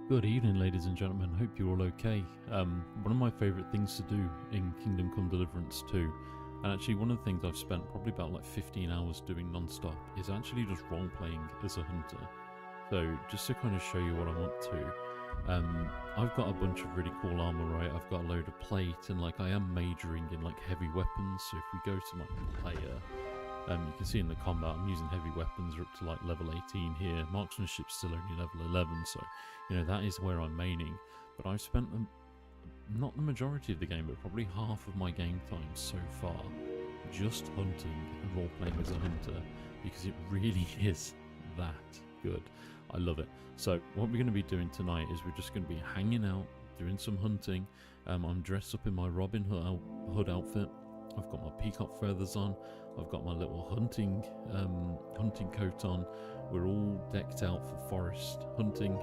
Good evening, ladies and gentlemen. Hope you're all okay. One of my favourite things to do in Kingdom Come Deliverance 2, and actually one of the things I've spent probably about like 15 hours doing non-stop, is actually just role-playing as a hunter. So just to kind of show you what I want to, I've got a bunch of really cool armour, right? I've got a load of plate, and like I am majoring in like heavy weapons. So if we go to my player, you can see in the combat I'm using heavy weapons. We're up to like level 18 here. Marksmanship's still only level 11, so you know that is where I'm maining. But I've spent not the majority of the game, but probably half of my game time so far just hunting and role-playing as a hunter, because it really is that good. I love it. So what we're going to be doing tonight is we're just going to be hanging out, doing some hunting. I'm dressed up in my Robin Hood outfit. I've got my peacock feathers on. I've got my little hunting coat on. We're all decked out for forest hunting.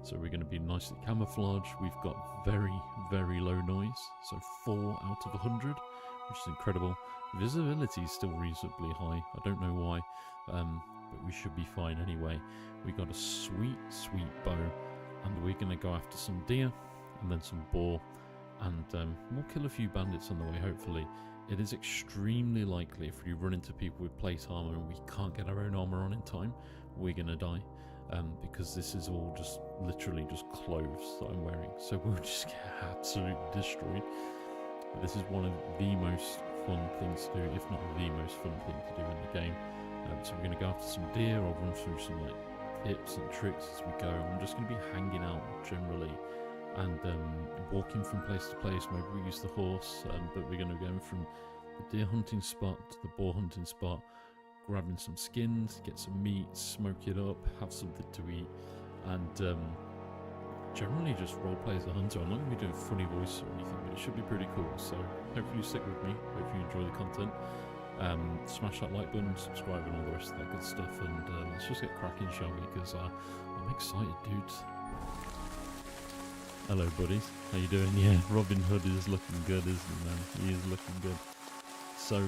So we're going to be nicely camouflaged. We've got very, very low noise. So 4 out of 100, which is incredible. Visibility is still reasonably high. I don't know why, but we should be fine anyway. We got a sweet, sweet bow, and we're going to go after some deer and then some boar. And we'll kill a few bandits on the way, hopefully. It is extremely likely if we run into people with plate armor and we can't get our own armor on in time, we're gonna die, because this is all just literally just clothes that I'm wearing, so we'll just get absolutely destroyed. But this is one of the most fun things to do, if not the most fun thing to do in the game. So we're gonna go after some deer. I'll run through some like tips and tricks as we go. I'm just gonna be hanging out generally and walking from place to place. Maybe we use the horse, but we're going to go from the deer hunting spot to the boar hunting spot, grabbing some skins, get some meat, smoke it up, have something to eat, and generally just roleplay as a hunter. I'm not going to be doing funny voice or anything, but it should be pretty cool, so hopefully you stick with me, hopefully you enjoy the content. Smash that like button, subscribe and all the rest of that good stuff, and let's just get cracking, shall we, because I'm excited, dudes. Hello buddies, how you doing? Yeah, Robin Hood is looking good, isn't he, man? He is looking good. So,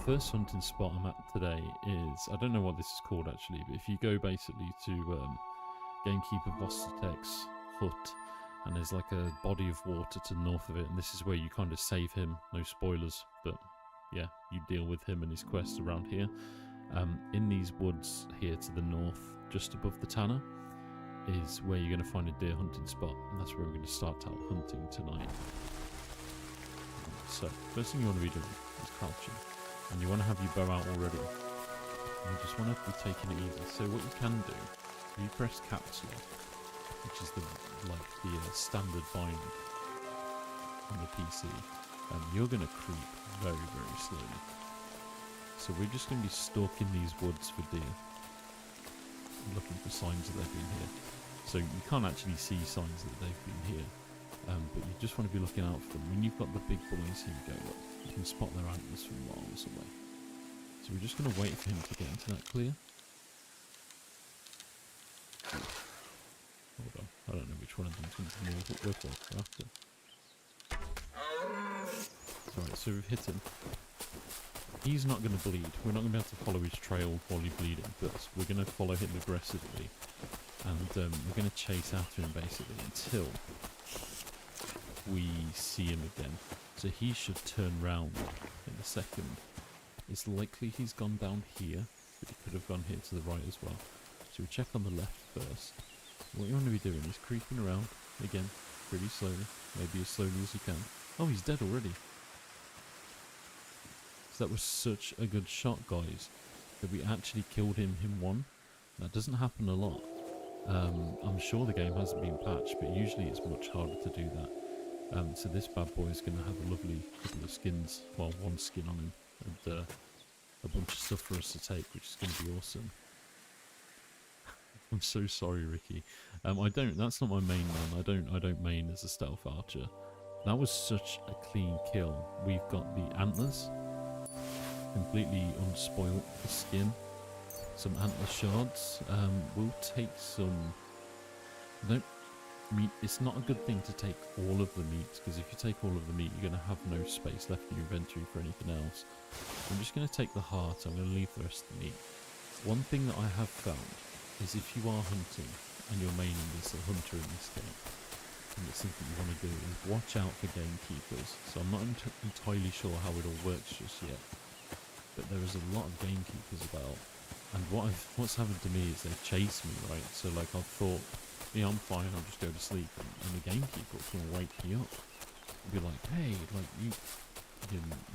first hunting spot I'm at today is, I don't know what this is called actually, but if you go basically to Gamekeeper Vostatek's hut, and there's like a body of water to the north of it, and this is where you kind of save him, no spoilers, but yeah, you deal with him and his quests around here. In these woods here to the north, just above the tanner, is where you're going to find a deer hunting spot, and that's where we're going to start out hunting tonight. So, first thing you want to be doing is crouching, and you want to have your bow out already. And you just want to be taking it easy. So what you can do, if you press caps lock, which is the standard bind on the PC, you're going to creep very, very slowly. So we're just going to be stalking these woods for deer, looking for signs that they've been here. So you can't actually see signs that they've been here, but you just want to be looking out for them. When you've got the big boys, here we go, look, you can spot their antlers from miles away. So we're just going to wait for him to get into that clear. Hold on, I don't know which one of them's going to be more, but we're after. Alright, so we've hit him. He's not going to bleed. We're not going to be able to follow his trail while he's bleeding, but we're going to follow him aggressively, and we're going to chase after him basically until we see him again. So he should turn round in a second. It's likely he's gone down here, but he could have gone here to the right as well. So we check on the left first. What you want to be doing is creeping around again, pretty slowly, maybe as slowly as you can. Oh, he's dead already. So that was such a good shot, guys, that we actually killed him in one. That doesn't happen a lot. I'm sure the game hasn't been patched, but usually it's much harder to do that. So this bad boy is going to have a lovely couple of skins, well, one skin on him, and a bunch of stuff for us to take, which is going to be awesome. I'm so sorry, Ricky. That's not my main man. I don't main as a stealth archer. That was such a clean kill. We've got the antlers, completely unspoilt, the skin, some antler shards. We'll take some. It's not a good thing to take all of the meat, because if you take all of the meat, you're going to have no space left in your inventory for anything else. I'm just going to take the heart. I'm going to leave the rest of the meat. One thing that I have found is if you are hunting and you're maining as a hunter in this game, and it's something you want to do, is watch out for gamekeepers. So I'm not entirely sure how it all works just yet, but there is a lot of gamekeepers about, and what's happened to me is they chase me, right? So like I've thought, yeah, I'm fine, I'll just go to sleep, and the gamekeeper will come and wake me up and be like, hey, like you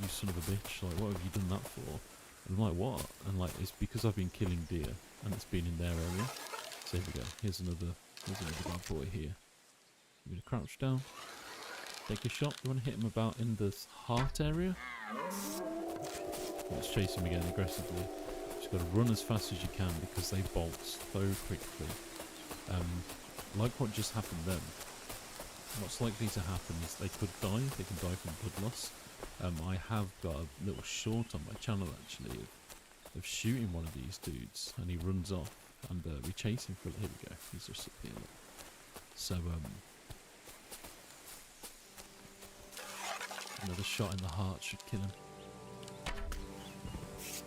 son of a bitch, like what have you done that for? And I'm like, what? And like, it's because I've been killing deer and it's been in their area. So here we go, here's another bad boy here. I'm gonna crouch down, take a shot. You want to hit him about in the heart area? Let's chase him again aggressively. Just got to run as fast as you can because they bolt so quickly. Like what just happened then, what's likely to happen is they could die. They can die from blood loss. I have got a little short on my channel actually of shooting one of these dudes, and he runs off, and we chase him for. Here we go. He's just up here. Look. So another shot in the heart should kill him.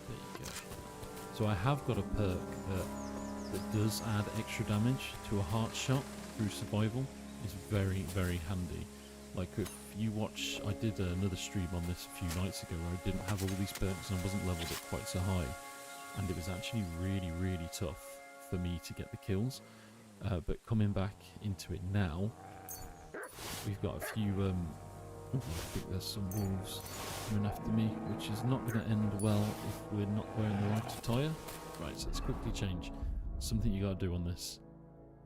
There you go. So I have got a perk that does add extra damage to a heart shot through survival. It's very, very handy. Like if you watch, I did another stream on this a few nights ago where I didn't have all these perks and I wasn't leveled up quite so high, and it was actually really, really tough for me to get the kills. But coming back into it now, we've got a few. I think there's some wolves coming after me, which is not going to end well if we're not wearing the right attire. Right, so let's quickly change. Something you got to do on this.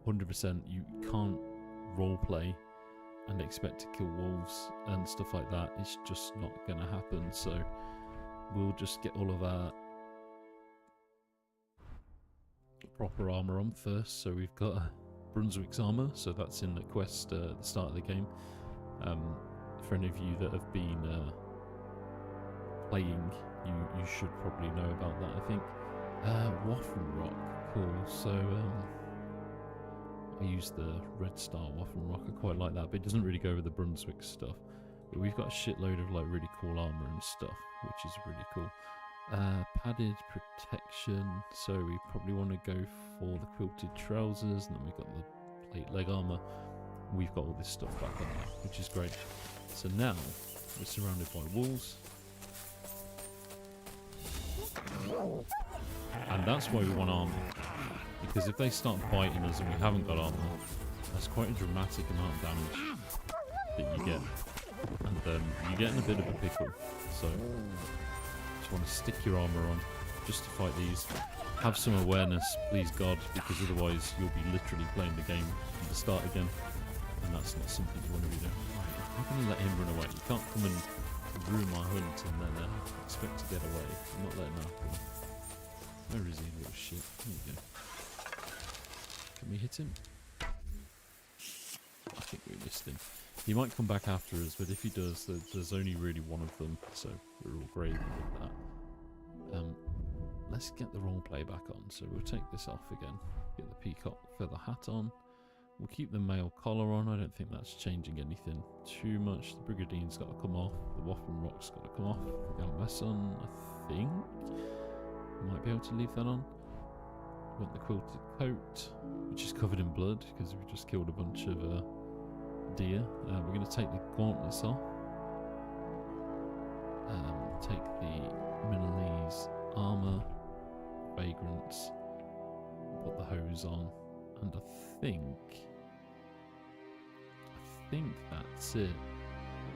100%, you can't roleplay and expect to kill wolves and stuff like that. It's just not going to happen. So we'll just get all of our proper armor on first. So we've got Brunswick's armor, so that's in the quest at the start of the game. For any of you that have been playing, you should probably know about that, I think. Waffle Rock, cool. So I use the Red Star Waffle Rock. I quite like that, but it doesn't really go with the Brunswick stuff. But we've got a shitload of like really cool armor and stuff, which is really cool. Padded protection, so we probably want to go for the quilted trousers, and then we've got the plate leg armor. We've got all this stuff back on there, which is great. So now we're surrounded by wolves, and that's why we want armor, because if they start biting us and we haven't got armor, that's quite a dramatic amount of damage that you get, and you get in a bit of a pickle. So just want to stick your armor on just to fight these. Have some awareness, please God, because otherwise you'll be literally playing the game from the start again, and that's not something you want to be doing. I'm going to let him run away. You can't come and ruin my hunt and then expect to get away. I'm not letting that happen. Where is he, little shit? There you go. Can we hit him? I think we missed him. He might come back after us, but if he does, there's only really one of them, so we're all gravy with that. Let's get the roleplay back on. So we'll take this off again. Get the peacock feather hat on. We'll keep the male collar on. I don't think that's changing anything too much. The Brigadine's got to come off. The Waffle Rock's got to come off. The Gambas on, I think. Might be able to leave that on. Want the quilted coat, which is covered in blood because we just killed a bunch of deer. We're going to take the gauntlets off. Take the Milanese armor, vagrants. Put the hose on, and I think that's it.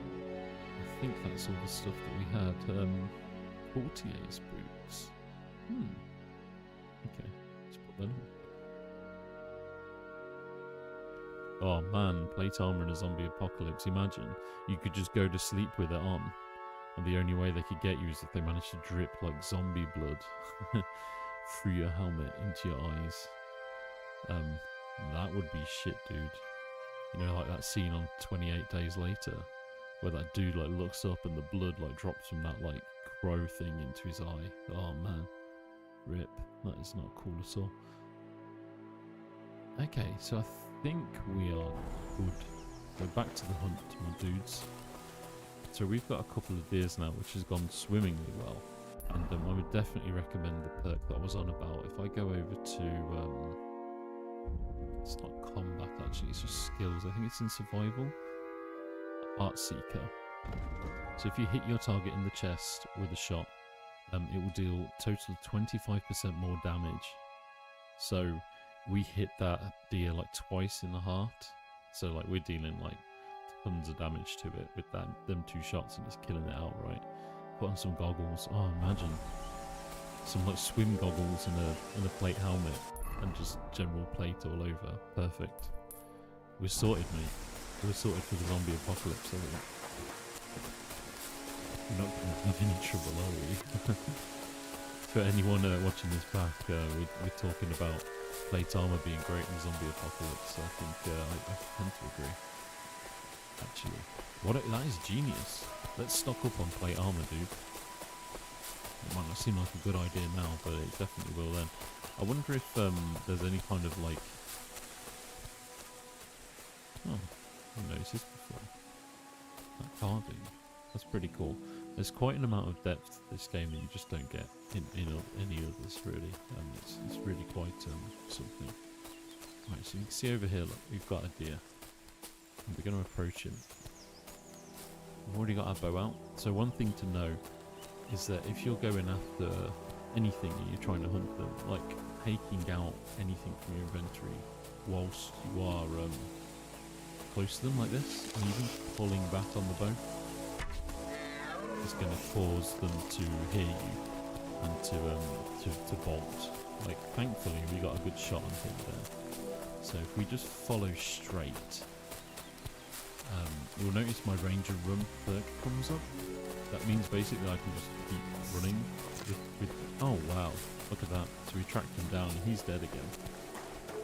I think that's all the stuff that we had. Courtier's boots. Okay, let's put that on. Oh man, plate armor in a zombie apocalypse. Imagine you could just go to sleep with it on, and the only way they could get you is if they managed to drip like zombie blood through your helmet into your eyes. That would be shit, dude. You know, like that scene on 28 Days Later, where that dude like looks up and the blood like drops from that like crow thing into his eye. Oh man, rip. That is not cool at all. Okay, so I think we are good. Go back to the hunt, my dudes. So we've got a couple of deers now, which has gone swimmingly well, and I would definitely recommend the perk that I was on about. If I go over to It's not combat actually, it's just skills. I think it's in survival. Art Seeker. So if you hit your target in the chest with a shot, it will deal total of 25% more damage. So we hit that deer like twice in the heart. So like we're dealing like tons of damage to it with them 2 shots and just killing it outright. Put on some goggles. Oh, imagine some like swim goggles and a plate helmet and just general plate all over. Perfect. We're sorted, mate. We're sorted for the zombie apocalypse, I think. We're not going to have any trouble, are we? For anyone watching this back, we're talking about plate armor being great in zombie apocalypse. I think I tend to agree. Actually, that is genius. Let's stock up on plate armor, dude. It might not seem like a good idea now, but it definitely will then. I wonder if there's any kind of like... Oh, I noticed this before. That carving. That's pretty cool. There's quite an amount of depth to this game that you just don't get in any others, really. It's really quite something. Right, so you can see over here, look, we've got a deer. And we're going to approach him. We've already got our bow out. So one thing to know is that if you're going after anything and you're trying to hunt them, like taking out anything from your inventory whilst you are close to them like this, and even pulling back on the bow, is going to cause them to hear you and to bolt. Like, thankfully we got a good shot on him there. So if we just follow straight, you'll notice my Ranger Run perk comes up. That means basically I can just keep running with oh wow, look at that. So we tracked him down and he's dead again.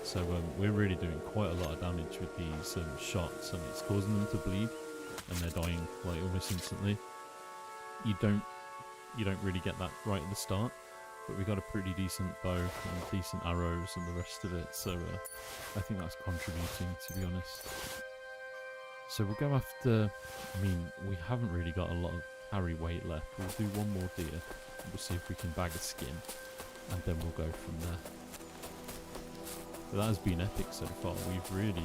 So we're really doing quite a lot of damage with these shots, and it's causing them to bleed and they're dying like almost instantly. You don't really get that right at the start, but we got a pretty decent bow and decent arrows and the rest of it, so I think that's contributing, to be honest. So we'll go after, I mean, we haven't really got a lot of carry weight left. We'll do one more deer, and we'll see if we can bag a skin, and then we'll go from there. But that has been epic so far. We've really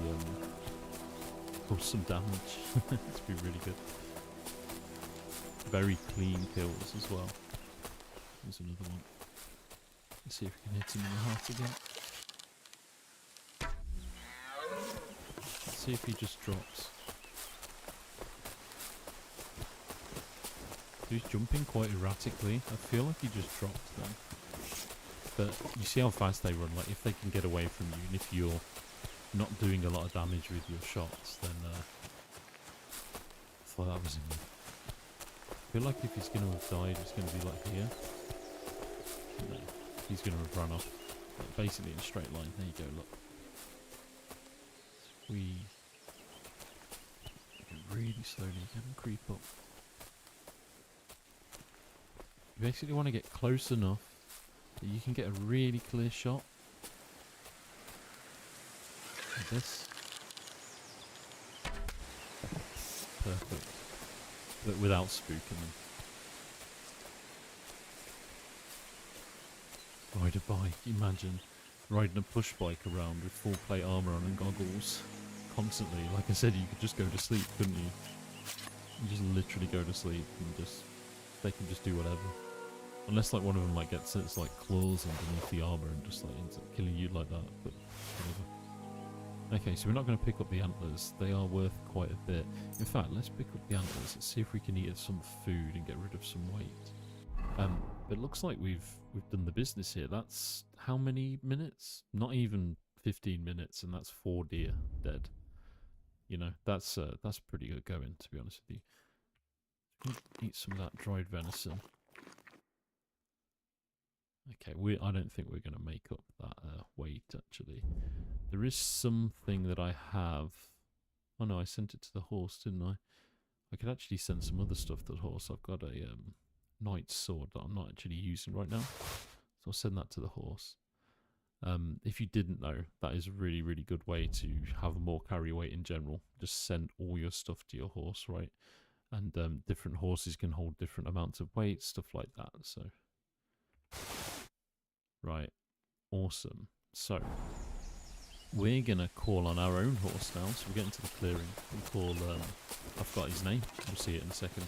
caused some damage. It's been really good. Very clean kills as well. There's another one. Let's see if we can hit him in the heart again. Let's see if he just drops. He's jumping quite erratically. I feel like he just dropped then. But you see how fast they run. Like, if they can get away from you, and if you're not doing a lot of damage with your shots, then I thought that was enough. I feel like if he's going to have died, it's going to be like here. No, he's going to have run off. Like, basically in a straight line. There you go, look. We really slowly get him creep up. You basically want to get close enough that you can get a really clear shot. Like this. Perfect. But without spooking them. Ride a bike. Imagine riding a push bike around with full plate armor on and goggles constantly. Like I said, you could just go to sleep, couldn't you? You just literally go to sleep and just they can just do whatever. Unless like one of them like gets its like claws underneath the armor and just like ends up killing you like that. But whatever. Okay, so we're not going to pick up the antlers. They are worth quite a bit. In fact, let's pick up the antlers. Let's see if we can eat some food and get rid of some weight. It looks like we've done the business here. That's how many minutes? Not even 15 minutes, and that's 4 deer dead. You know, that's pretty good going, to be honest with you. Eat some of that dried venison. Okay, I don't think we're going to make up that weight, actually. There is something that I have. Oh no, I sent it to the horse, didn't I? I could actually send some other stuff to the horse. I've got a knight's sword that I'm not actually using right now. So I'll send that to the horse. If you didn't know, that is a really, really good way to have more carry weight in general. Just send all your stuff to your horse, right? And different horses can hold different amounts of weight, stuff like that. So, right, awesome. So, we're gonna call on our own horse now. So we're getting to the clearing. We call, I've got his name. We'll see it in a second.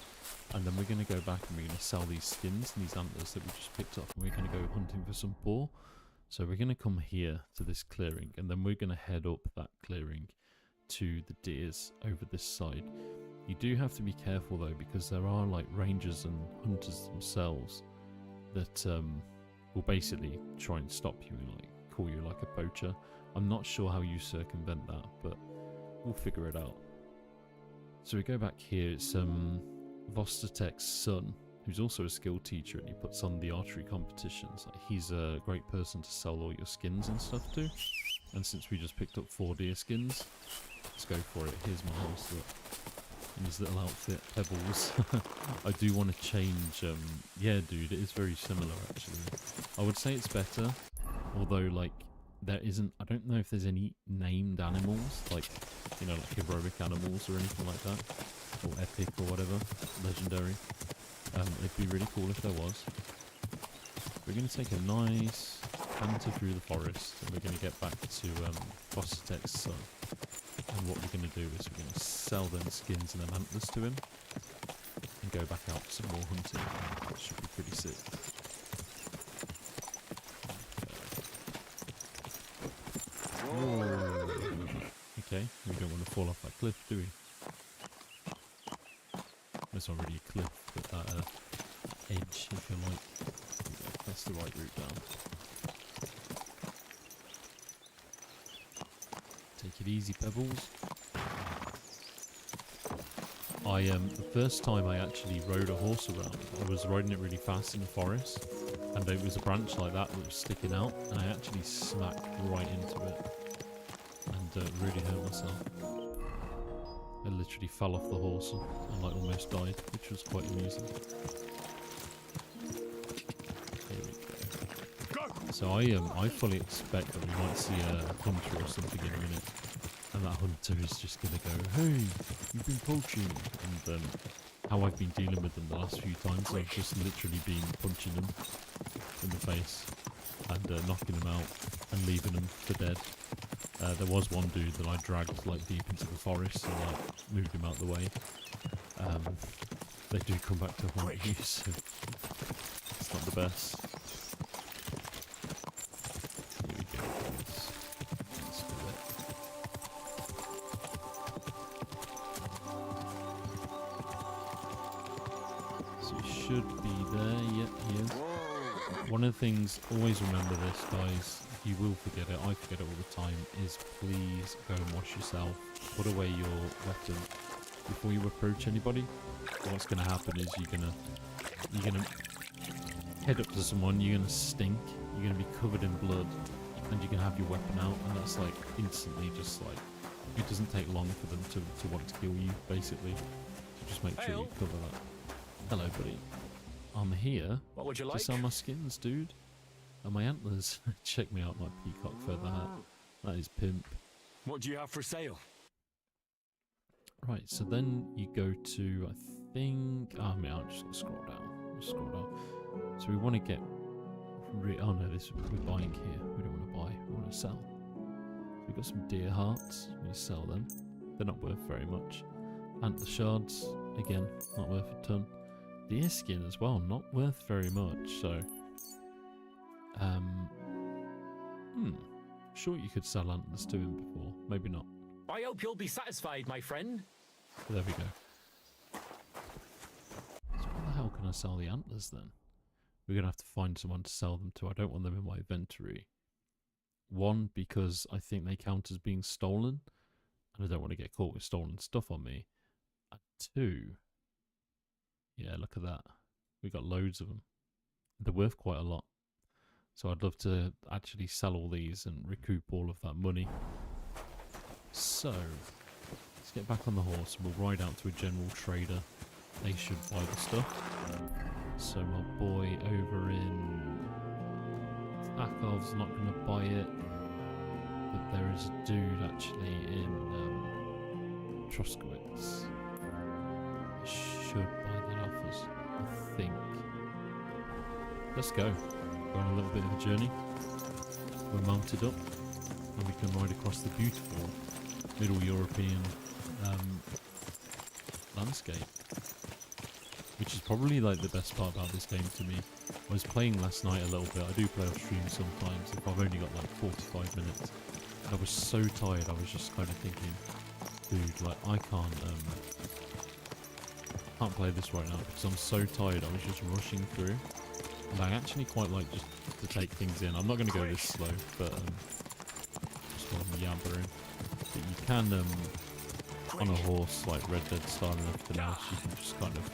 And then we're gonna go back and we're gonna sell these skins and these antlers that we just picked up. And we're gonna go hunting for some boar. So we're gonna come here to this clearing, and then we're gonna head up that clearing to the deers over this side. You do have to be careful though, because there are like rangers and hunters themselves that will basically try and stop you and like call you like a poacher. I'm not sure how you circumvent that, but we'll figure it out. So we go back here. It's Vostatek's son, who's also a skill teacher, and he puts on the archery competitions. Like, he's a great person to sell all your skins and stuff to. And since we just picked up 4 deer skins, let's go for it. Here's my horse, look, in his little outfit, Pebbles. I do want to change, yeah dude, it is very similar actually. I would say it's better, although like there isn't, I don't know if there's any named animals, like, you know, like heroic animals or anything like that, or epic or whatever, legendary. It'd be really cool if there was. We're going to take a nice canter through the forest, and we're going to get back to Vostatek's son. And what we're going to do is we're going to sell them skins and them antlers to him, and go back out for some more hunting. That should be pretty sick. Whoa. Okay, we don't want to fall off that cliff, do we? It's not really a cliff, but that edge, if you like. Yeah, that's the right route down. Take it easy, Pebbles. The first time I actually rode a horse around, I was riding it really fast in the forest, and there was a branch like that that was sticking out, and I actually smacked right into it, and really hurt myself. I literally fell off the horse and like almost died, which was quite amusing. Here we go. So I fully expect that we might see a hunter or something in a minute, and that hunter is just gonna go, "Hey, you've been poaching," and how I've been dealing with them the last few times, I've just literally been punching them in the face and knocking them out and leaving them for dead. There was one dude that I dragged like deep into the forest and like moved him out the way. They do come back to haunt you, so it's not the best. Here we go. Let's do it. So he should be there. Yep, he is. One of the things, always remember this, guys. You will forget it, I forget it all the time, is please go and wash yourself. Put away your weapon before you approach anybody. What's going to happen is you're gonna head up to someone, you're going to stink, you're going to be covered in blood, and you can have your weapon out, and that's like instantly just like, it doesn't take long for them to want to kill you, basically. So just make sure you cover that. Hello, buddy. I'm here to sell my skins, dude. And my antlers. Check me out, my peacock feather hat. That is pimp. What do you have for sale? Right, so then you go to, I think... Oh, man, I'm just going to scroll down. Scroll down. So we want to get... oh, no, we're buying here. We don't want to buy. We want to sell. We've got some deer hearts. We sell them. They're not worth very much. Antler shards. Again, not worth a ton. Deer skin as well. Not worth very much, so... Sure you could sell antlers to him before. Maybe not. I hope you'll be satisfied, my friend. There we go. So where the hell can I sell the antlers then? We're going to have to find someone to sell them to. I don't want them in my inventory. One, because I think they count as being stolen, and I don't want to get caught with stolen stuff on me. And 2, yeah, look at that. We got loads of them. They're worth quite a lot. So I'd love to actually sell all these and recoup all of that money. So, let's get back on the horse and we'll ride out to a general trader. They should buy the stuff. So my boy over in Akov's not going to buy it. But there is a dude actually in Troskowitz. Should buy that off us, I think. Let's go. We're on a little bit of a journey. We're mounted up. and we can ride across the beautiful Middle European landscape, which is probably like the best part about this game to me. I was playing last night a little bit. I do play off stream sometimes if I've only got like 45 minutes. I was so tired, I was just kind of thinking, dude, like I can't play this right now because I'm so tired. I was just rushing through, and I actually quite like just to take things in. I'm not going to go this slow, but just while I'm yabbering. But you can on a horse like Red Dead style and everything else, you can just kind of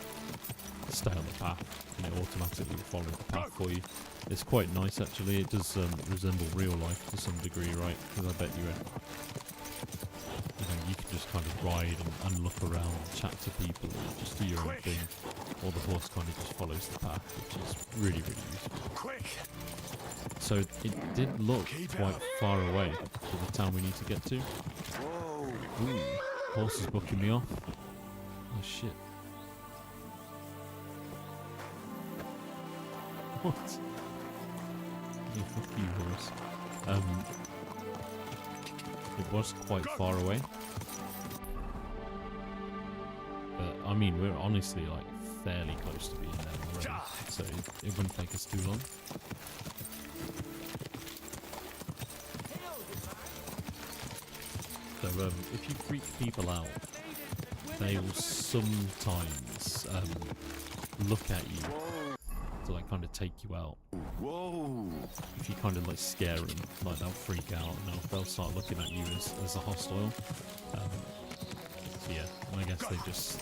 stay on the path and it automatically will follow the path for you. It's quite nice actually. It does resemble real life to some degree, right? Because I bet you you can just kind of ride and look around, chat to people, and just do your own thing, or the horse kind of just follows the path, which is really, really useful. So it did look quite far away to the town we need to get to. Ooh, horse is bucking me off. Oh shit. What? Yeah, fuck you, horse. It was quite far away. But, I mean, we're honestly, like, fairly close to being there already. So it wouldn't take us too long. So, if you freak people out, they will sometimes, look at you to, like, kind of take you out. If you kind of like scare them, like they'll freak out and they'll start looking at you as a hostile. So yeah, I guess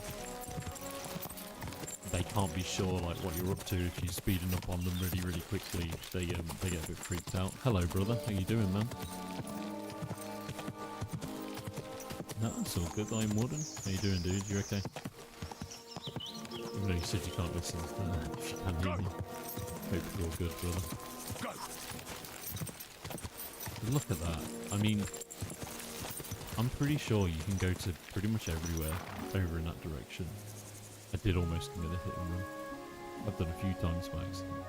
they can't be sure like what you're up to. If you're speeding up on them really, really quickly, they get a bit freaked out. Hello, brother. How you doing, man? No, that's all good. I'm Warden. How you doing, dude? You okay? Even though you said you can't listen, if you can hear me. Hope you're all good, brother. Look at that. I mean, I'm pretty sure you can go to pretty much everywhere over in that direction. I did almost commit a hit and run. I've done a few times by accident.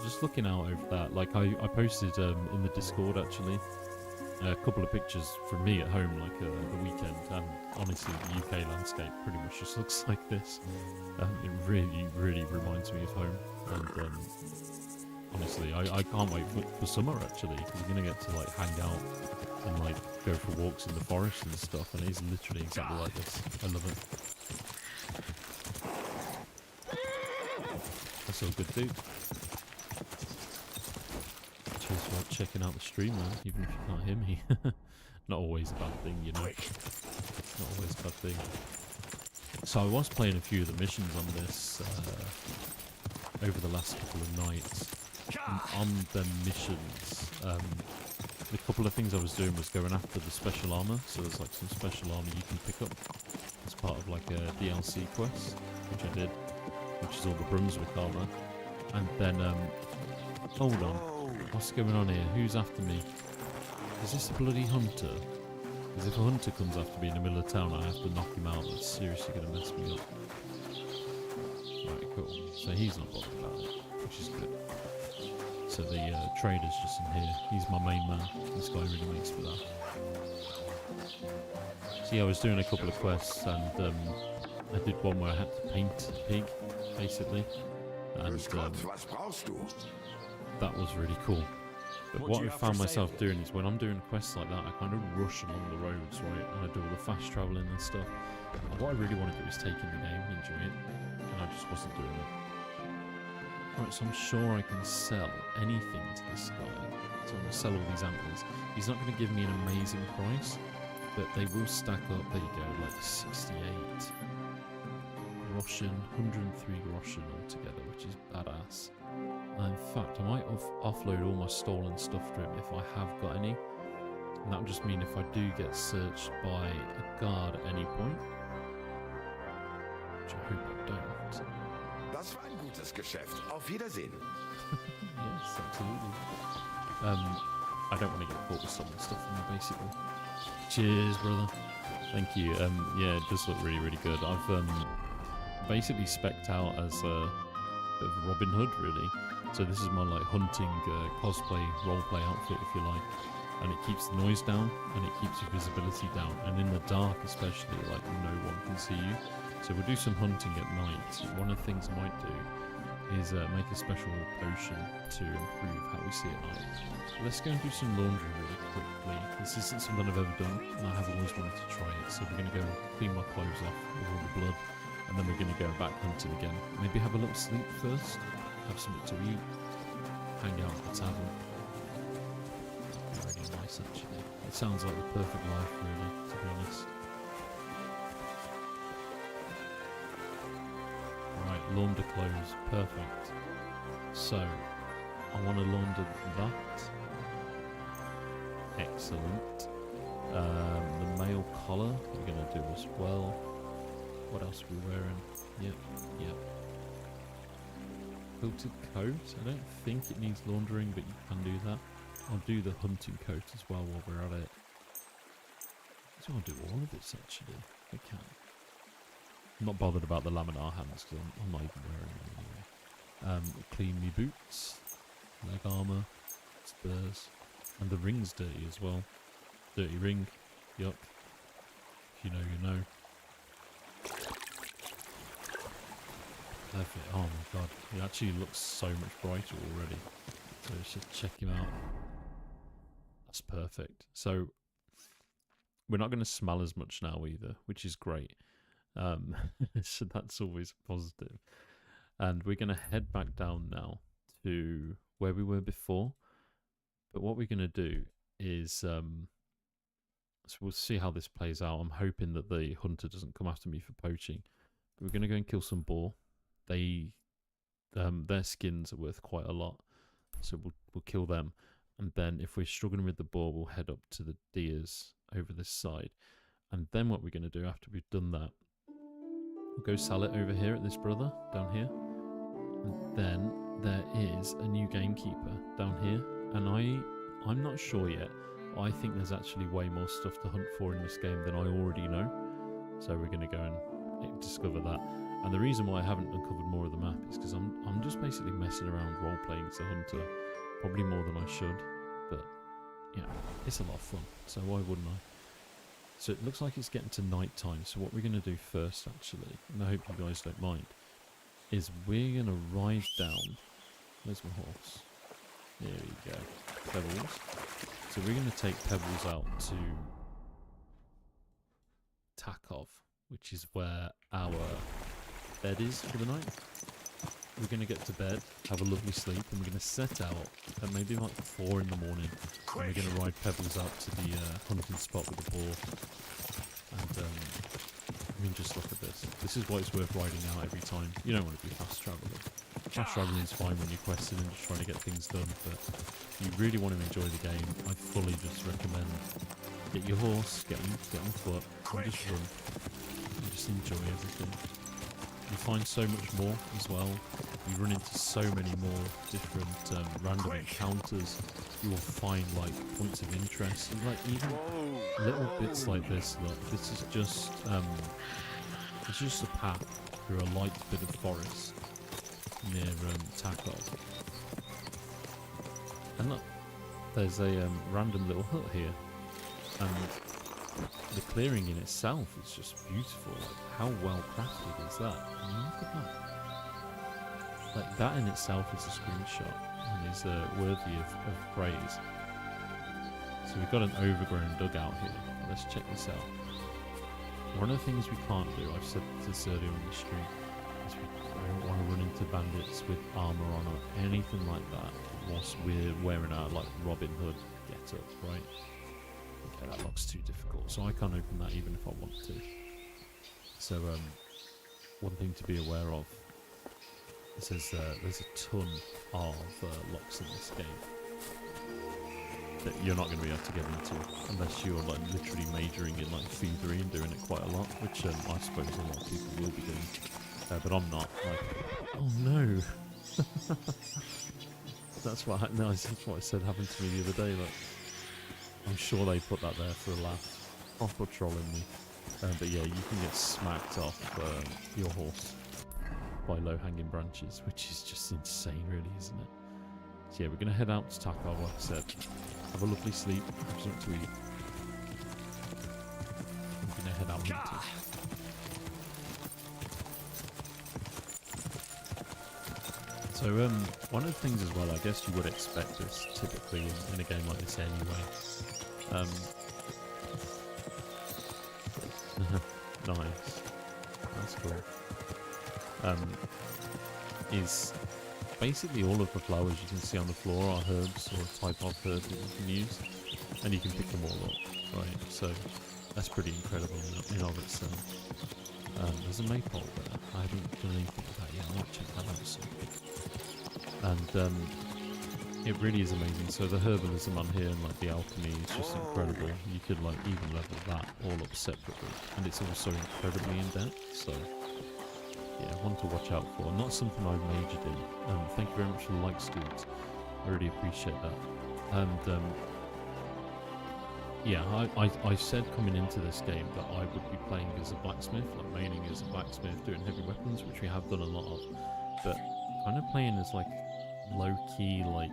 Just looking out over that, like I posted in the Discord actually, a couple of pictures from me at home, like the weekend, and honestly the UK landscape pretty much just looks like this. It really, really reminds me of home, and honestly I can't wait for summer actually, because we're going to get to like hang out and like go for walks in the forest and stuff, and it is literally exactly like this. I love it. That's all good, dude. Cheers for checking out the stream, man, even if you can't hear me. Not always a bad thing, you know. Not always a bad thing. So I was playing a few of the missions on this over the last couple of nights. And on the missions, the couple of things I was doing was going after the special armor. So there's like some special armor you can pick up as part of like a DLC quest, which I did, which is all the Brunswick armor. And then, hold on, what's going on here? Who's after me? Is this a bloody hunter? Because if a hunter comes after me in the middle of town, I have to knock him out. That's seriously going to mess me up. Right, cool. So he's not bothered about it, which is good. So the trader's just in here. He's my main man. This guy really makes for that. So yeah, I was doing a couple of quests, and I did one where I had to paint a pig, basically. And that was really cool. But what I found myself doing is when I'm doing quests like that, I kind of rush along the roads, right? And I do all the fast travelling and stuff. And what I really want to do is take in the game and enjoy it. And I just wasn't doing it. Right, so I'm sure I can sell anything to this guy. So I'm going to sell all these antlers. He's not going to give me an amazing price, but they will stack up. There you go, like 68 groschen, 103 groschen altogether, which is badass. In fact, I might offload all my stolen stuff to him if I have got any. And that would just mean if I do get searched by a guard at any point, which I hope I don't. Das war ein gutes Geschäft. Auf Wiedersehen. Yes, absolutely. I don't want to get caught with stolen stuff from me, basically. Cheers, brother. Thank you. Yeah, it does look really, really good. I've basically specced out as a bit of Robin Hood, really. So this is my like hunting cosplay roleplay outfit, if you like. and it keeps the noise down, and it keeps your visibility down, and in the dark especially, like, no one can see you. So we'll do some hunting at night. One of the things I might do is make a special potion to improve how we see at night. Let's go and do some laundry really quickly. This isn't something I've ever done, and I have always wanted to try it. So we're going to go clean my clothes off with all the blood, and then we're going to go back hunting again. Maybe have a little sleep first, have something to eat, hang out at the tavern. Really nice, actually. It sounds like the perfect life, really, to be honest. Right, launder clothes, perfect. So, I want to launder that. Excellent. The male collar, we're going to do as well. What else are we wearing? Yep. Quilted coat, I don't think it needs laundering, but you can do that. I'll do the hunting coat as well while we're at it. So I'll do all of this actually, if I can. I'm not bothered about the laminar hands because I'm not even wearing them anyway. Clean me boots, leg armour, spurs, and the ring's dirty as well. Dirty ring, yuck. If you know, you know. Perfect. Oh my god, it actually looks so much brighter already. So let's just check him out. That's perfect. So we're not going to smell as much now either, which is great. So that's always positive. And we're going to head back down now to where we were before. But what we're going to do is, so we'll see how this plays out. I'm hoping that the hunter doesn't come after me for poaching. But we're going to go and kill some boar. Their skins are worth quite a lot, so we'll kill them. And then if we're struggling with the boar, we'll head up to the deers over this side. And then what we're going to do after we've done that, we'll go sell it over here at this brother down here. And then there is a new gamekeeper down here, and I'm not sure yet. I think there's actually way more stuff to hunt for in this game than I already know. So we're going to go and discover that. And the reason why I haven't uncovered more of the map is because I'm just basically messing around role-playing as a hunter. Probably more than I should, but, you know, it's a lot of fun, so why wouldn't I? So it looks like it's getting to night time, so what we're going to do first, actually, and I hope you guys don't mind, is we're going to ride down. Where's my horse? There we go. Pebbles. So we're going to take Pebbles out to Takov, which is where our bed is for the night. We're going to get to bed, have a lovely sleep, and we're going to set out at maybe like 4 in the morning. And we're going to ride Pebbles out to the hunting spot with the boar. And, I mean, just look at this. This is why it's worth riding out every time. You don't want to be fast travelling. Fast travelling is fine when you're questing and just trying to get things done, but if you really want to enjoy the game, I fully just recommend get your horse, get on foot, and just run. And just enjoy everything. You find so much more as well. You run into so many more different random encounters. You will find like points of interest. You, like even little bits like this. Look, this is just it's just a path through a light bit of forest near Takov. And look, there's a random little hut here, and the clearing in itself is just beautiful. Like, how well crafted is that? I mean, look at that. Like, that in itself is a screenshot and is worthy of praise. So we've got an overgrown dugout here. Let's check this out. One of the things we can't do, I've said this earlier on the stream, is we don't want to run into bandits with armour on or anything like that whilst we're wearing our like Robin Hood get-up, right? Okay, that looks too difficult, so I can't open that even if I want to. So, one thing to be aware of, it says there's a ton of locks in this game that you're not going to be able to get into unless you're like literally majoring in like thievery and doing it quite a lot, which I suppose a lot of people will be doing, but I'm not. Like, oh no, that's what I said happened to me the other day. Like, I'm sure they put that there for a laugh. Proper trolling me. But yeah, you can get smacked off your horse by low-hanging branches, which is just insane, really, isn't it? So yeah, we're going to head out to Takov, like I said. Have a lovely sleep. Have something to eat. I'm going to head out hunting. So, one of the things as well, I guess you would expect this typically in a game like this anyway. Nice. That's cool. Is basically all of the flowers you can see on the floor are herbs or a type of herb that you can use, and you can pick them all up, right? So that's pretty incredible in of itself. There's a maypole there. I haven't done anything with that yet. I might check that out soon. And it really is amazing. So the herbalism on here and like the alchemy is just incredible. You could like even level that all up separately, and it's also incredibly in depth. So yeah, one to watch out for. Not something I've majored in. Thank you very much for the likes, dudes. I really appreciate that. And yeah, I said coming into this game that I would be playing as a blacksmith, like maining as a blacksmith, doing heavy weapons, which we have done a lot of, but kind of playing as like low-key, like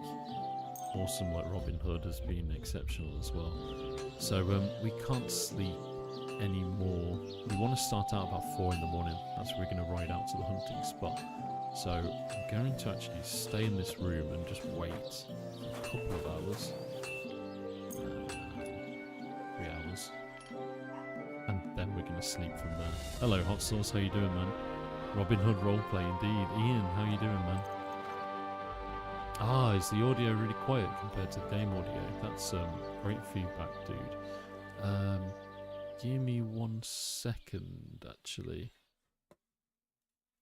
awesome, like Robin Hood has been exceptional as well. So we can't sleep anymore. We want to start out about 4 in the morning. That's where we're going to ride out to the hunting spot. So I'm going to actually stay in this room and just wait for a couple of hours. 3 hours. And then we're going to sleep from there. Hello Hot Sauce, how you doing, man? Robin Hood roleplay indeed. Ian, how you doing, man? Ah, is the audio really quiet compared to the game audio? That's great feedback, dude. Give me 1 second, actually.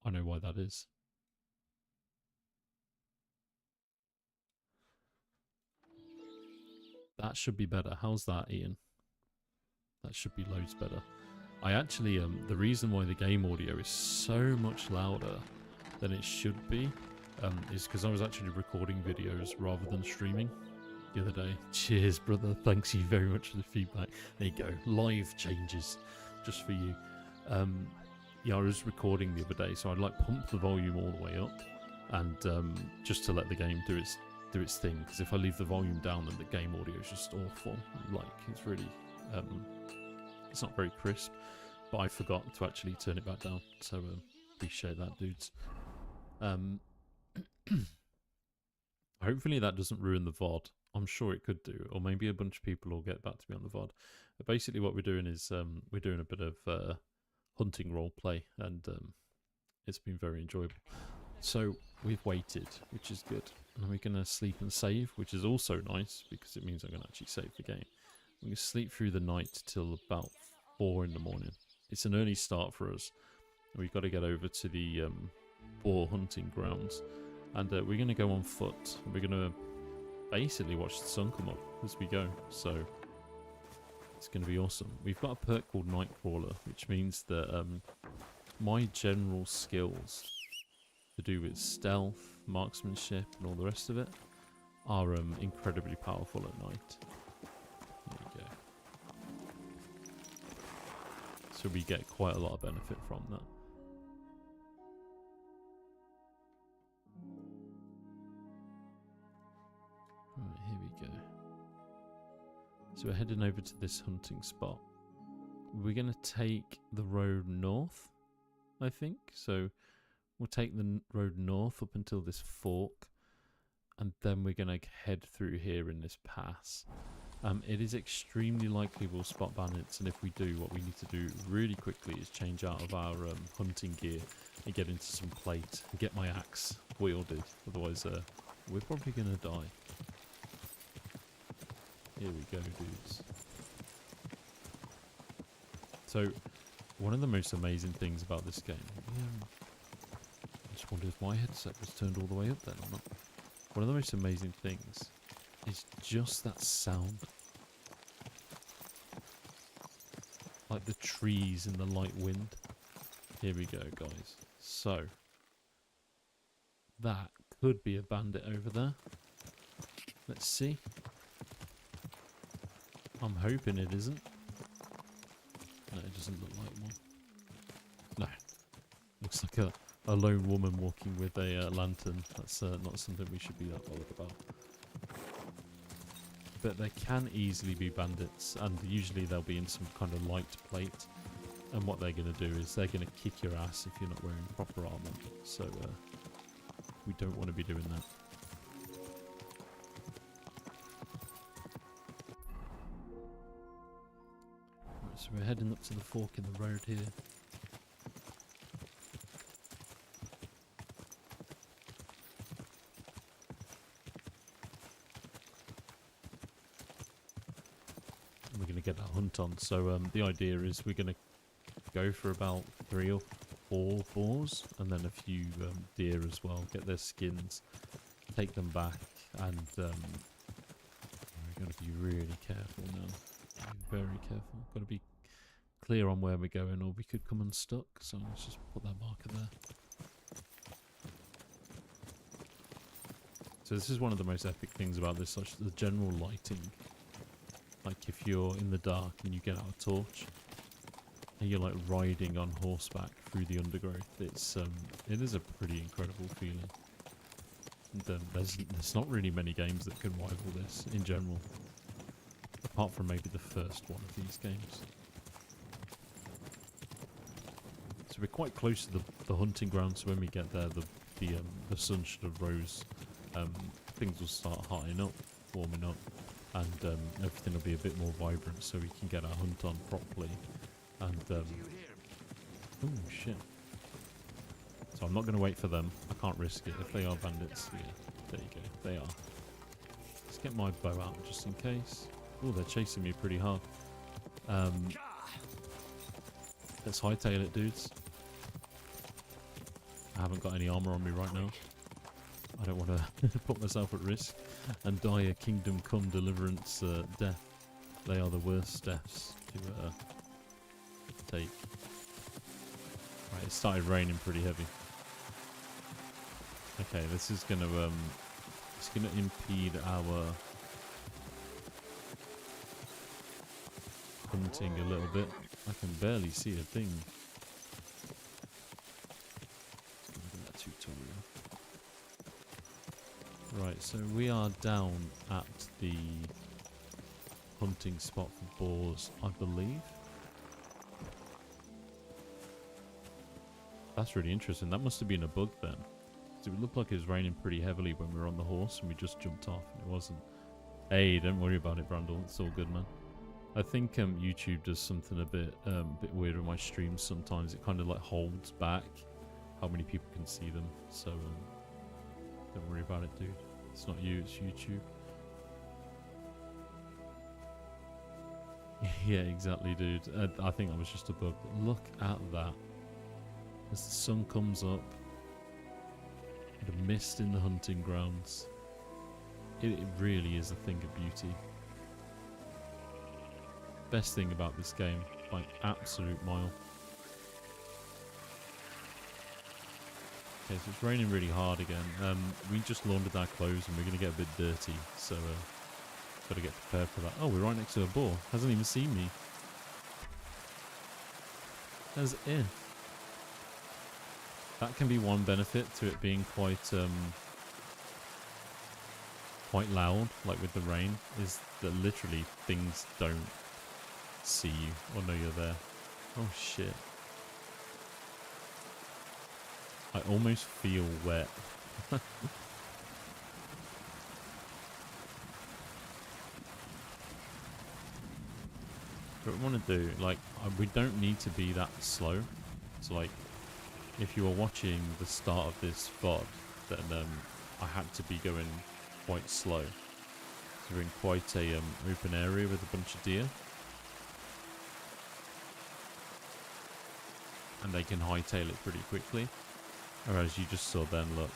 I know why that is. That should be better. How's that, Ian? That should be loads better. I actually, the reason why the game audio is so much louder than it should be is because I was actually recording videos rather than streaming the other day. Cheers, brother. Thanks you very much for the feedback. There you go. Live changes just for you. Yeah, I was recording the other day, so I'd like pump the volume all the way up and just to let the game do its thing, because if I leave the volume down then the game audio is just awful. Like, it's really it's not very crisp, but I forgot to actually turn it back down, so appreciate that, dudes. Hopefully that doesn't ruin the VOD. I'm sure it could do, or maybe a bunch of people will get back to me on the VOD. But basically what we're doing is we're doing a bit of hunting role play, and it's been very enjoyable. So we've waited, which is good, and we're going to sleep and save, which is also nice because it means I'm going to actually save the game. We're going to sleep through the night till about 4 in the morning. It's an early start for us. We've got to get over to the boar hunting grounds, and we're going to go on foot. We're going to basically watch the sun come up as we go, so it's going to be awesome. We've got a perk called Nightcrawler, which means that my general skills to do with stealth, marksmanship and all the rest of it are incredibly powerful at night. There you go. So we get quite a lot of benefit from that. Right, here we go. So we're heading over to this hunting spot. We're going to take the road north, I think. So we'll take the road north up until this fork, and then we're going to head through here in this pass. It is extremely likely we'll spot bandits, and if we do, what we need to do really quickly is change out of our hunting gear and get into some plate and get my axe wielded. Otherwise, we're probably going to die. Here we go, dudes. So, one of the most amazing things about this game... I just wondered if my headset was turned all the way up then or not. One of the most amazing things is just that sound. Like the trees and the light wind. Here we go, guys. So, that could be a bandit over there. Let's see. I'm hoping it isn't. No, it doesn't look like one. No. Looks like a lone woman walking with a lantern. That's not something we should be that bothered about. but there can easily be bandits, and usually they'll be in some kind of light plate. And what they're going to do is they're going to kick your ass if you're not wearing proper armor. So we don't want to be doing that. Right, so we're heading up to the fork in the road here. And we're going to get that hunt on. So the idea is we're going to go for about 3 or 4 boars and then a few deer as well. Get their skins, take them back, and we're going to be really careful now. Be very careful. Got to be clear on where we're going, or we could come unstuck. So let's just put that marker there. So this is one of the most epic things about this, such the general lighting. Like if you're in the dark and you get out a torch, and you're like riding on horseback through the undergrowth. It is a pretty incredible feeling. And there's not really many games that can rival this in general, apart from maybe the first one of these games. So we're quite close to the hunting ground. So when we get there, the sun should have rose. Things will start heating up, warming up, and everything will be a bit more vibrant, so we can get our hunt on properly. And oh shit! So I'm not going to wait for them. I can't risk it. If they are bandits, yeah, there you go. They are. Let's get my bow out just in case. Oh, they're chasing me pretty hard. Let's hightail it, dudes. I haven't got any armor on me right now. I don't want to put myself at risk and die a Kingdom Come Deliverance death. They are the worst deaths to take. Right, it started raining pretty heavy. Okay, this is gonna it's gonna impede our hunting a little bit. I can barely see a thing. Look at that tutorial. Right, so we are down at the hunting spot for boars, I believe. That's really interesting. That must have been a bug then. So it looked like it was raining pretty heavily when we were on the horse and we just jumped off and it wasn't. Hey, don't worry about it, Brandel. It's all good, man. I think YouTube does something a bit weird with my streams sometimes. It kind of like holds back how many people can see them. So don't worry about it, dude. It's not you, it's YouTube. Yeah, exactly, dude. I think that was just a bug. Look at that. As the sun comes up, the mist in the hunting grounds, it really is a thing of beauty. Best thing about this game, by absolute mile. Okay, so it's raining really hard again. We just laundered our clothes and we're going to get a bit dirty, so got to get prepared for that. Oh, we're right next to a boar. Hasn't even seen me. As if. That can be one benefit to it being quite loud, like with the rain, is that literally things don't see you or know you're there. Oh shit. I almost feel wet. What we want to do, like, we don't need to be that slow. So like, if you are watching the start of this VOD, then I had to be going quite slow. So we're in quite a open area with a bunch of deer. And they can hightail it pretty quickly. Or as you just saw then, look.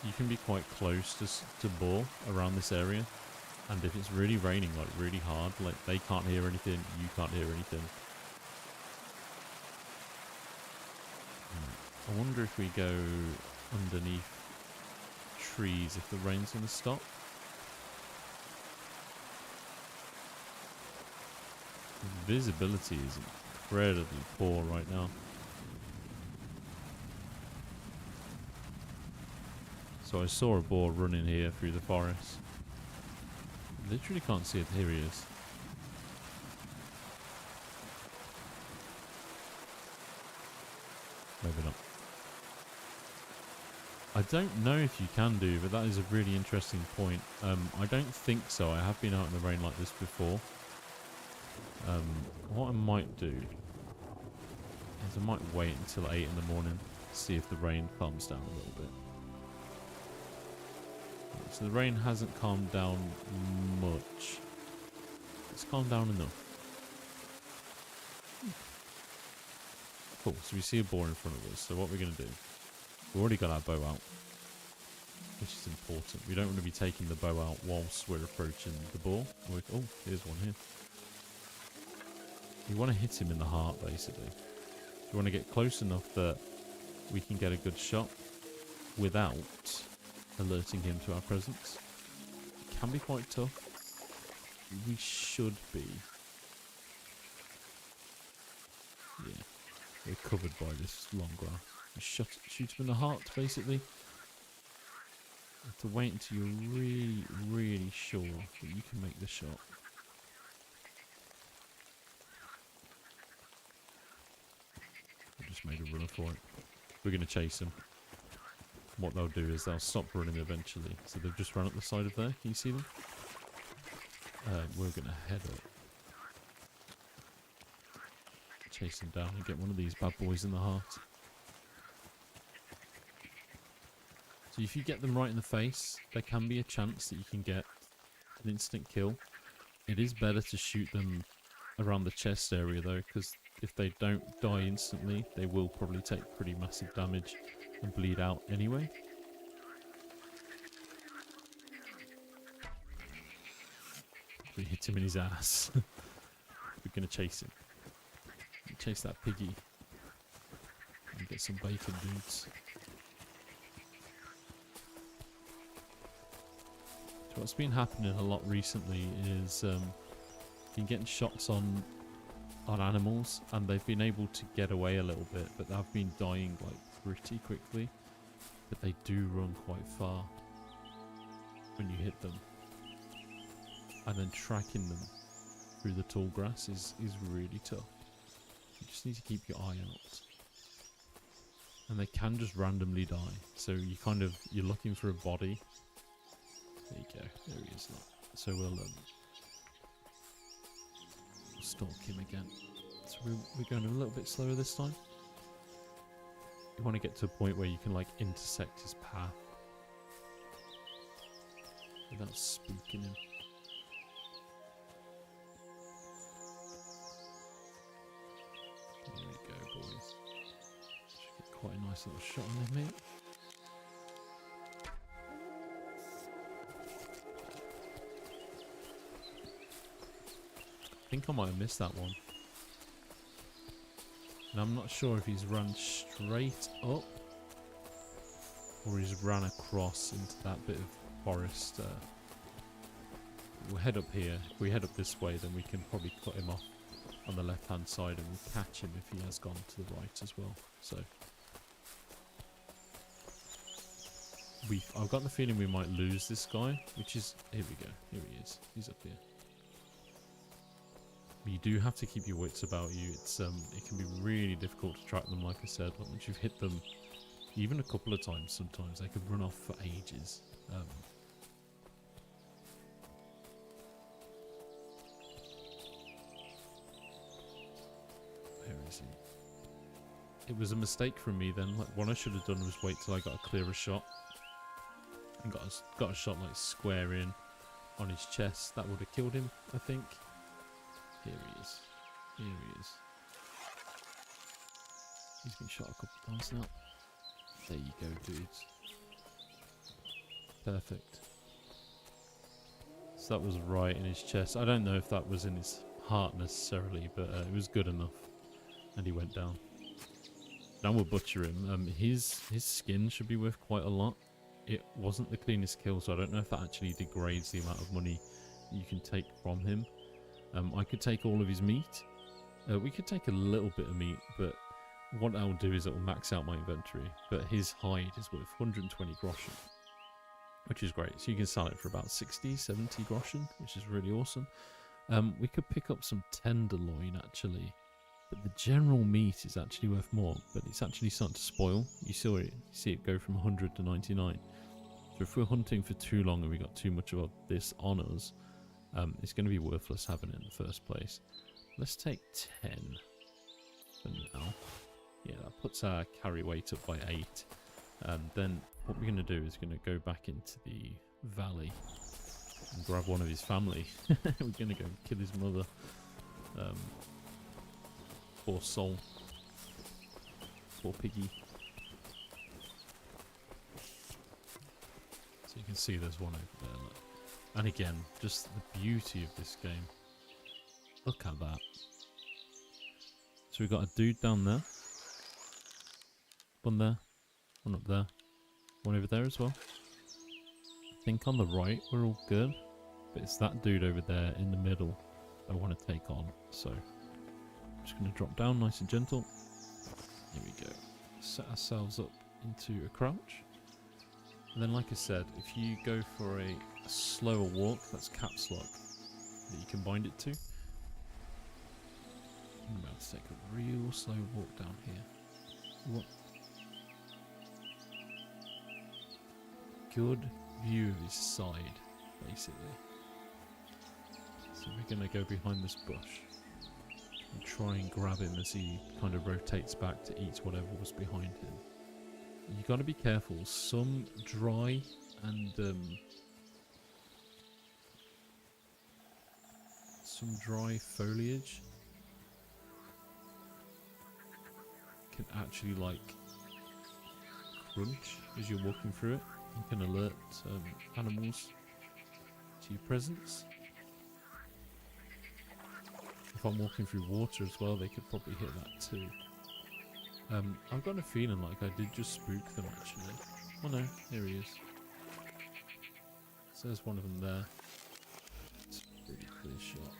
You can be quite close to boar around this area. And if it's really raining, like really hard, like they can't hear anything, you can't hear anything. I wonder if we go underneath trees, if the rain's going to stop. The visibility is incredibly poor right now. So I saw a boar running here through the forest. Literally can't see it. Here he is. Maybe not. I don't know if you can do, but that is a really interesting point. I don't think so. I have been out in the rain like this before. What I might do is I might wait until 8 in the morning to see if the rain calms down a little bit. So the rain hasn't calmed down much. It's calmed down enough. Cool, so we see a boar in front of us. So what we're going to do, we've already got our bow out, which is important. We don't want to be taking the bow out whilst we're approaching the boar. Oh, here's one here. You want to hit him in the heart, basically. You want to get close enough that we can get a good shot without alerting him to our presence. It can be quite tough. We should be. Yeah. We're covered by this long grass. You shoot him in the heart, basically. You have to wait until you're really, really sure that you can make the shot. I just made a runner for it. We're going to chase them. What they'll do is they'll stop running eventually. So they've just run up the side of there. Can you see them? We're going to head up. Chase them down and get one of these bad boys in the heart. So if you get them right in the face, there can be a chance that you can get an instant kill. It is better to shoot them around the chest area though, because if they don't die instantly, they will probably take pretty massive damage and bleed out anyway. We hit him in his ass. We're going to chase him. Chase that piggy. And get some bacon, dudes. So what's been happening a lot recently is been getting shots on animals, and they've been able to get away a little bit, but they've been dying like pretty quickly. But they do run quite far when you hit them, and then tracking them through the tall grass is really tough. You just need to keep your eye out, and they can just randomly die. So you're looking for a body. There you go. There he is. So we'll stalk him again. So we're going a little bit slower this time. You want to get to a point where you can like intersect his path without spooking him. There we go, boys. Should get quite a nice little shot on him, mate. I think I might have missed that one. And I'm not sure if he's run straight up or he's ran across into that bit of forest. We'll head up here. If we head up this way, then we can probably cut him off on the left hand side and we'll catch him if he has gone to the right as well. So I've got the feeling we might lose this guy, which is, here we go, here he is, he's up here. You do have to keep your wits about you. It's it can be really difficult to track them, like I said. Like once you've hit them, even a couple of times, sometimes they could run off for ages. Where is he? It was a mistake from me then. Like what I should have done was wait till I got a clearer shot and got a shot like square in on his chest. That would have killed him, I think. Here he is. Here he is. He's been shot a couple of times now. There you go, dudes. Perfect. So that was right in his chest. I don't know if that was in his heart necessarily, but it was good enough. And he went down. Now we'll butcher him. His skin should be worth quite a lot. It wasn't the cleanest kill, so I don't know if that actually degrades the amount of money you can take from him. I could take all of his meat. We could take a little bit of meat, but what I'll do is it will max out my inventory. But his hide is worth 120 groschen. which is great. So you can sell it for about 60, 70 groschen, which is really awesome. We could pick up some tenderloin actually, but the general meat is actually worth more, but it's actually starting to spoil. You see it go from 100 to 99. So if we're hunting for too long and we got too much of this on us, it's going to be worthless having it in the first place. Let's take 10 for now. Yeah, that puts our carry weight up by 8. And then what we're going to do is going to go back into the valley and grab one of his family. We're going to go kill his mother. Poor soul. Poor piggy. So you can see there's one over there. Look. And again, just the beauty of this game. Look at that. So we've got a dude down there. One there. One up there. One over there as well. I think on the right we're all good. But it's that dude over there in the middle I want to take on. So I'm just going to drop down nice and gentle. Here we go. Set ourselves up into a crouch. And then like I said, if you go for a slower walk, that's caps lock, that you can bind it to. I'm about to take a real slow walk down here. What? Good view of his side, basically. So we're going to go behind this bush and try and grab him as he kind of rotates back to eat whatever was behind him. You got to be careful. Some dry and some dry foliage can actually like crunch as you're walking through it. You can alert animals to your presence. If I'm walking through water as well, they could probably hear that too. I've got a feeling like I did just spook them actually. Oh no, here he is. So there's one of them there. It's a pretty clear shot.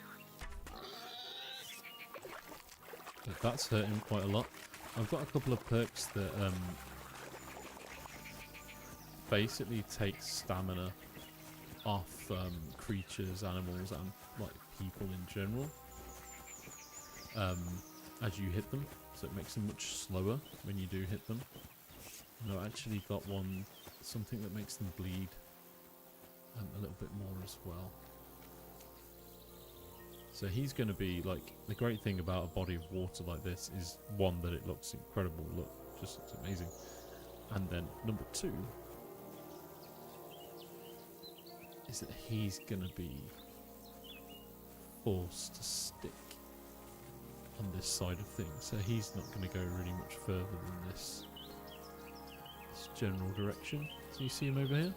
But that's hurt him quite a lot. I've got a couple of perks that basically take stamina off creatures, animals, and like people in general as you hit them. So it makes them much slower when you do hit them. And I've actually got something that makes them bleed a little bit more as well. So he's going to be like, the great thing about a body of water like this is one, that it looks incredible, just looks amazing. And then number 2 is that he's going to be forced to stick on this side of things, so he's not going to go really much further than this general direction. So you see him over here,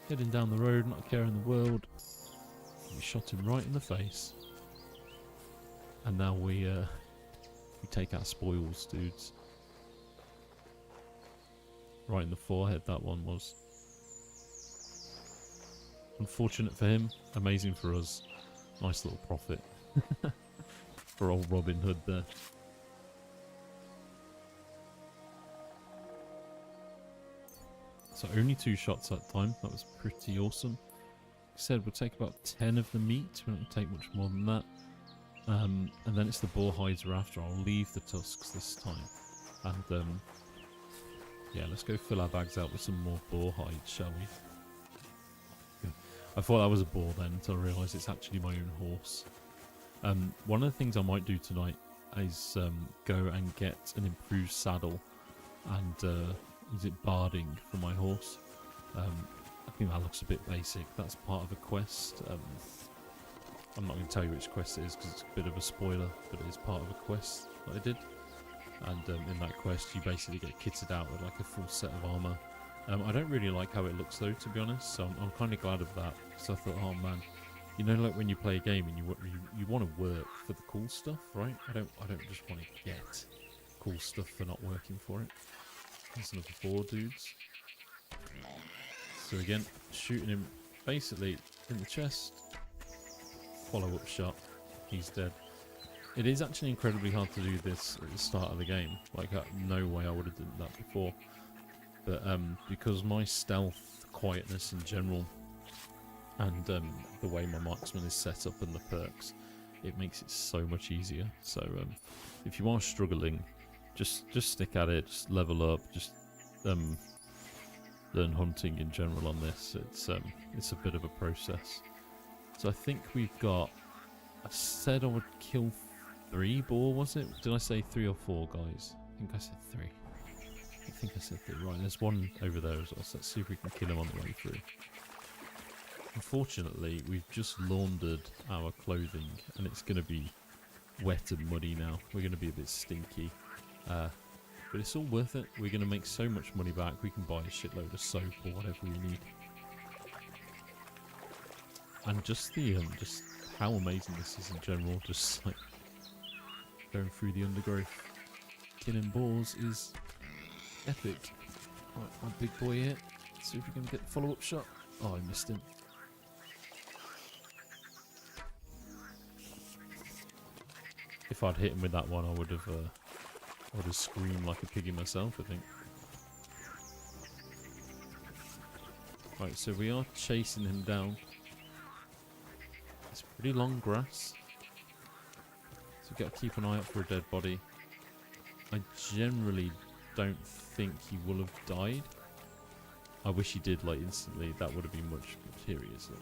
heading down the road, not a care in the world. We shot him right in the face, and now we take our spoils, dudes. Right in the forehead, that one was. Unfortunate for him, amazing for us. Nice little profit. For old Robin Hood there. So only 2 shots that time. That was pretty awesome. Like I said, we'll take about 10 of the meat. We don't take much more than that. And then it's the boar hides we're after. I'll leave the tusks this time. And yeah, let's go fill our bags out with some more boar hides, shall we? I thought that was a boar then until I realised it's actually my own horse. One of the things I might do tonight is go and get an improved saddle and use it barding for my horse. I think that looks a bit basic. That's part of a quest. I'm not going to tell you which quest it is because it's a bit of a spoiler, but it is part of a quest that I did. And in that quest you basically get kitted out with like a full set of armour. I don't really like how it looks though, to be honest, so I'm kind of glad of that, because I thought, oh man, you know, like when you play a game and you want to work for the cool stuff, right? I don't just want to get cool stuff for not working for it. There's another 4 dudes. So again, shooting him basically in the chest. Follow-up shot. He's dead. It is actually incredibly hard to do this at the start of the game. Like, no way I would have done that before. But because my stealth, quietness in general, and the way my marksman is set up and the perks, it makes it so much easier. So if you are struggling, just stick at it, just level up, just learn hunting in general on this. It's a bit of a process. So I think we've got, I said I would kill 3 boar, was it? Did I say 3 or 4 guys? I think I said 3. I think I said 3. Right, there's one over there as well, so let's see if we can kill him on the way through. Unfortunately, we've just laundered our clothing, and it's going to be wet and muddy now. We're going to be a bit stinky. But it's all worth it. We're going to make so much money back. We can buy a shitload of soap or whatever we need. And just the just how amazing this is in general. Just like going through the undergrowth, killing boars is epic. Right, my big boy here. Let's see if we can get the follow-up shot. Oh, I missed him. If I'd hit him with that one, I would have screamed like a piggy myself, I think. Right, so we are chasing him down. It's pretty long grass, so we've got to keep an eye out for a dead body. I generally don't think he will have died. I wish he did, like, instantly. That would have been much. Here he is. Look.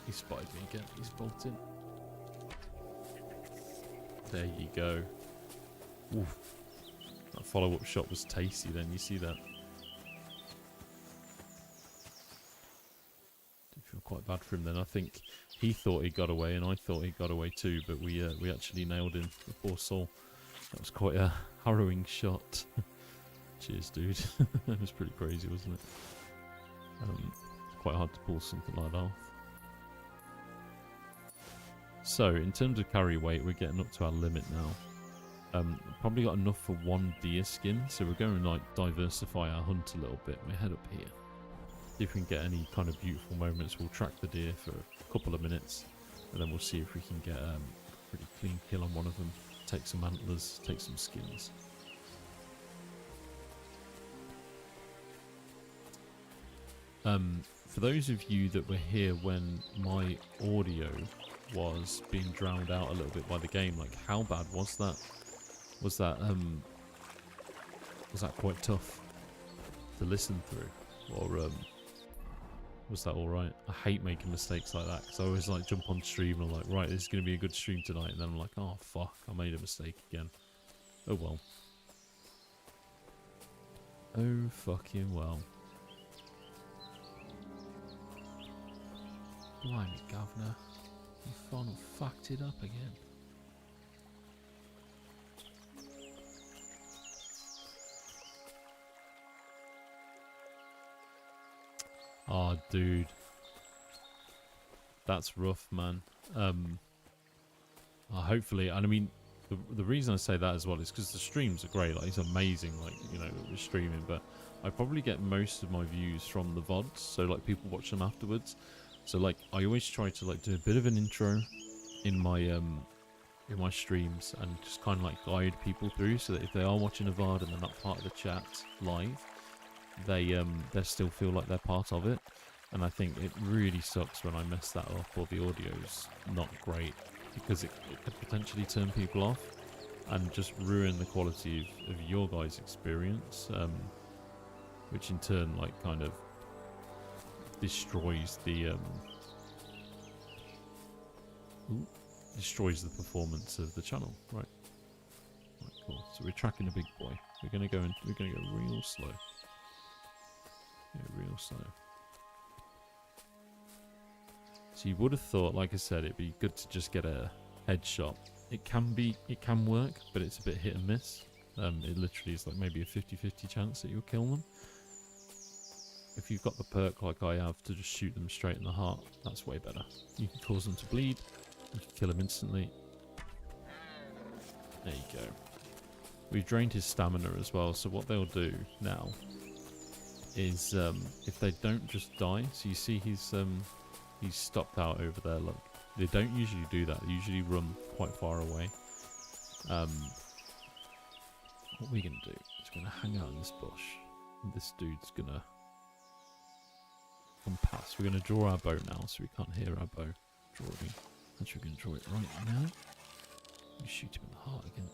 He spotted me again. He's bolting. There you go. Oof. That follow-up shot was tasty then, you see that? Did feel quite bad for him then. I think he thought he got away and I thought he got away too, but we actually nailed him, the poor soul. That was quite a harrowing shot. Cheers, dude. That was pretty crazy, wasn't it? Quite hard to pull something like that off. So, in terms of carry weight, we're getting up to our limit now. Probably got enough for 1 deer skin, so we're going to like diversify our hunt a little bit. We head up here. See if we can get any kind of beautiful moments. We'll track the deer for a couple of minutes, and then we'll see if we can get a pretty clean kill on one of them. Take some antlers, take some skins. For those of you that were here when my audio was being drowned out a little bit by the game, like how bad was that? Was that quite tough to listen through, or was that all right? I hate making mistakes like that because I always like jump on stream and I'm like, right, this is going to be a good stream tonight, and then I'm like, oh fuck, I made a mistake again. Oh well. Oh fucking well. Blimey, governor. You finally fucked it up again. Oh, dude. That's rough, man. Hopefully, and I mean, the reason I say that as well is because the streams are great. Like, it's amazing, like, you know, we're streaming, but I probably get most of my views from the VODs, so, like, people watch them afterwards. So, like, I always try to, like, do a bit of an intro in my streams and just kind of, like, guide people through so that if they are watching a VOD and they're not part of the chat live, they still feel like they're part of it. And I think it really sucks when I mess that up or the audio's not great, because it could potentially turn people off and just ruin the quality of your guys' experience, which in turn, like, kind of destroys the performance of the channel. Right, cool. So we're tracking a big boy. We're gonna go real slow. Yeah, real slow. So you would have thought, like I said, it'd be good to just get a headshot. It can work, but it's a bit hit and miss. It literally is like maybe a 50-50 chance that you'll kill them. If you've got the perk like I have to just shoot them straight in the heart, that's way better. You can cause them to bleed, you can kill them instantly. There you go. We've drained his stamina as well, so what they'll do now is, if they don't just die, so you see he's stopped out over there, look. They don't usually do that, they usually run quite far away. What we're going to do is we're going to hang out in this bush. This dude's gonna come past. We're gonna draw our bow now, so we can't hear our bow drawing. Actually, we're gonna draw it right now. We shoot him in the heart again.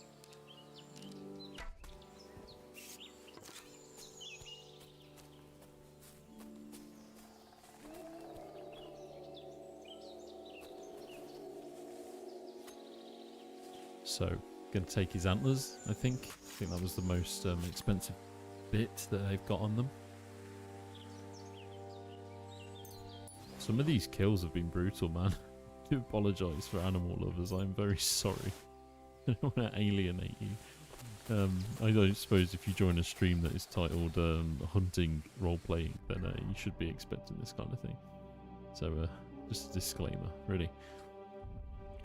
So, gonna take his antlers, I think. I think that was the most expensive bit that they've got on them. Some of these kills have been brutal, man. I do apologise for animal lovers. I'm very sorry. I don't want to alienate you. I don't suppose if you join a stream that is titled Hunting Roleplaying, then you should be expecting this kind of thing. So, just a disclaimer, really.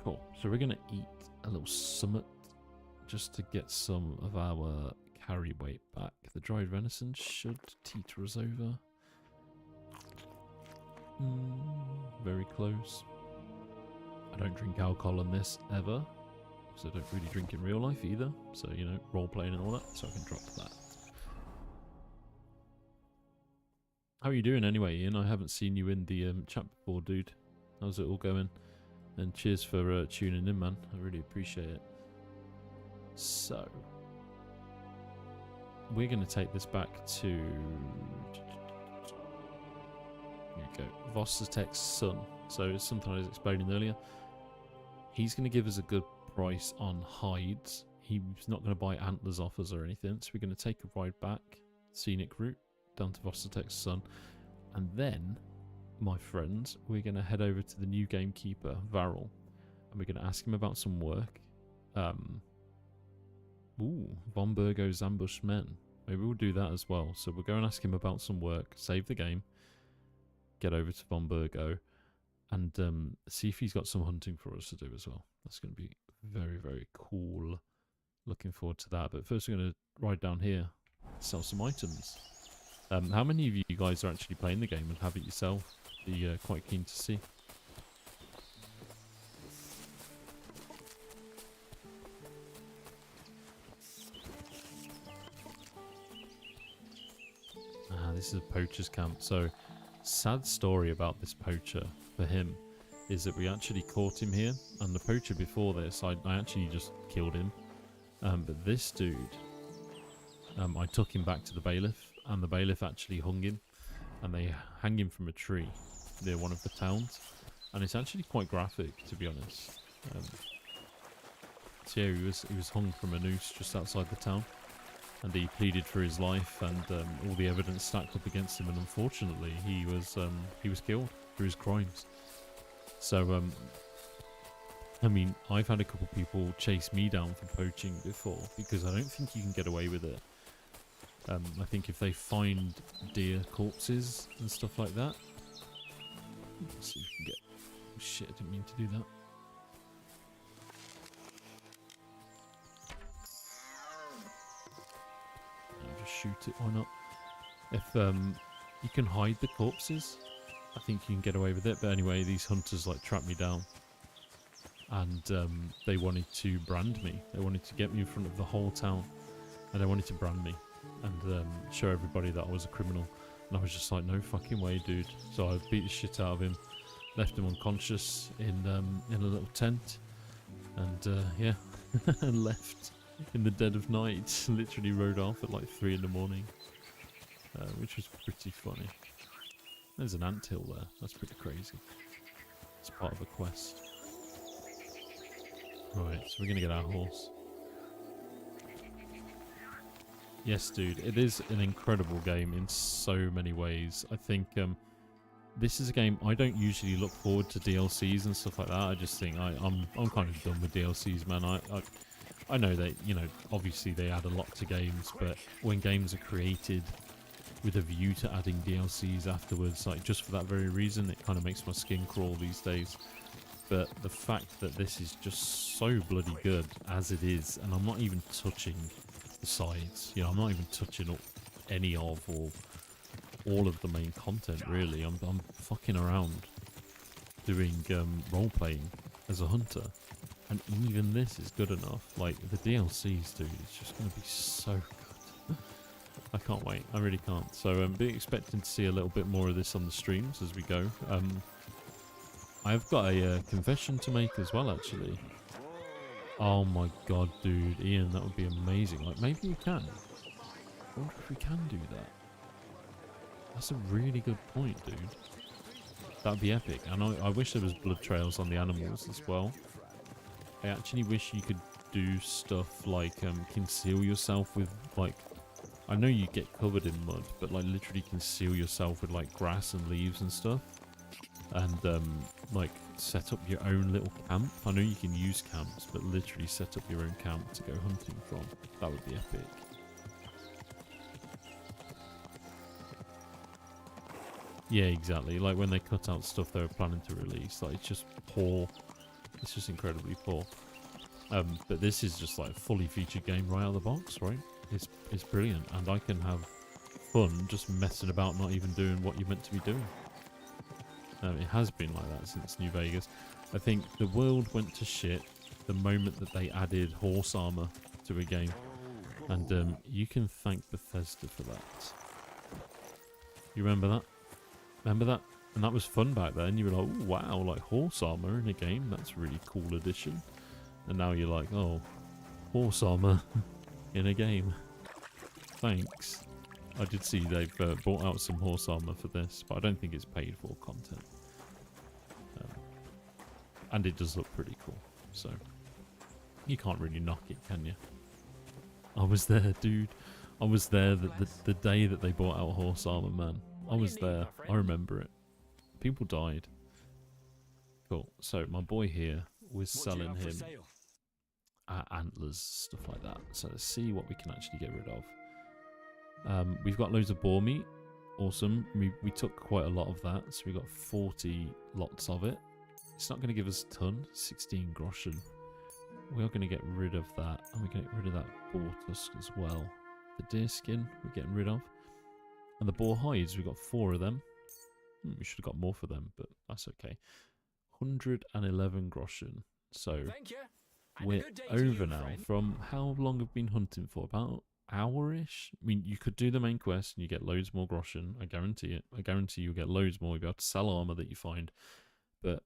Cool. So we're going to eat a little summit just to get some of our carry weight back. The dried venison should teeter us over. Very close. I don't drink alcohol on this ever, because I don't really drink in real life either. So, you know, role playing and all that, so I can drop that. How are you doing anyway, Ian? I haven't seen you in the chat before, dude. How's it all going? And cheers for tuning in, man. I really appreciate it. So, we're going to take this back to... Here we go. Vostatek's son. So, it's something I was explaining earlier. He's going to give us a good price on hides. He's not going to buy antlers off us or anything. So, we're going to take a ride back, scenic route, down to Vostatek's son. And then... my friends, we're going to head over to the new gamekeeper, Varel, and we're going to ask him about some work. Von Burgo's ambushed men. Maybe we'll do that as well. So we'll go and ask him about some work, save the game, get over to Von Burgo, and see if he's got some hunting for us to do as well. That's going to be very, very cool. Looking forward to that. But first we're going to ride down here, sell some items. How many of you guys are actually playing the game and have it yourself? Be quite keen to see. This is a poacher's camp. So, sad story about this poacher for him is that we actually caught him here, and the poacher before this, I actually just killed him. But this dude, I took him back to the bailiff, and the bailiff actually hung him, and they hang him from a tree near one of the towns, and it's actually quite graphic, to be honest. So yeah, he was hung from a noose just outside the town, and he pleaded for his life, and all the evidence stacked up against him, and unfortunately he was killed for his crimes. So I mean, I've had a couple people chase me down for poaching before, because I don't think you can get away with it. I think if they find deer corpses and stuff like that. Let's see if we can get... Oh, shit, I didn't mean to do that. I'll just shoot it, why not? If you can hide the corpses, I think you can get away with it. But anyway, these hunters like tracked me down, and they wanted to brand me. They wanted to get me in front of the whole town, and they wanted to brand me and show everybody that I was a criminal. And I was just like, no fucking way, dude. So I beat the shit out of him, left him unconscious in a little tent, and yeah, and left in the dead of night. Literally rode off at like 3 in the morning, which was pretty funny. There's an anthill there. That's pretty crazy. It's part of a quest. Right, so we're gonna get our horse. Yes, dude, it is an incredible game in so many ways. I think this is a game I don't usually look forward to DLCs and stuff like that. I just think I'm kind of done with DLCs, man. I know that, you know, obviously they add a lot to games, but when games are created with a view to adding DLCs afterwards, like just for that very reason, it kind of makes my skin crawl these days. But the fact that this is just so bloody good as it is, and I'm not even touching the sides, you know, I'm not even touching any of or all of the main content, really. I'm fucking around doing role-playing as a hunter, and even this is good enough. Like, the DLCs, dude, it's just going to be so good. I can't wait. I really can't. So be expecting to see a little bit more of this on the streams as we go. I've got a confession to make as well, actually. Oh my god, dude. Ian, that would be amazing. Like, maybe we can. I wonder if we can do that. That's a really good point, dude. That'd be epic. And I wish there was blood trails on the animals as well. I actually wish you could do stuff like conceal yourself with, like, I know you get covered in mud, but like literally conceal yourself with like grass and leaves and stuff. And like set up your own little camp. I know you can use camps, but literally set up your own camp to go hunting from. That would be epic. Yeah, exactly. Like when they cut out stuff they were planning to release, like it's just poor. It's just incredibly poor. But this is just like a fully featured game right out of the box, right? It's brilliant, and I can have fun just messing about, not even doing what you're meant to be doing. It has been like that since New Vegas. I think the world went to shit the moment that they added horse armor to a game, and you can thank Bethesda for that. You remember that? Remember that? And that was fun back then. You were like, oh, wow, like horse armor in a game. That's a really cool addition. And now you're like, oh, horse armor in a game. Thanks. I did see they've brought out some horse armor for this, but I don't think it's paid for content. And it does look pretty cool, so you can't really knock it, can you? I was there, dude. I was there the day that they brought out horse armor, man. I was there. I remember it. People died. Cool. So my boy here was selling him antlers, stuff like that. So let's see what we can actually get rid of. We've got loads of boar meat. Awesome. We took quite a lot of that, so we got 40 lots of it. It's not going to give us a ton. 16 groschen. We are going to get rid of that, and we're going to get rid of that boar tusk as well. The deer skin we're getting rid of, and the boar hides. We got 4 of them. We should have got more for them, but that's okay. 111 groschen. So we're over now. From how long have we been hunting for? About hour-ish. I mean, you could do the main quest and you get loads more groschen. I guarantee it. I guarantee you'll get loads more. You'll be able to sell armor that you find. But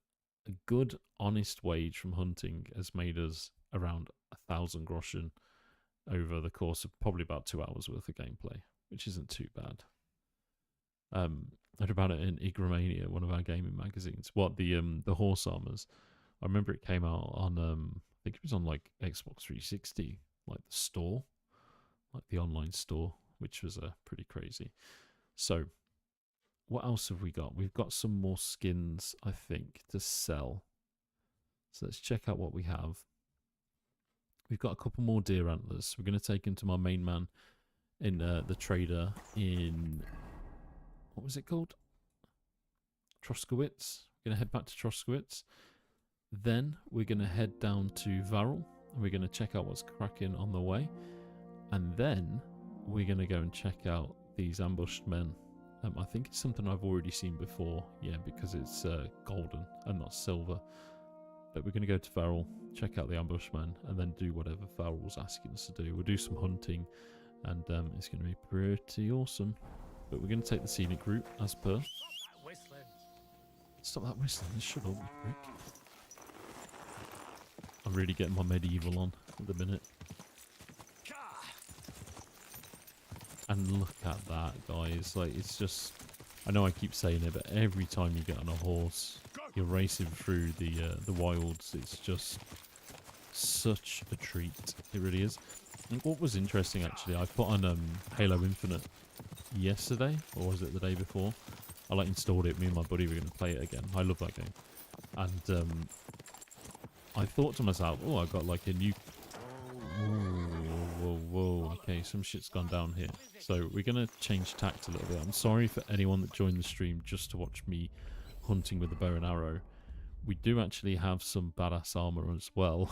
a good, honest wage from hunting has made us around 1,000 groschen over the course of probably about 2 hours worth of gameplay, which isn't too bad. I read about it in Igramania, one of our gaming magazines. What, the horse armors? I remember it came out on I think it was on like Xbox 360, like the store, like the online store, which was pretty crazy. So what else have we got? We've got some more skins, I think, to sell. So let's check out what we have. We've got a couple more deer antlers. We're going to take them to my main man in the trader in, what was it called? Troskowitz. We're going to head back to Troskowitz. Then we're going to head down to Varel, and we're going to check out what's cracking on the way. And then we're going to go and check out these ambushed men. I think it's something I've already seen before, yeah, because it's golden and not silver. But we're going to go to Varel, check out the ambushmen, and then do whatever Varel's asking us to do. We'll do some hunting, and it's going to be pretty awesome. But we're going to take the scenic route, as per. Stop that whistling, shut up, you prick. I'm really getting my medieval on at the minute. And look at that, guys. Like, it's just, I know I keep saying it, but every time you get on a horse, you're racing through the wilds. It's just such a treat. It really is. And what was interesting, actually, I put on Halo Infinite yesterday, or was it the day before? I like installed it. Me and my buddy were going to play it again. I love that game. And I thought to myself, oh, I got like a new... Whoa, okay, some shit's gone down here. So we're going to change tact a little bit. I'm sorry for anyone that joined the stream just to watch me hunting with a bow and arrow. We do actually have some badass armor as well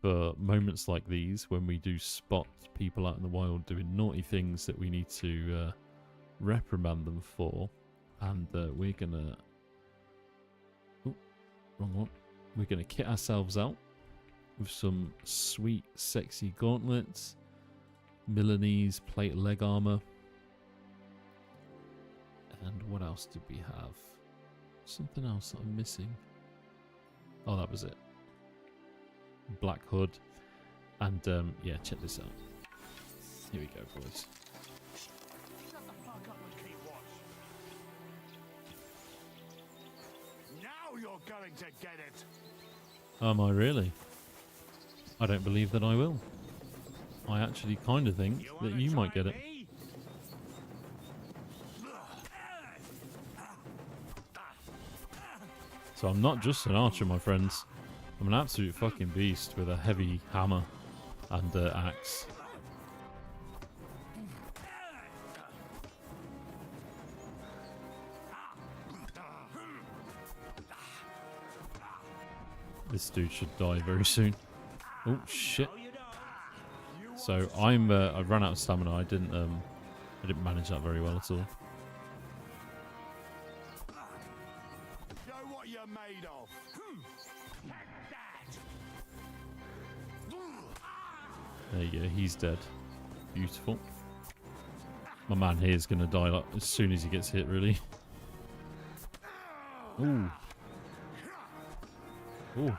for moments like these, when we do spot people out in the wild doing naughty things that we need to reprimand them for. And we're going to... Oh, wrong one. We're going to kit ourselves out with some sweet, sexy gauntlets, Milanese plate leg armor. And what else did we have? Something else that I'm missing. Oh, that was it. Black hood. And yeah, check this out. Here we go, boys. Shut the fuck up and keep watch. Now you're going to get it. Am I really? I don't believe that I will. I actually kind of think that you might get it. So I'm not just an archer, my friends. I'm an absolute fucking beast with a heavy hammer and axe. This dude should die very soon. Oh shit! So I ran out of stamina. I didn't manage that very well at all. Show what you're made of. There you go. He's dead. Beautiful. My man here is gonna die like as soon as he gets hit. Really. Ooh. Ooh.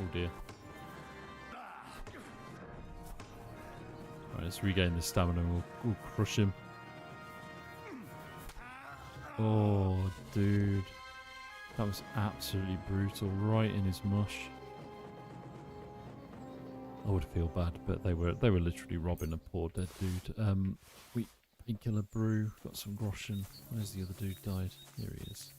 Oh dear. Right, let's regain the stamina and we'll crush him. Oh, dude. That was absolutely brutal. Right in his mush. I would feel bad, but they were literally robbing a poor dead dude. Wheat painkiller brew. Got some groschen. Where's the other dude died? Here he is.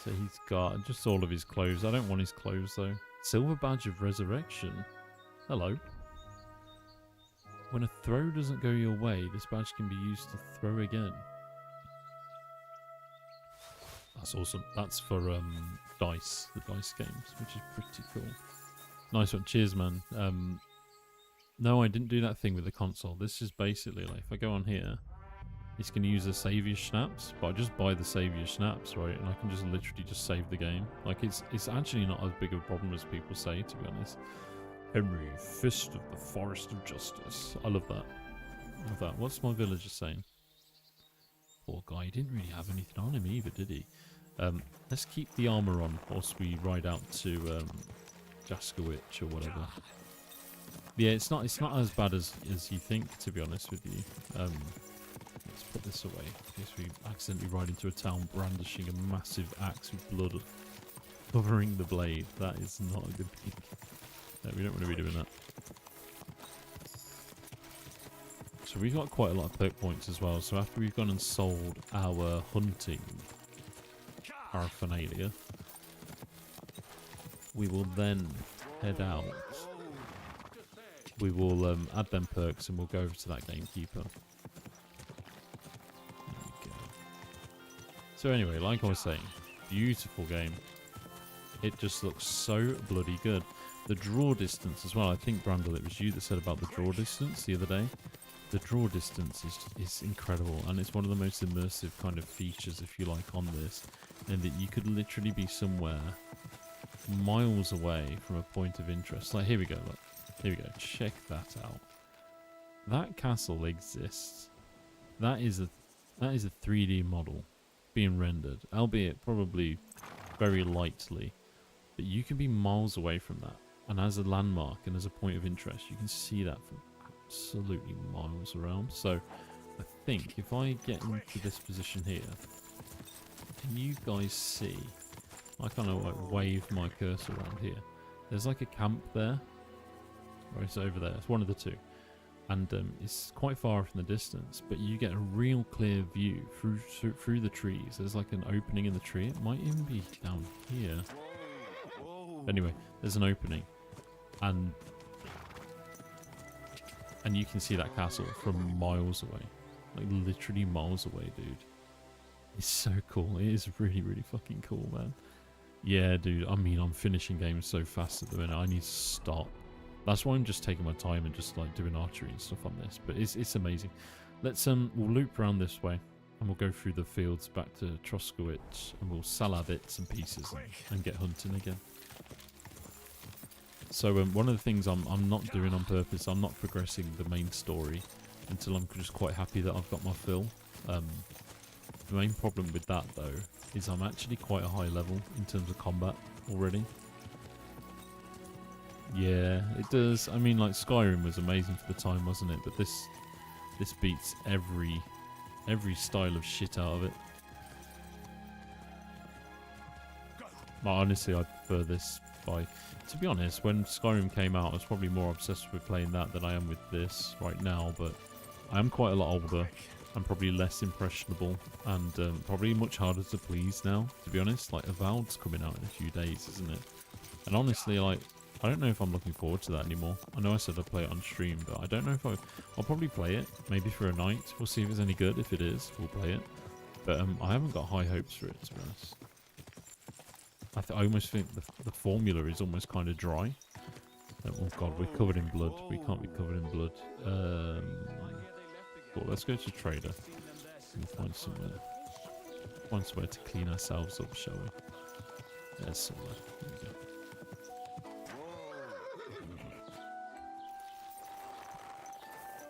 So he's got just all of his clothes. I don't want his clothes though. Silver badge of resurrection. Hello. When a throw doesn't go your way, this badge can be used to throw again. That's awesome. That's for dice, the dice games, which is pretty cool. Nice one. Cheers, man. No, I didn't do that thing with the console. This is basically like if I go on here, it's going to use the savior snaps, but I just buy the savior snaps, right? And I can just literally just save the game. Like it's actually not as big of a problem as people say, to be honest. Henry, Fist of the Forest of Justice. I love that. I love that. What's my villager saying? Poor guy. He didn't really have anything on him either, did he? Let's keep the armor on whilst we ride out to Jaskowicz or whatever. Yeah, it's not as bad as you think, to be honest with you. Let's put this away in case we accidentally ride into a town brandishing a massive axe with blood covering the blade. That is not a good thing. No, we don't want to be doing that. So we've got quite a lot of perk points as well. So after we've gone and sold our hunting paraphernalia, we will then head out. We will add them perks and we'll go over to that gamekeeper. There we go. So anyway, like I was saying, beautiful game. It just looks so bloody good. The draw distance as well. I think, Brandel, it was you that said about the draw distance the other day. The draw distance is incredible, and it's one of the most immersive kind of features, if you like, on this. And that you could literally be somewhere miles away from a point of interest. Like, here we go, look. Here we go. Check that out. That castle exists. That is a 3D model being rendered, albeit probably very lightly. But you can be miles away from that. And as a landmark and as a point of interest, you can see that from absolutely miles around. So I think if I get into this position here, can you guys see? I kind of like wave my cursor around here. There's like a camp there. Or it's over there. It's one of the two. And it's quite far from the distance, but you get a real clear view through the trees. There's like an opening in the tree. It might even be down here. Anyway, there's an opening, and you can see that castle from miles away, like literally miles away, dude. It's so cool. It is really, really fucking cool, man. Yeah, dude. I mean, I'm finishing games so fast at the minute. I need to stop. That's why I'm just taking my time and just like doing archery and stuff on this. But it's amazing. Let's we'll loop around this way. and we'll go through the fields back to Troskowitz, and we'll sell our bits and pieces and get hunting again. So one of the things I'm not doing on purpose, I'm not progressing the main story until I'm just quite happy that I've got my fill. The main problem with that though is I'm actually quite a high level in terms of combat already. Yeah, it does. I mean, like Skyrim was amazing for the time, wasn't it? But this beats every style of shit out of it. But honestly, I prefer this by... To be honest, when Skyrim came out, I was probably more obsessed with playing that than I am with this right now, but I am quite a lot older. I'm probably less impressionable and probably much harder to please now, to be honest. Like, Avowed's coming out in a few days, isn't it? And honestly, like, I don't know if I'm looking forward to that anymore. I know I said I'd play it on stream, but I don't know if I'll probably play it, maybe for a night. We'll see if it's any good. If it is, we'll play it. But I haven't got high hopes for it, to be honest. I almost think the formula is almost kind of dry. Oh god, we're covered in blood. We can't be covered in blood. Cool, let's go to trader and find somewhere to clean ourselves up, shall we? There's somewhere. There we go.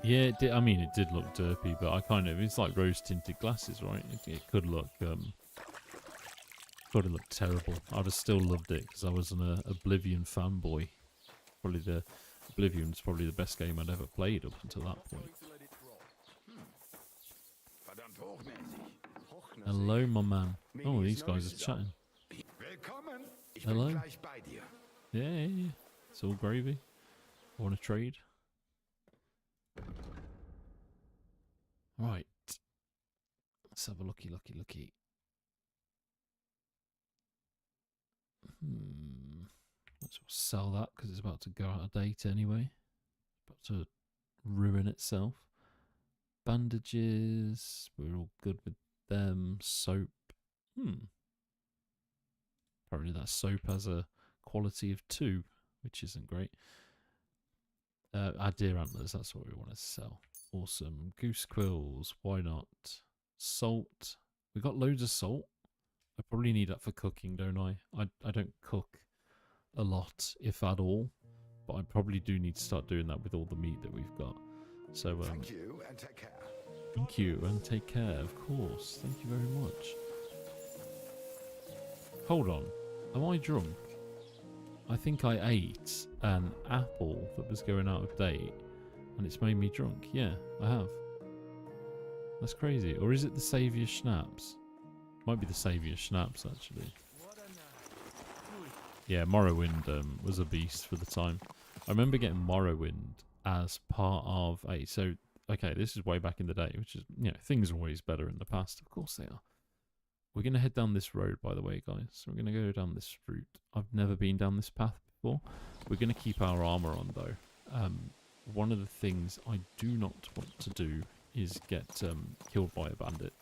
Yeah, it did, I mean, it did look derpy, but it's like rose-tinted glasses, right? It could look, could have looked terrible. I'd have still loved it because I was an Oblivion fanboy. Oblivion's probably the best game I'd ever played up until that point. Hello, my man. Oh, these guys are chatting. Hello. Yeah. It's all gravy. Want to trade? Right. Let's have a looky. Let's sell that because it's about to go out of date anyway. About to ruin itself. Bandages. We're all good with them. Soap. Apparently that soap has a quality of 2, which isn't great. Our deer antlers, that's what we want to sell. Awesome. Goose quills, why not? Salt. We got loads of salt. I probably need that for cooking, don't I? I don't cook a lot, if at all. But I probably do need to start doing that with all the meat that we've got. So, thank you and take care. Thank you and take care, of course. Thank you very much. Hold on. Am I drunk? I think I ate an apple that was going out of date and it's made me drunk. Yeah, I have. That's crazy. Or is it the Saviour Schnapps? Might be the Saviour Schnapps, actually. Yeah, Morrowind was a beast for the time. I remember getting Morrowind as part of a... So, okay, this is way back in the day, which is, you know, things are always better in the past. Of course they are. We're going to head down this road, by the way, guys. We're going to go down this route. I've never been down this path before. We're going to keep our armor on, though. One of the things I do not want to do is get killed by a bandit.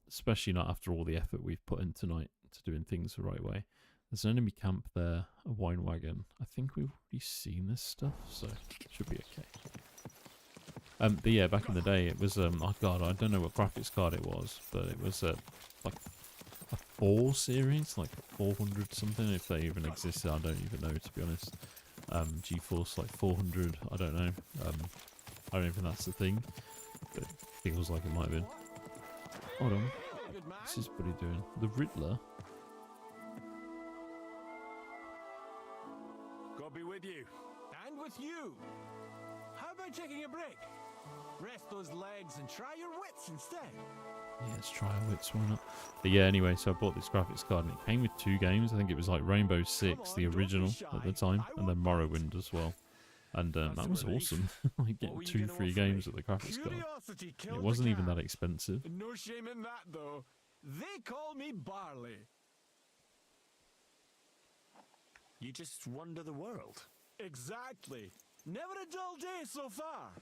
Especially not after all the effort we've put in tonight to doing things the right way. There's an enemy camp there, a wine wagon. I think we've already seen this stuff, so it should be okay. But yeah, back in the day, it was, oh god, I don't know what graphics card it was, but it was like a 4 series, like 400 something, if they even existed, I don't even know, to be honest. GeForce, like 400, I don't know. I don't even think that's the thing, but it feels like it might have been. Hold on. What's this buddy doing? The Riddler? God be with you. And with you. How about taking a break? Rest those legs and try your wits instead. Yeah, let's try our wits, why not? But yeah, anyway, so I bought this graphics card and it came with 2 games. I think it was like Rainbow Six, the original at the time, and then Morrowind as well. And that was awesome. Like getting 2-3 games with the graphics card. It wasn't even that expensive. No shame in that, though. They call me Barley. You just wander the world. Exactly. Never a dull day so far.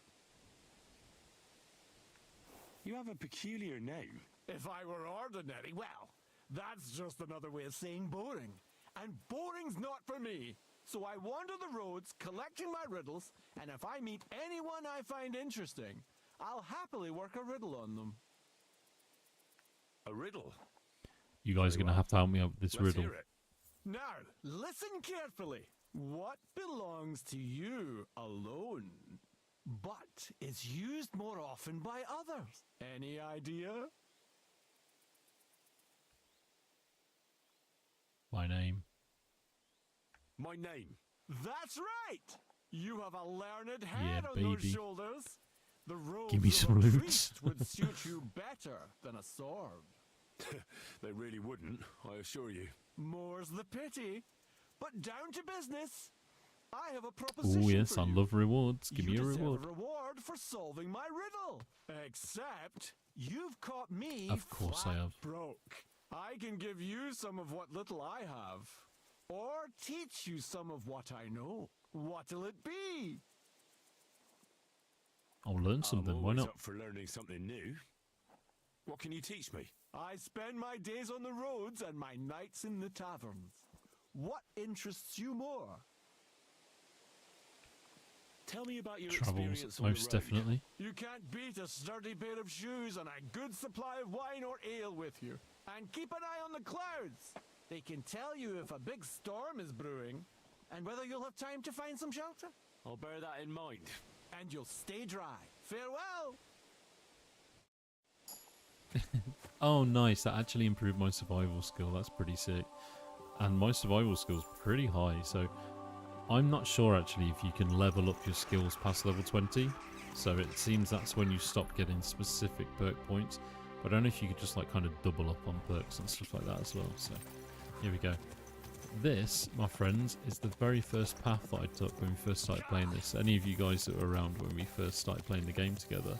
You have a peculiar name. If I were ordinary, well, that's just another way of saying boring. And boring's not for me. So I wander the roads collecting my riddles, and if I meet anyone I find interesting, I'll happily work a riddle on them. A riddle? You guys are going to have to help me out with this Let's riddle. hear it. Now, listen carefully. What belongs to you alone, but is used more often by others? Any idea? My name. My name. That's right! You have a learned head Yeah, on those baby. shoulders. The robes Give me of some a loot. priest would suit you better than a sword. They really wouldn't, I assure you. More's the pity. But down to business. I have a proposition Oh yes, for I you. love rewards. Give You me a deserve reward. a reward for solving my riddle. Except you've caught me Of course I flat have. broke. I can give you some of what little I have, or teach you some of what I know. What'll it be? I'll learn something. I'm Why always not? up for learning something new. What can you teach me? I spend my days on the roads and my nights in the taverns. What interests you more? Tell me about your Travels, experience on most the road. definitely. You can't beat a sturdy pair of shoes and a good supply of wine or ale with you. And keep an eye on the clouds. They can tell you if a big storm is brewing and whether you'll have time to find some shelter. I'll bear that in mind. And you'll stay dry. Farewell! Oh, nice. That actually improved my survival skill. That's pretty sick. And my survival skill's pretty high, so I'm not sure actually if you can level up your skills past level 20. So it seems that's when you stop getting specific perk points. But I don't know if you could just like kind of double up on perks and stuff like that as well. So here we go. This, my friends, is the very first path that I took when we first started playing this. Any of you guys that were around when we first started playing the game together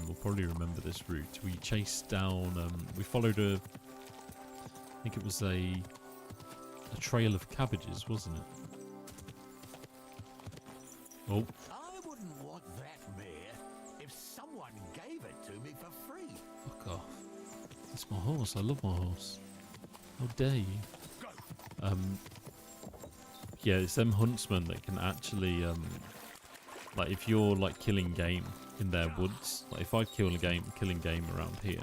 will probably remember this route. We chased down, we followed I think it was a trail of cabbages, wasn't it? Oh, I wouldn't want that mare if someone gave it to me for free. fuck off. It's my horse. I love my horse. How dare you? Yeah, it's them huntsmen that can actually, like if you're like killing game in their woods, like if I killing game around here,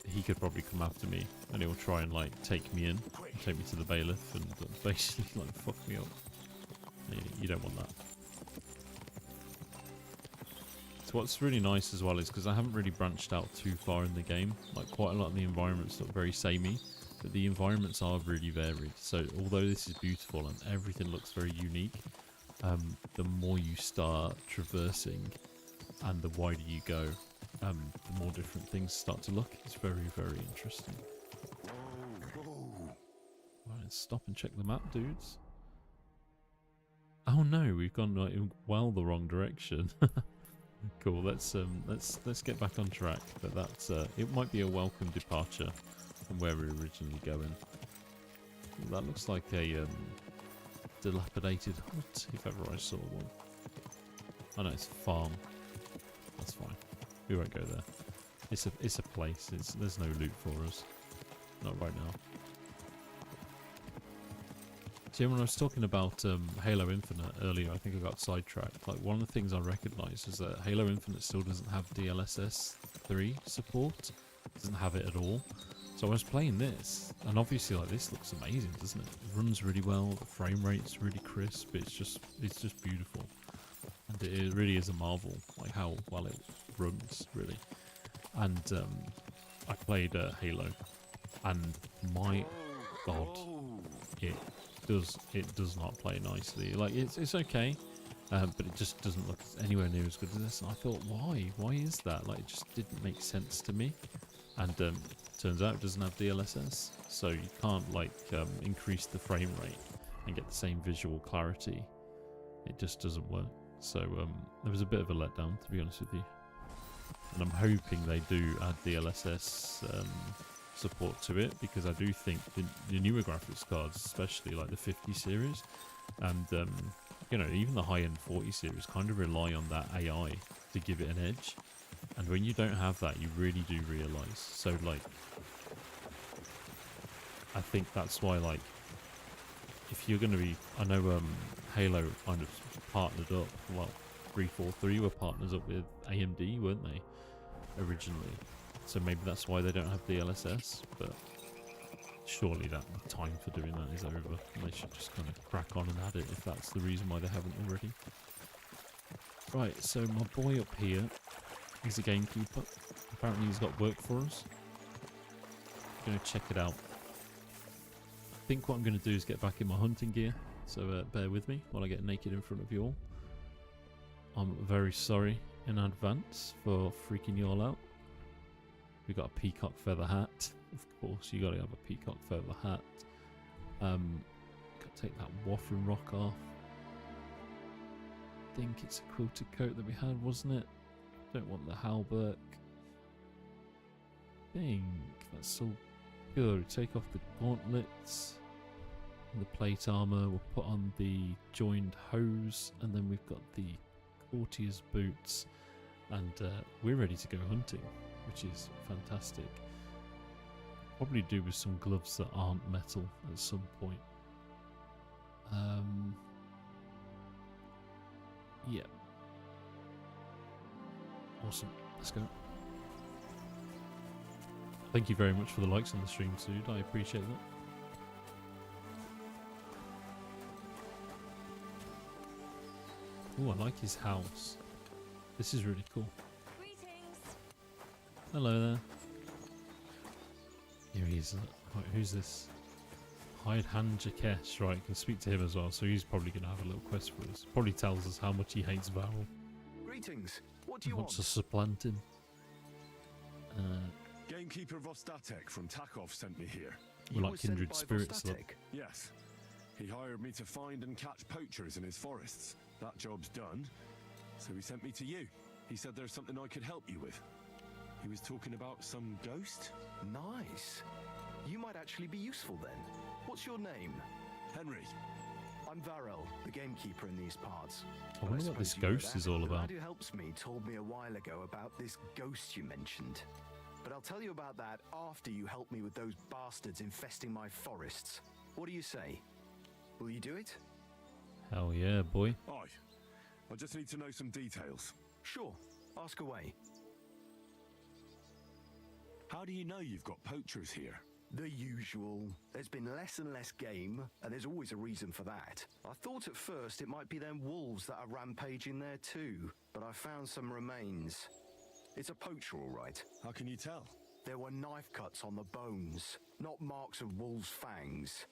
he could probably come after me and he'll try and like take me in, take me to the bailiff and basically like fuck me up. Yeah, you don't want that. So what's really nice as well is because I haven't really branched out too far in the game, like quite a lot of the environments look very samey, but the environments are really varied. So although this is beautiful and everything looks very unique, the more you start traversing and the wider you go, the more different things start to look. It's very, very interesting. Right, let's stop and check the map, dudes. Oh no, we've gone like well the wrong direction. Cool. Let's get back on track. But that's it might be a welcome departure from where we were originally going. That looks like a dilapidated hut, if ever I saw one. I know it's a farm. That's fine. We won't go there. It's a place. There's no loot for us. Not right now. See, when I was talking about Halo Infinite earlier, I think I got sidetracked. Like one of the things I recognised is that Halo Infinite still doesn't have DLSS 3 support. It doesn't have it at all. So I was playing this, and obviously like this looks amazing, doesn't it? It runs really well. The frame rate's really crisp. It's just beautiful, and it really is a marvel, like how well it runs, really. And I played Halo, and my god, it does not play nicely. Like it's okay, but it just doesn't look anywhere near as good as this. And I thought, why is that? Like it just didn't make sense to me. And turns out it doesn't have DLSS, so you can't like increase the frame rate and get the same visual clarity. It just doesn't work. So there was a bit of a letdown, to be honest with you. And I'm hoping they do add DLSS support to it, because I do think the newer graphics cards, especially like the 50 series and you know, even the high-end 40 series, kind of rely on that AI to give it an edge. And when you don't have that, you really do realise. So like, I think that's why, like, if you're going to be, I know Halo kind of partnered up, well, 343 were partners up with AMD, weren't they, originally? So maybe that's why they don't have the LSS, but surely that time for doing that is over. And they should just kind of crack on and add it if that's the reason why they haven't already. Right, so my boy up here is a gamekeeper. Apparently he's got work for us. I'm going to check it out. I think what I'm going to do is get back in my hunting gear, so bear with me while I get naked in front of you all. I'm very sorry in advance for freaking you all out. We got a peacock feather hat. Of course, you got to have a peacock feather hat. Got to take that waffling rock off. I think it's a quilted coat that we had, wasn't it? Don't want the halberd. I think that's so good. Take off the gauntlets and the plate armor. We'll put on the joined hose, and then we've got the courtier's boots, and we're ready to go hunting, which is fantastic. Probably do with some gloves that aren't metal at some point. Yeah. Awesome. Let's go. Thank you very much for the likes on the stream, Sood. I appreciate that. Oh, I like his house. This is really cool. Greetings. Hello there. Here he is. Right, who's this? Hide Hand Jakesh. Right, can speak to him as well, so he's probably going to have a little quest for us. Probably tells us how much he hates Varel. Greetings. What do you Wants want? to supplant him. Gamekeeper Vostatek from Takov sent me here. We're You like were sent kindred by spirits. Look. Vostatek? Yes. He hired me to find and catch poachers in his forests. That job's done. So he sent me to you. He said there's something I could help you with. He was talking about some ghost? Nice. You might actually be useful then. What's your name? Henry. I'm Varel, the gamekeeper in these parts. I wonder what this ghost is all The about. lad who helps me told me a while ago about this ghost you mentioned. But I'll tell you about that after you help me with those bastards infesting my forests. What do you say? Will you do it? Hell yeah, boy. Aye. I just need to know some details. Sure. Ask away. How do you know you've got poachers here? The usual. There's been less and less game, and there's always a reason for that. I thought at first it might be them wolves that are rampaging there too, but I found some remains. It's a poacher, all right. How can you tell? There were knife cuts on the bones, not marks of wolves' fangs.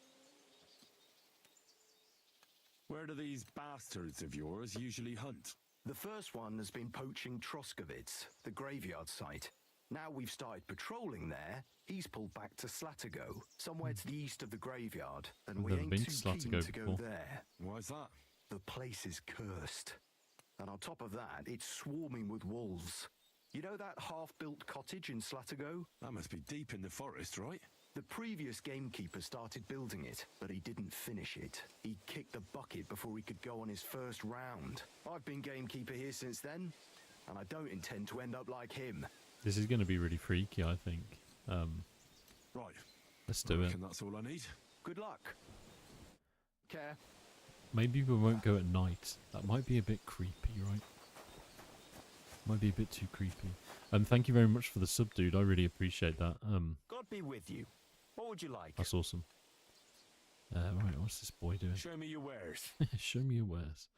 Where do these bastards of yours usually hunt? The first one has been poaching Troskovitz, the graveyard site. Now we've started patrolling there, he's pulled back to Slatigo, somewhere to the east of the graveyard, and I've we never ain't been too to keen Slatigo to go before. there. Why's that? The place is cursed. And on top of that, it's swarming with wolves. You know that half-built cottage in Slatigo? That must be deep in the forest, right? The previous gamekeeper started building it, but he didn't finish it. He kicked the bucket before he could go on his first round. I've been gamekeeper here since then, and I don't intend to end up like him. This is going to be really freaky, I think. Right. Let's I do it. reckon that's all I need. Good luck. Care. Maybe we won't go at night. That might be a bit creepy, right? Might be a bit too creepy. Thank you very much for the sub, dude. I really appreciate that. God be with you. What would you like? That's awesome. Right, what's this boy doing? Show me your wares. Show me your wares.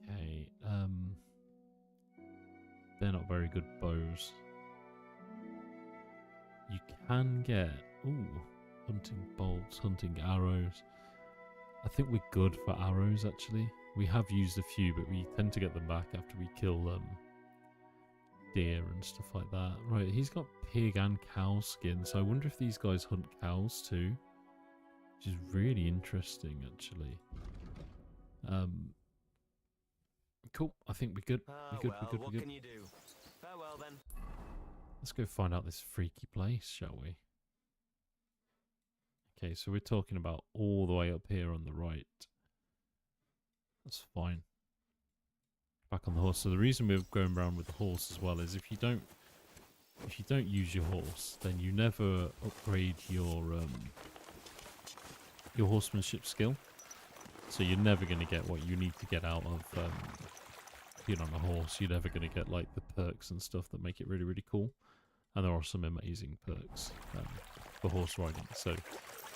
Okay, they're not very good bows. You can get, hunting bolts, hunting arrows. I think we're good for arrows, actually. We have used a few, but we tend to get them back after we kill deer and stuff like that. Right, he's got pig and cow skin, so I wonder if these guys hunt cows too. Which is really interesting, actually. Cool. I think we're good. We're good. We're good. What We're good. can you do? Farewell then. Let's go find out this freaky place, shall we? Okay, so we're talking about all the way up here on the right. That's fine. Back on the horse. So the reason we're going around with the horse as well is if you don't use your horse, then you never upgrade your horsemanship skill. So you're never going to get what you need to get out of being on a horse. You're never going to get like the perks and stuff that make it really, really cool. And there are some amazing perks for horse riding. So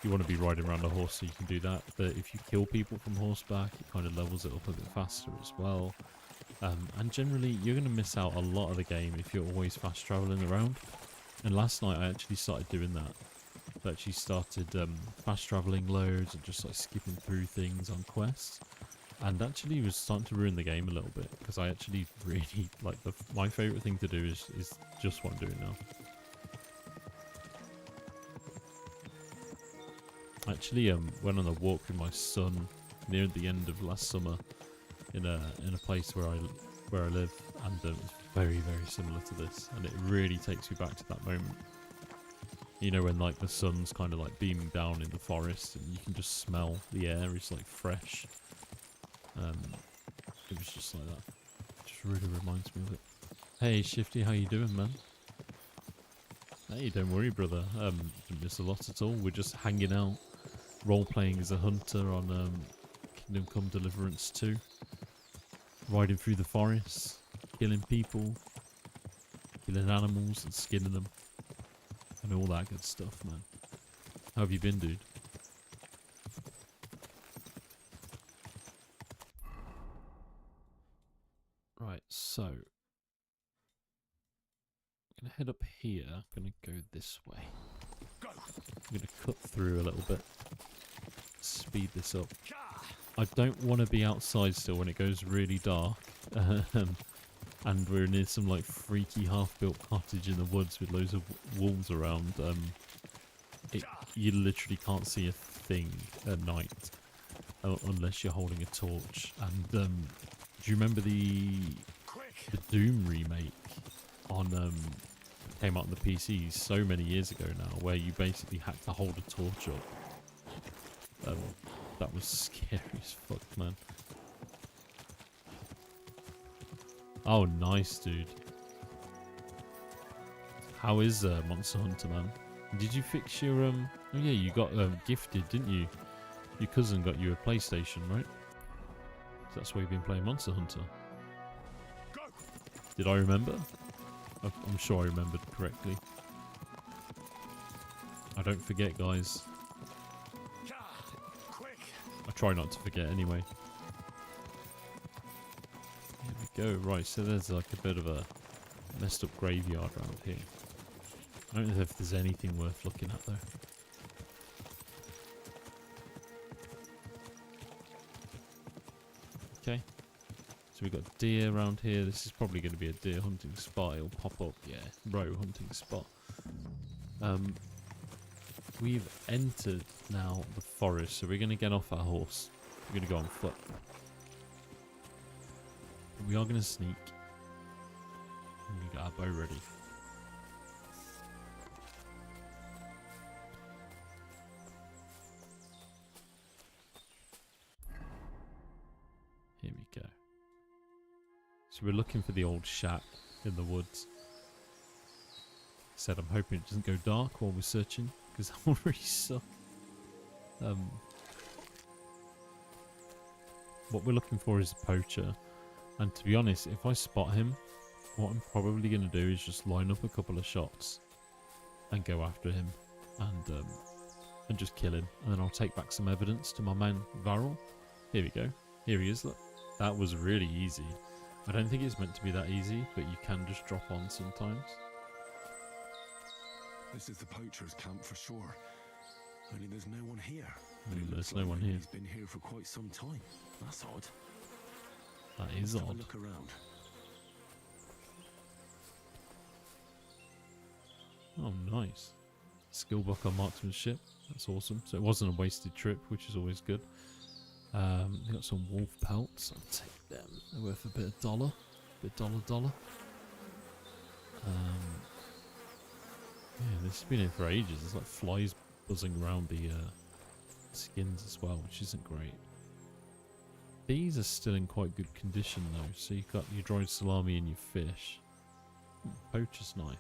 you want to be riding around a horse so you can do that. But if you kill people from horseback, it kind of levels it up a bit faster as well. And generally, you're going to miss out a lot of the game if you're always fast traveling around. And last night I actually started doing that. I actually started fast traveling loads and just like skipping through things on quests. And actually was starting to ruin the game a little bit, because I actually really like my favourite thing to do is just what I'm doing now. I actually went on a walk with my son near the end of last summer in a place where I live, and it was very, very similar to this, and it really takes me back to that moment. You know, when like the sun's kind of like beaming down in the forest and you can just smell the air is like fresh. It was just like that. It just really reminds me of it. Hey Shifty, how you doing, man? Hey, don't worry, brother. Didn't miss a lot at all. We're just hanging out, role-playing as a hunter on Kingdom Come Deliverance II. Riding through the forest, killing people, killing animals and skinning them. And all that good stuff, man. How have you been, dude? Right, so I'm gonna head up here. I'm gonna go this way. I'm gonna cut through a little bit. Speed this up. I don't want to be outside still when it goes really dark. And we're near some like freaky half-built cottage in the woods with loads of wolves around. You literally can't see a thing at night unless you're holding a torch. And do you remember the Doom remake on came out on the PCs so many years ago now, where you basically had to hold a torch up? That was scary as fuck, man. Oh, nice, dude. How is Monster Hunter, man? Did you fix your oh yeah, you got gifted, didn't you? Your cousin got you a PlayStation, right? So that's why you've been playing Monster Hunter. Did I remember? I'm sure I remembered correctly. I don't forget, guys. I try not to forget anyway. Here we go. Right, so there's like a bit of a messed up graveyard around here. I don't know if there's anything worth looking at though. Okay. So we've got deer around here. This is probably going to be a deer hunting spot. It'll pop up, yeah. Roe hunting spot. We've entered now the forest, so we're going to get off our horse. We're going to go on foot. We are going to sneak. And we got our bow ready. Here we go. So we're looking for the old shack in the woods. Said I'm hoping it doesn't go dark while we're searching, because that will really suck. What we're looking for is a poacher, and to be honest, if I spot him, what I'm probably going to do is just line up a couple of shots and go after him, and just kill him, and then I'll take back some evidence to my man Varel. Here we go. Here he is. Look, that was really easy. I don't think it's meant to be that easy, but you can just drop on sometimes. This is the poacher's camp for sure. Only there's no one here. There's no one here. He's been here for quite some time. That's odd. That is Let's have odd. a look around. Oh, nice. Skill book on marksmanship. That's awesome. So it wasn't a wasted trip, which is always good. They got some wolf pelts. I'll take them. They're worth a bit of dollar. Dollar. Yeah, this has been here for ages. There's like flies buzzing around the skins as well, which isn't great. These are still in quite good condition though. So you've got your dried salami and your fish. Poacher's knife.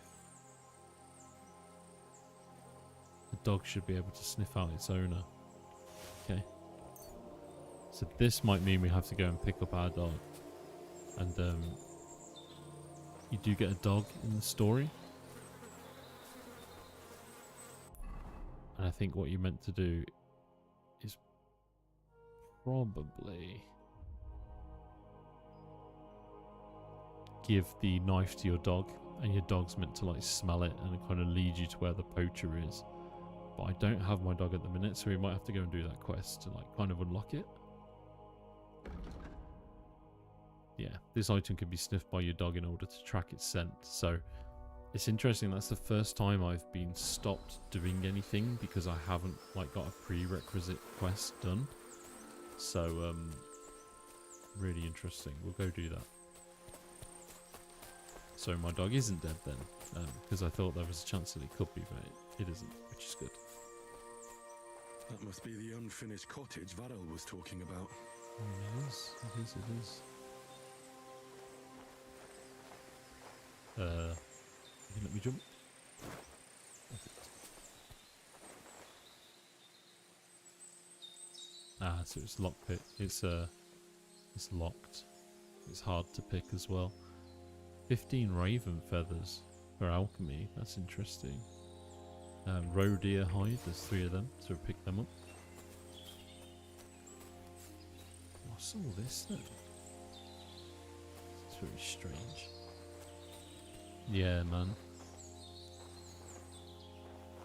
The dog should be able to sniff out its owner. Okay. So this might mean we have to go and pick up our dog. And you do get a dog in the story. And I think what you're meant to do is probably give the knife to your dog, and your dog's meant to like smell it and kind of lead you to where the poacher is. But I don't have my dog at the minute, so we might have to go and do that quest to like kind of unlock it. Yeah, this item can be sniffed by your dog in order to track its scent. So it's interesting, that's the first time I've been stopped doing anything because I haven't like got a prerequisite quest done. So really interesting. We'll go do that. So my dog isn't dead then, because I thought there was a chance that it could be, but it isn't, which is good. That must be the unfinished cottage Varel was talking about. It is, it is, it is. You can let me jump. Perfect. Ah, so it's lockpick. It's locked. It's hard to pick as well. 15 raven feathers for alchemy. That's interesting. Roe deer hide. There's 3 of them, so we'll pick them up. What's all this then? It's very strange. Yeah, man.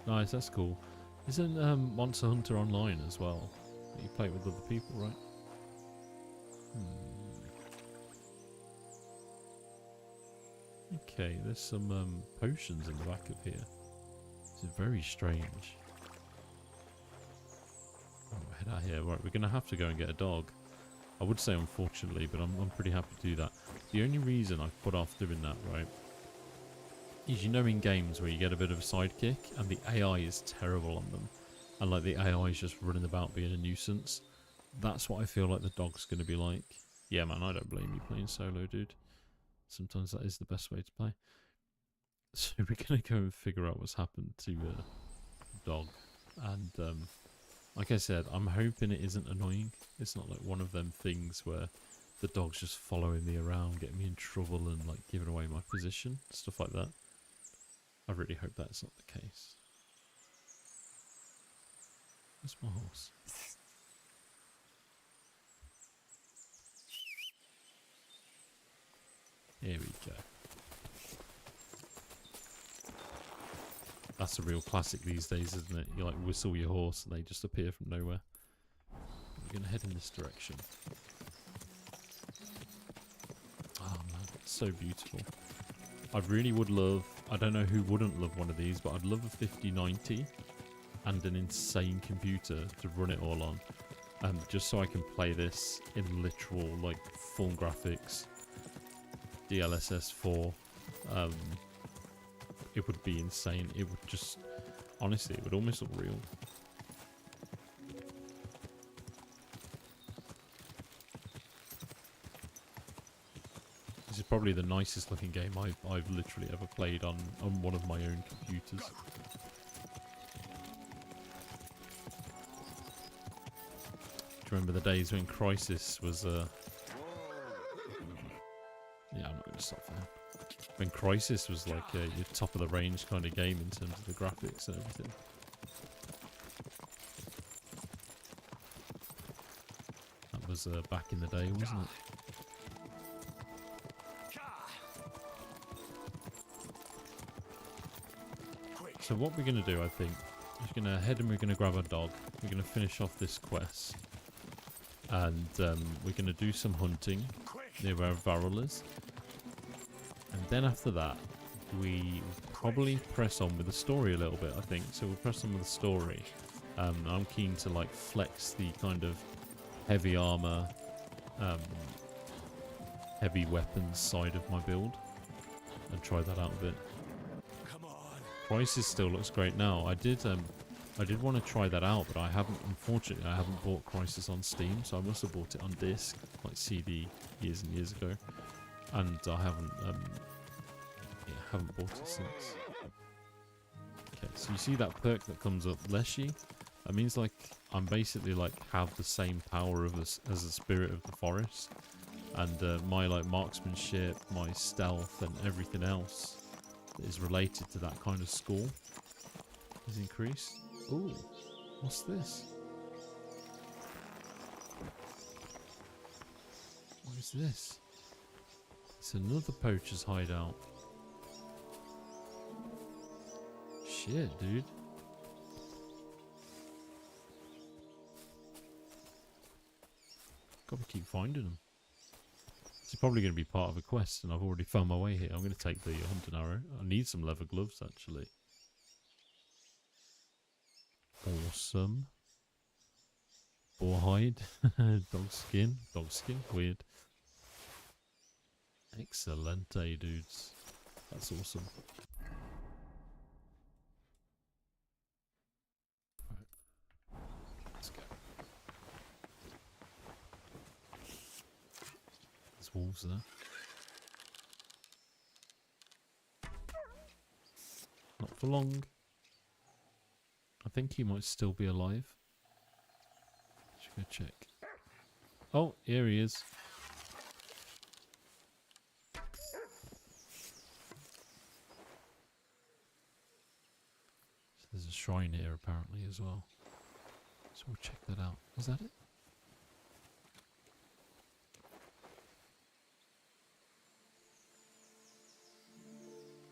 Nice, that's cool. Isn't Monster Hunter online as well? You play it with other people, right? Okay, there's some potions in the back of here. This is very strange. Oh, head out here. Right, we're going to have to go and get a dog. I would say unfortunately, but I'm pretty happy to do that. The only reason I've put off doing that, right, is, you know, in games where you get a bit of a sidekick and the AI is terrible on them, and like the AI is just running about being a nuisance. That's what I feel like the dog's going to be like. Yeah, man, I don't blame you playing solo, dude. Sometimes that is the best way to play. So we're going to go and figure out what's happened to dog. And like I said, I'm hoping it isn't annoying. It's not like one of them things where the dog's just following me around, getting me in trouble and like giving away my position, stuff like that. I really hope that's not the case. Where's my horse? Here we go. That's a real classic these days, isn't it? You like whistle your horse and they just appear from nowhere. We're going to head in this direction. Oh man, it's so beautiful. I really would love, I don't know who wouldn't love one of these, but I'd love a 5090 and an insane computer to run it all on. Just so I can play this in literal, like, full graphics. DLSS 4. It would be insane. It would just, honestly, it would almost look real. This is probably the nicest looking game I've literally ever played on one of my own computers. Do you remember the days when Crisis was yeah, I'm not going to stop there. When Crisis was like your top of the range kind of game in terms of the graphics and everything. That was back in the day, wasn't it? So what we're going to do, I think, is going to head and we're going to grab a dog. We're going to finish off this quest. And we're going to do some hunting near where Varel is. And then after that, we probably press on with the story a little bit, I think. So we'll press on with the story. I'm keen to like flex the kind of heavy armor, heavy weapons side of my build. And try that out a bit. Crisis still looks great now. I did want to try that out, but I haven't, unfortunately, I haven't bought Crisis on Steam, so I must have bought it on disc, like CD, years and years ago. And I haven't bought it since. Okay, so you see that perk that comes up, Leshy? That means like I'm basically like have the same power of as the spirit of the forest, and my like marksmanship, my stealth, and everything else that is related to that kind of score is increased. Ooh, what's this? What is this? It's another poacher's hideout. Shit, dude. Gotta keep finding them. This is probably going to be part of a quest, and I've already found my way here. I'm going to take the hunting arrow. I need some leather gloves, actually. Awesome. Boar hide. Dog skin. Dog skin. Weird. Excelente, dudes. That's awesome. Right. Let's go. There's wolves there. Not for long. I think he might still be alive. Should go check. Oh, here he is. So there's a shrine here apparently as well. So we'll check that out. Is that it?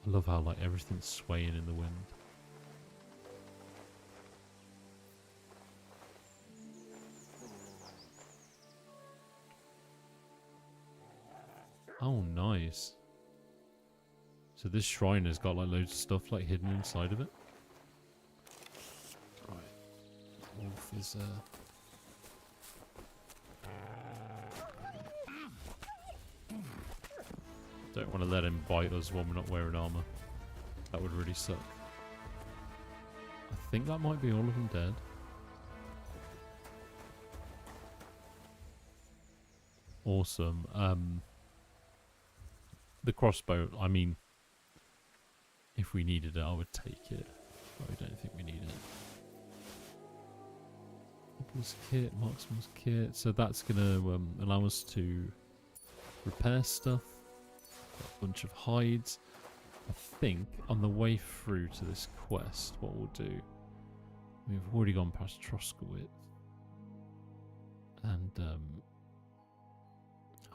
I love how like everything's swaying in the wind. Oh, nice. So this shrine has got like loads of stuff like hidden inside of it. Right. Wolf is don't want to let him bite us when we're not wearing armor. That would really suck. I think that might be all of them dead. Awesome. The crossbow, I mean, if we needed it, I would take it. But I don't think we need it. Weapons kit, marksman's kit. So that's going to allow us to repair stuff. Got a bunch of hides. I think on the way through to this quest, what we'll do, we've already gone past Troskowitz. And,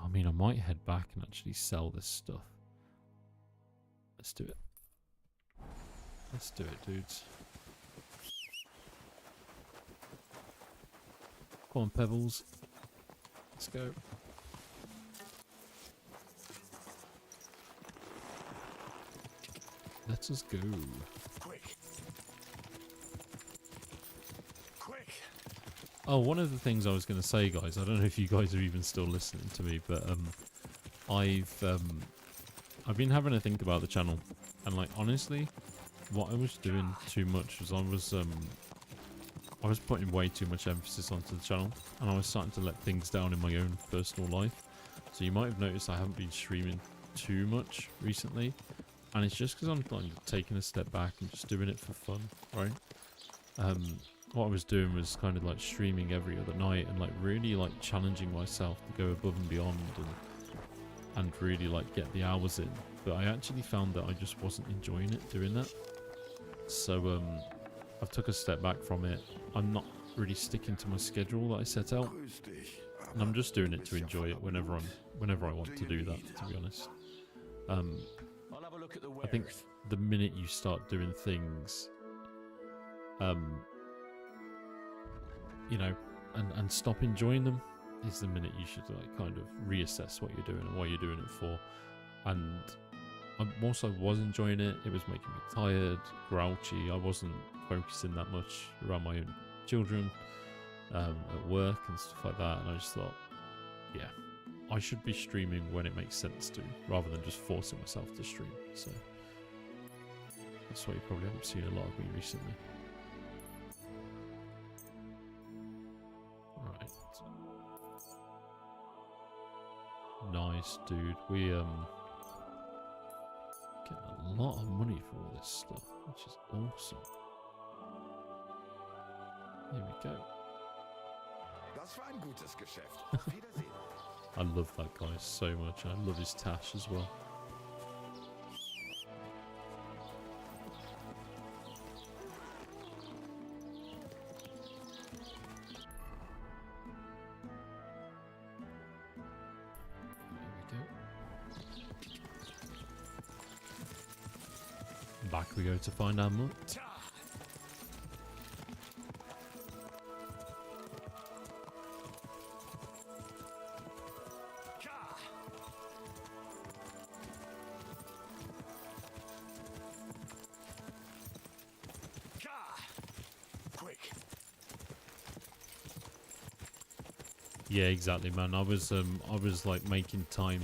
I mean, I might head back and actually sell this stuff. Let's do it. Let's do it, dudes. Come on, Pebbles. Let's go. Let us go. Quick. Quick. Oh, one of the things I was going to say, guys, I don't know if you guys are even still listening to me, but I've been having to think about the channel, and like honestly, what I was doing too much was I was putting way too much emphasis onto the channel, and I was starting to let things down in my own personal life. So you might have noticed I haven't been streaming too much recently, and it's just because I'm like taking a step back and just doing it for fun, right? What I was doing was kind of like streaming every other night and like really like challenging myself to go above and beyond and really like get the hours in. But I actually found that I just wasn't enjoying it doing that. So I've took a step back from it. I'm not really sticking to my schedule that I set out, and I'm just doing it to enjoy it whenever I want to do that, to be honest. I'll have a look at the I think the minute you start doing things you know, and stop enjoying them is the minute you should like kind of reassess what you're doing and what you're doing it for. And whilst I was enjoying it, it was making me tired, grouchy. I wasn't focusing that much around my own children at work and stuff like that, and I just thought, yeah, I should be streaming when it makes sense to, rather than just forcing myself to stream. So that's why you probably haven't seen a lot of me recently. Right. Nice, dude. We getting a lot of money for all this stuff, which is awesome. Here we go. Das war ein gutes Geschäft. Auf Wiedersehen. I love that guy so much. I love his tash as well. Back we go to find our mutt. Quick. Yeah, exactly, man. I was like making time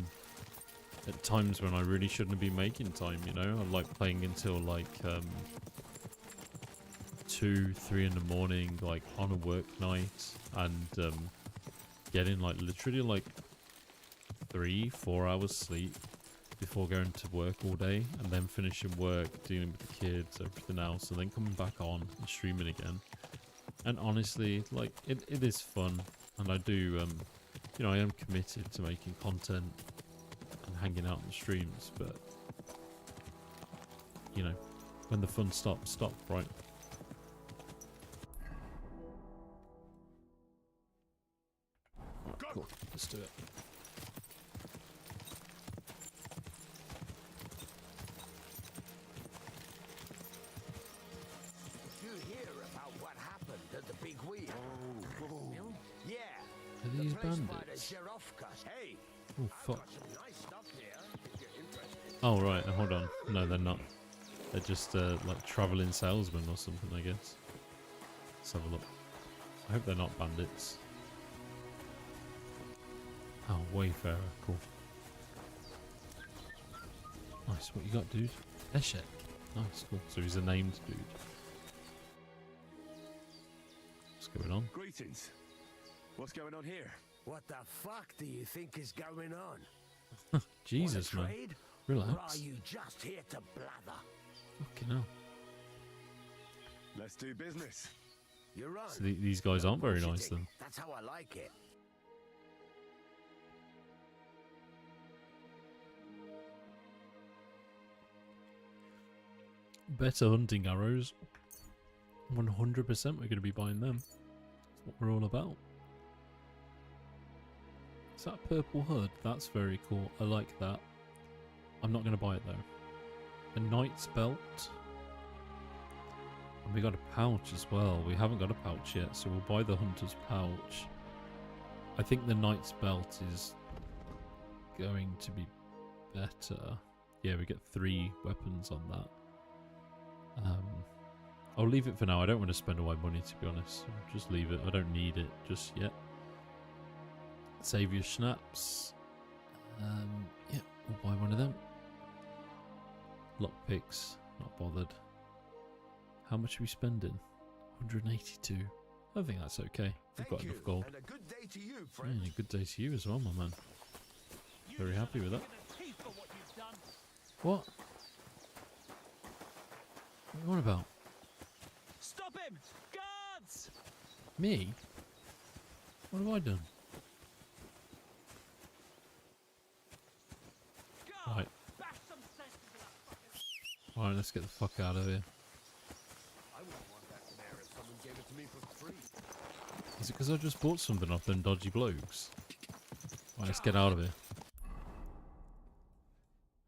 at times when I really shouldn't be making time, you know? I like playing until like 2, 3 in the morning, like on a work night, and getting like literally like 3, 4 hours sleep before going to work all day, and then finishing work, dealing with the kids, everything else, and then coming back on and streaming again. And honestly, like it is fun, and I do you know, I am committed to making content and hanging out on the streams, but you know, when the fun stops, stop, right? Cool, let's do it. You hear about what happened at the big wheel? Oh, Yeah. Are these the place by the bandits? sheriff cus. Hey, Oh I've fuck. got some nice stuff here if you're interested. Oh right, hold on. No, they're not. They're just like traveling salesmen or something, I guess. Let's have a look. I hope they're not bandits. Oh, Wayfarer, cool. Nice, what you got, dude? Eshet. Nice, cool. So he's a named dude. What's going on? greetings. What's going on here? What the fuck do you think is going on? Jesus, Wanna man. trade? Or are Relax. you just here to blather? Fucking hell. Let's do business. You're right. So these guys aren't very nice then. That's how I like it. Better hunting arrows. 100% we're going to be buying them. That's what we're all about. Is that a purple hood? That's very cool. I like that. I'm not going to buy it though. A knight's belt. And we got a pouch as well. We haven't got a pouch yet, so we'll buy the hunter's pouch. I think the knight's belt is going to be better. Yeah, we get 3 weapons on that. I'll leave it for now. I don't want to spend all my money, to be honest. I'll just leave it. I don't need it just yet. Save your schnapps. Yeah, we'll buy one of them. Lockpicks, not bothered. How much are we spending? 182. I think that's okay. We've got enough gold. And a good day to you, Yeah, friend. and a good day to you as well, my man. Very happy with that. What? What are you on about? Stop him! Guards! Me? What have I done? Right. Bash some sense into that fucking... Alright, let's get the fuck out of here. I wouldn't want that mare if someone gave it to me for free. Is it because I just bought something off them dodgy blokes? Right, let's get out of here.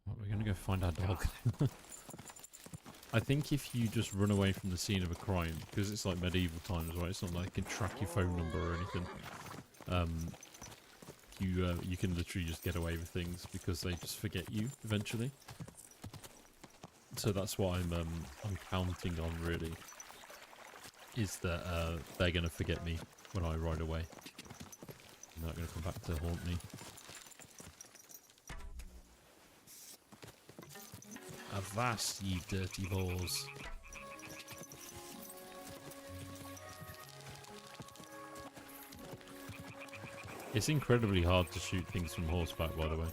Right, we're gonna go find our dog. I think if you just run away from the scene of a crime, because it's like medieval times, right? It's not like you can track your phone number or anything. You can literally just get away with things because they just forget you eventually. So that's what I'm counting on, really. Is that they're gonna forget me when I ride away. They're not gonna come back to haunt me. Avast, ye dirty balls. It's incredibly hard to shoot things from horseback, by the way.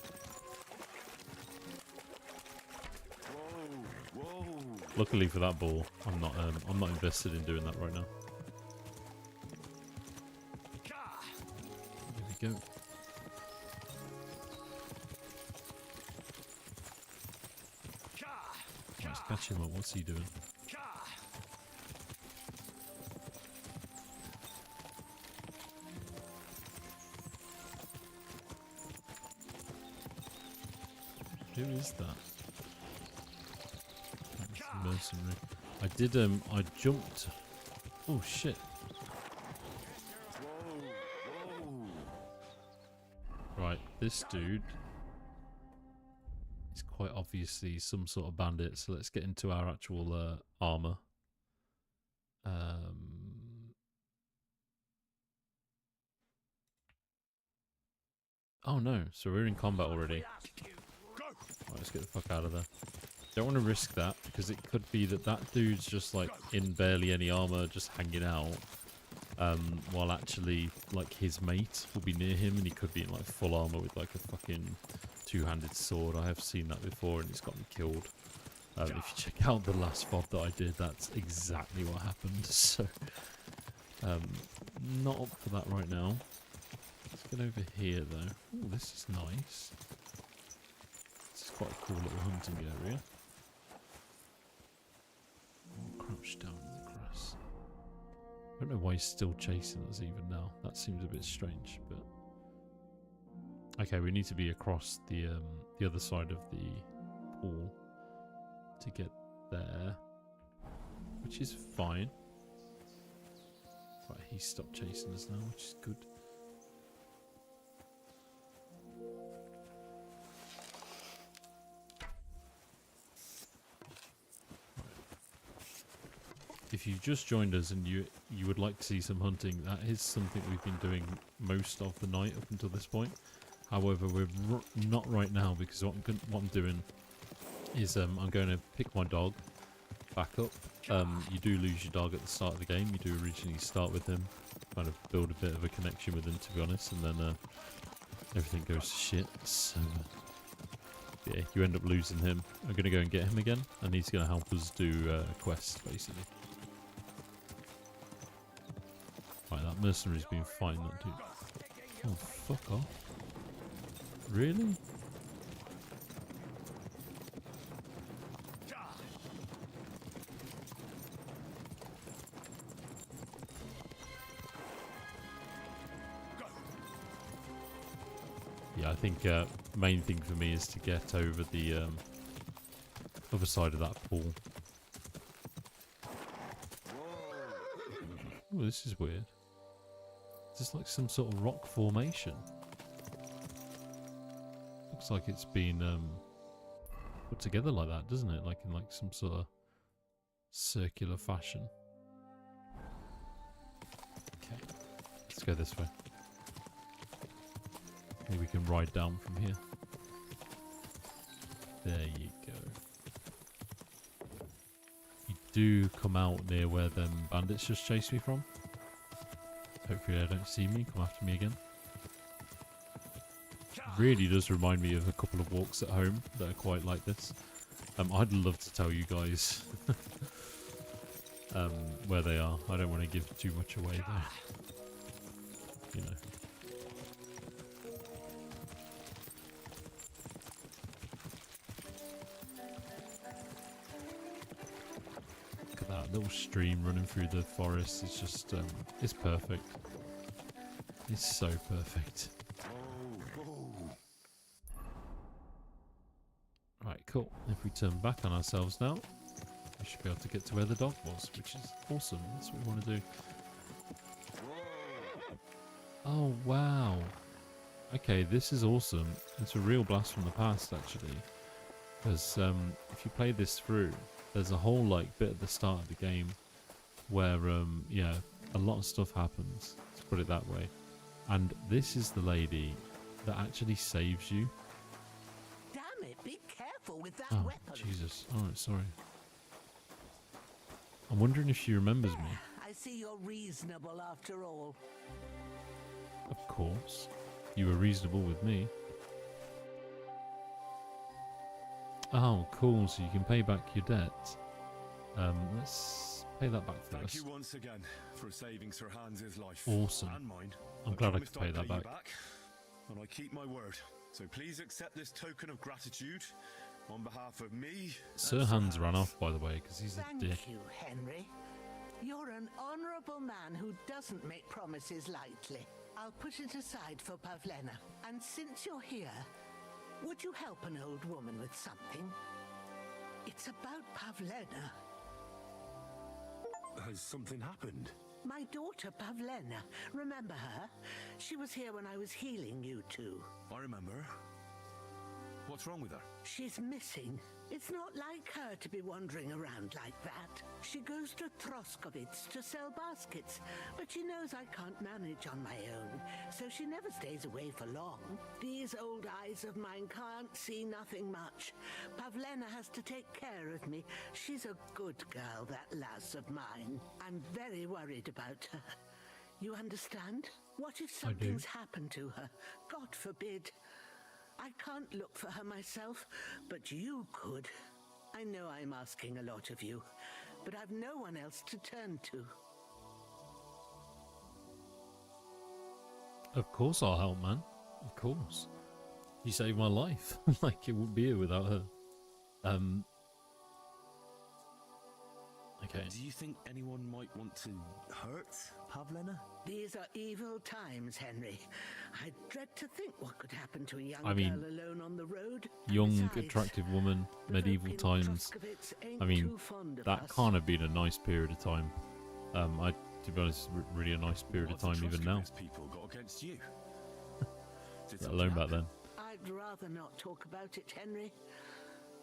Whoa, whoa. Luckily for that ball, I'm not invested in doing that right now. go. Let's catch him up. What's he doing? Who is that? That's a mercenary. I jumped. Oh shit. Right, this dude is quite obviously some sort of bandit, so let's get into our actual armor. Oh no, so we're in combat already. Right, let's get the fuck out of there. Don't want to risk that, because it could be that that dude's just like in barely any armor, just hanging out. While actually, like, his mate will be near him, and he could be in like full armor with like a fucking two-handed sword. I have seen that before, and it's got me killed. If you check out the last VOD that I did, that's exactly what happened. So, not up for that right now. Let's get over here though. Oh, this is nice. This is quite a cool little hunting area. Oh, crouched down in the grass. I don't know why he's still chasing us even now. That seems a bit strange, but okay, we need to be across the other side of the pool to get there, which is fine. Right, he stopped chasing us now, which is good. If you've just joined us and you would like to see some hunting, that is something we've been doing most of the night up until this point. However, we're not right now, because what I'm doing is I'm going to pick my dog back up. You do lose your dog at the start of the game. You do originally start with him, kind of build a bit of a connection with him, to be honest, and then everything goes to shit. So yeah, you end up losing him. I'm going to go and get him again, and he's going to help us do a quest, basically. Right, that mercenary's been fighting that dude. Oh, fuck off. Really? Yeah, I think main thing for me is to get over the other side of that pool. Oh, this is weird. Is this like some sort of rock formation? Looks like it's been put together like that, doesn't it? Like in like some sort of circular fashion. Okay, let's go this way. Maybe we can ride down from here. There you go. You do come out near where them bandits just chased me from. Hopefully they don't see me, come after me again. Really does remind me of a couple of walks at home that are quite like this. I'd love to tell you guys where they are. I don't want to give too much away though. You know. Look at that little stream running through the forest. It's just, it's perfect. It's so perfect. Right, cool. If we turn back on ourselves now, we should be able to get to where the dog was, which is awesome. That's what we want to do. Oh, wow. Okay, this is awesome. It's a real blast from the past, actually. Because if you play this through, there's a whole like bit at the start of the game where, yeah, a lot of stuff happens. Let's put it that way. And this is the lady that actually saves you. Damn it, be careful with that Oh, weapon. Jesus. Alright, sorry. I'm wondering if she remembers me. I see you're reasonable after all. Of course. You were reasonable with me. Oh, cool. So you can pay back your debt. Let's Pay that back Thank first. you once again for saving Sir Hans's life. Awesome. And mine. I'm glad I could promised pay I'd that pay you back. And I keep my word. So please accept this token of gratitude on behalf of me. Sir and Hans ran off, by the way, because he's a Thank dick. you, Henry. You're an honourable man who doesn't make promises lightly. I'll put it aside for Pavlena. And since you're here, would you help an old woman with something? It's about Pavlena. Has something happened? My daughter Pavlena. Remember her? She was here when I was healing you two. I remember. What's wrong with her? She's missing. It's not like her to be wandering around like that. She goes to Troskovitz to sell baskets, but she knows I can't manage on my own, so she never stays away for long. These old eyes of mine can't see nothing much. Pavlena has to take care of me. She's a good girl, that lass of mine. I'm very worried about her. You understand? What if something's happened to her? God forbid. I can't look for her myself, but you could. I know I'm asking a lot of you, but I've no one else to turn to. Of course I'll help, man. Of course. You saved my life. Like, it wouldn't be here without her. Okay. Do you think anyone might want to hurt Pavlena? These are evil times, Henry. I dread to think what could happen to a young I mean, girl alone on the road. And Young, besides, attractive woman, the medieval folk in times. Troskovitz ain't I mean, too fond of that us. can't have been a nice period of time. To be honest, really a nice period of What have time the even now. Troskovitz people got against you? Did Let alone something back then. I'd rather not talk about it, Henry.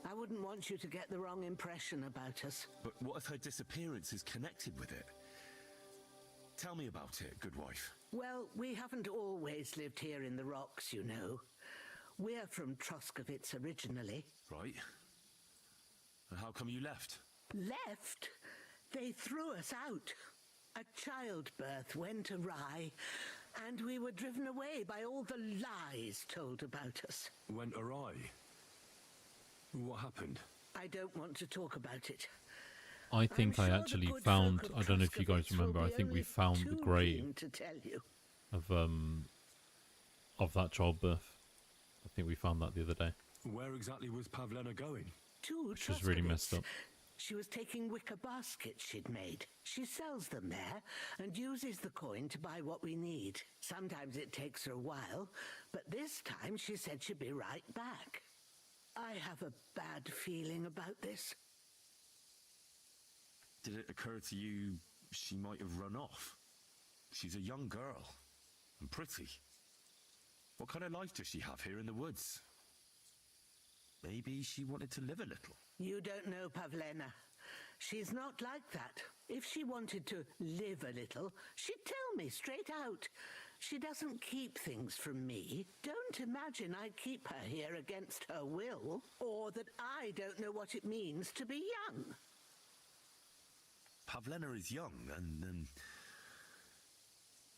I wouldn't want you to get the wrong impression about us. But what if her disappearance is connected with it? Tell me about it, good wife. Well, we haven't always lived here in the rocks, you know. We're from Troskovitz originally. Right. And how come you left? Left? They threw us out. A childbirth went awry, and we were driven away by all the lies told about us. Went awry. What happened? I don't want to talk about it. I think I'm I sure actually the good found, folk of I don't know if you guys Troskovitz will remember, I be think we only found the too grave keen to tell you. of that childbirth. I think we found that the other day. Where exactly was Pavlena going? To Which was really messed Troskovitz. up. She was taking wicker baskets she'd made. She sells them there and uses the coin to buy what we need. Sometimes it takes her a while, but this time she said she'd be right back. I have a bad feeling about this. Did it occur to you she might have run off? She's a young girl and pretty. What kind of life does she have here in the woods? Maybe she wanted to live a little. You don't know Pavlena. She's not like that. If she wanted to live a little, she'd tell me straight out. She doesn't keep things from me. Don't imagine I keep her here against her will, or that I don't know what it means to be young. Pavlena is young and,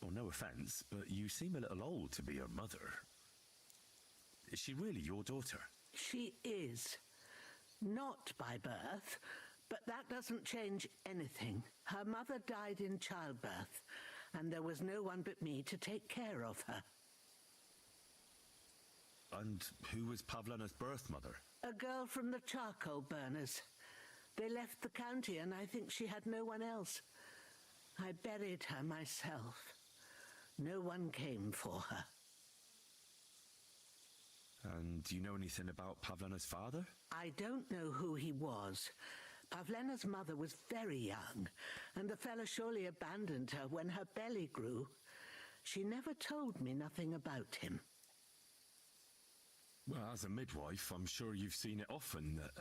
well, no offence, but you seem a little old to be her mother. Is she really your daughter? She is. Not by birth, but that doesn't change anything. Her mother died in childbirth, and there was no one but me to take care of her. And who was Pavlena's birth mother? A girl from the charcoal burners. They left the county, and I think she had no one else. I buried her myself. No one came for her. And do you know anything about Pavlena's father? I don't know who he was. Pavlena's mother was very young, and the fella surely abandoned her when her belly grew. She never told me nothing about him. Well, as a midwife, I'm sure you've seen it often that,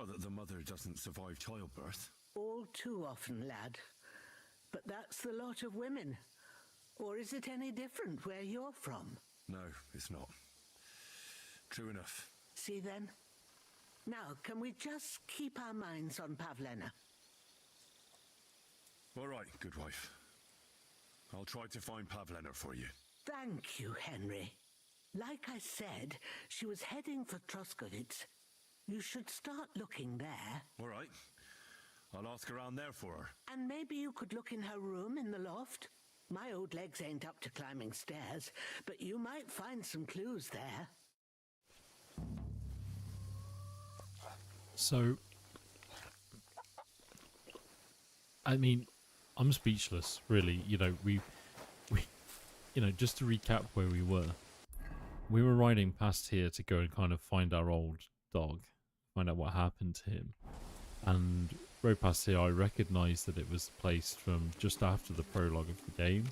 that the mother doesn't survive childbirth. All too often, lad. But that's the lot of women. Or is it any different where you're from? No, it's not. True enough. See then? Now, can we just keep our minds on Pavlena? All right, good wife. I'll try to find Pavlena for you. Thank you, Henry. Like I said, she was heading for Troskovitz. You should start looking there. All right. I'll ask around there for her. And maybe you could look in her room in the loft. My old legs ain't up to climbing stairs, but you might find some clues there. So, I mean, I'm speechless, really. You know, we, you know, just to recap where we were riding past here to go and kind of find our old dog, find out what happened to him, and rode past here. I recognised that it was the place from just after the prologue of the game,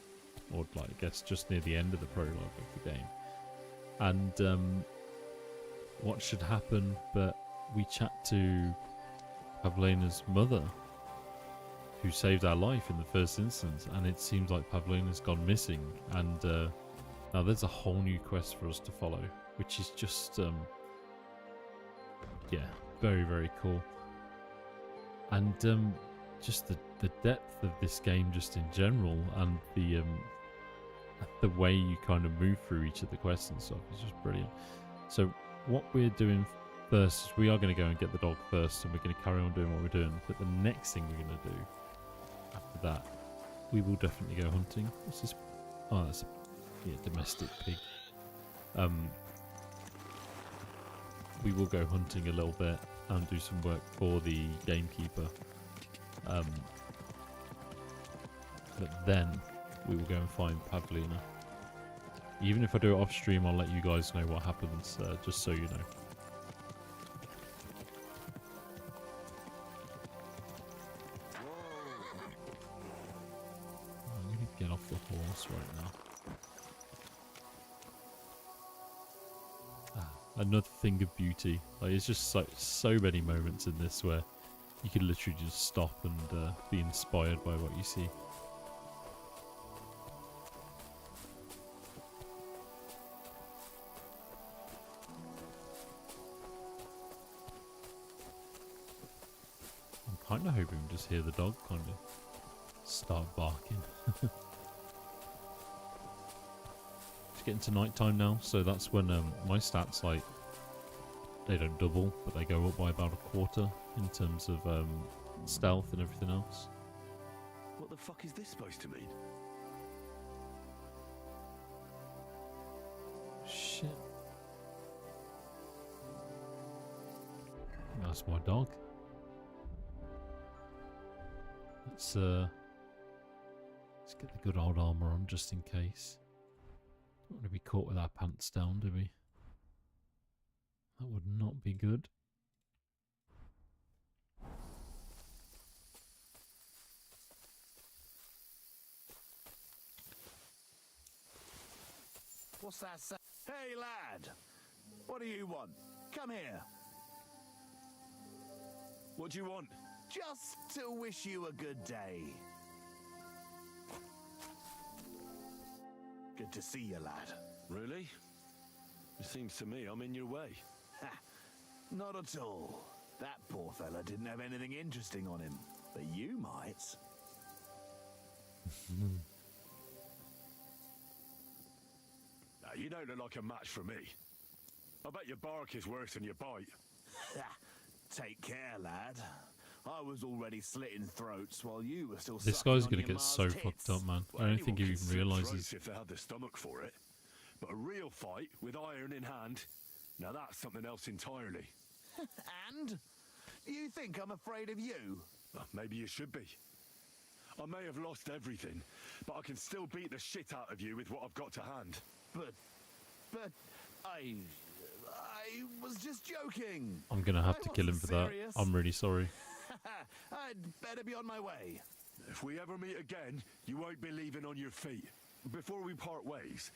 or like I guess just near the end of the prologue of the game. And what should happen? But we chat to Pavlena's mother, who saved our life in the first instance, and it seems like Pavlena's gone missing, and now there's a whole new quest for us to follow, which is just yeah, very, very cool. And just the depth of this game just in general, and the way you kind of move through each of the quests and stuff is just brilliant. So what we're doing first is we are going to go and get the dog first, and we're going to carry on doing what we're doing. But the next thing we're going to do after that, we will definitely go hunting. What's this? Oh, that's a domestic pig. We will go hunting a little bit and do some work for the gamekeeper. But then we will go and find Pavlina. Even if I do it off stream, I'll let you guys know what happens, just so you know. I'm going to get off the horse right now. Another thing of beauty. Like, it's just so many moments in this where you can literally just stop and be inspired by what you see. I'm kind of hoping we just hear the dog kind of start barking. It's getting to night time now, so that's when my stats, like, they don't double, but they go up by about a quarter in terms of stealth and everything else. What the fuck is this supposed to mean? Shit. That's my dog. Let's get the good old armour on just in case. Don't want to be caught with our pants down, do we? That would not be good. What's that? Hey, lad! What do you want? Come here. What do you want? Just to wish you a good day. Good to see you, lad. Really? It seems to me I'm in your way. Ha! Not at all. That poor fella didn't have anything interesting on him, but you might. Now, you don't look like a match for me. I bet your bark is worse than your bite. Take care, lad. I was already slitting throats while you were still. This guy's gonna get so fucked up, man. Well, I don't think he anyone even could slit realizes. throats if they had the stomach for it. But a real fight with iron in hand, now that's something else entirely. And? You think I'm afraid of you? Well, maybe you should be. I may have lost everything, but I can still beat the shit out of you with what I've got to hand. But I was just joking. I'm gonna have to kill him for that. Serious? I'm really sorry. I'd better be on my way. If we ever meet again, you won't be leaving on your feet. Before we part ways,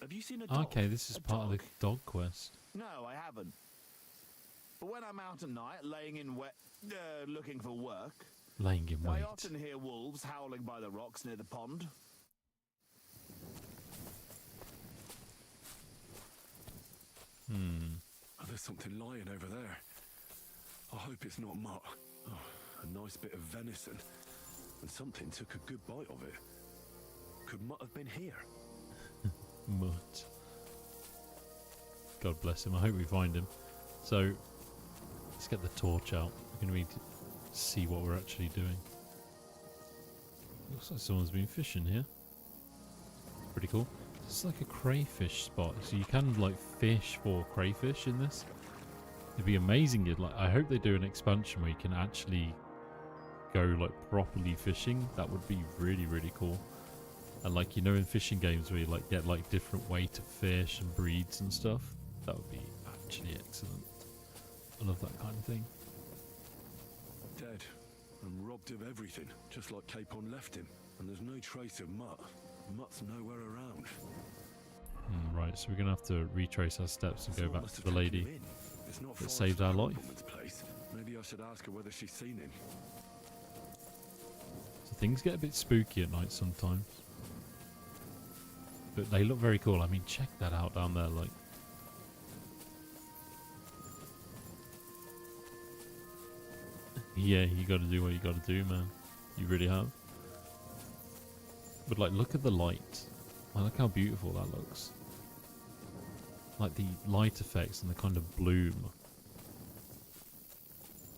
have you seen a dog? Okay, this is A part of the dog? dog quest. No, I haven't. But when I'm out at night, laying in wet, looking for work, Laying in I wait. often hear wolves howling by the rocks near the pond. Oh, there's something lying over there. I hope it's not mutt. Oh, a nice bit of venison. And something took a good bite of it. Could mutt have been here? Mutt. God bless him. I hope we find him. So, let's get the torch out. We're going to need see what we're actually doing. Looks like someone's been fishing here. Pretty cool. It's like a crayfish spot, so you can like fish for crayfish in this. It'd be amazing. I hope they do an expansion where you can actually go like properly fishing. That would be really, really cool. And like, you know, in fishing games where you like get like different way to fish and breeds and stuff, that would be actually excellent. I love that kind of thing. Dead and robbed of everything, just like Capon left him. And there's no trace of Mutt. Mutt's nowhere around. Right, so we're gonna have to retrace our steps and go Someone back must to have the taken lady him in. It's not that far saved from our the life. nobleman's place. Maybe I should ask her whether she's seen him. So things get a bit spooky at night sometimes. But they look very cool. I mean, check that out down there, like. Yeah, you gotta do what you gotta do, man. You really have. But like, look at the light. Like, look how beautiful that looks. Like the light effects and the kind of bloom.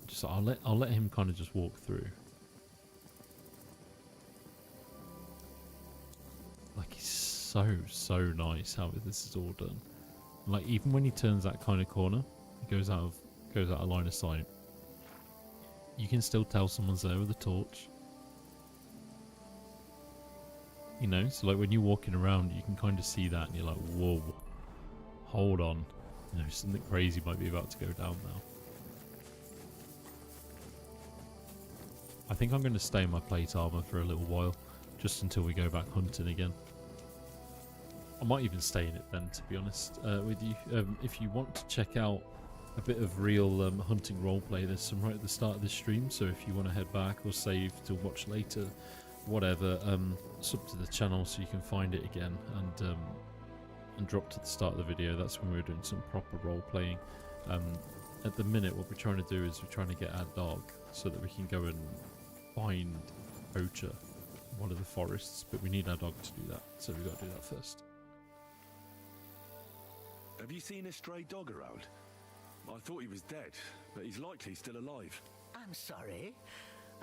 Just I'll let him kind of just walk through. Like, it's so nice how this is all done. Like, even when he turns that kind of corner, he goes out of line of sight. You can still tell someone's there with a torch. You know, so like when you're walking around, you can kind of see that and you're like, whoa, hold on. You know, something crazy might be about to go down now. I think I'm going to stay in my plate armor for a little while, just until we go back hunting again. I might even stay in it then, to be honest with you. If you want to check out a bit of real hunting roleplay, there's some right at the start of this stream, so if you want to head back or save to watch later, whatever, sub to the channel so you can find it again, and drop to the start of the video. That's when we were doing some proper roleplaying. At the minute, what we're trying to do is we're trying to get our dog so that we can go and find Poacher in one of the forests, but we need our dog to do that, so we've got to do that first. Have you seen a stray dog around? I thought he was dead, but he's likely still alive. I'm sorry.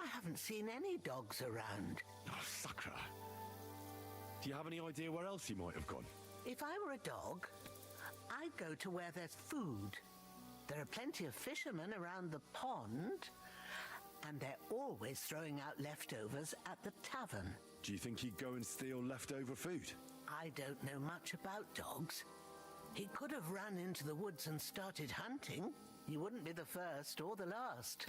I haven't seen any dogs around. Oh, sucker. Do you have any idea where else he might have gone? If I were a dog, I'd go to where there's food. There are plenty of fishermen around the pond, and they're always throwing out leftovers at the tavern. Do you think he'd go and steal leftover food? I don't know much about dogs. He could have run into the woods and started hunting. He wouldn't be the first or the last.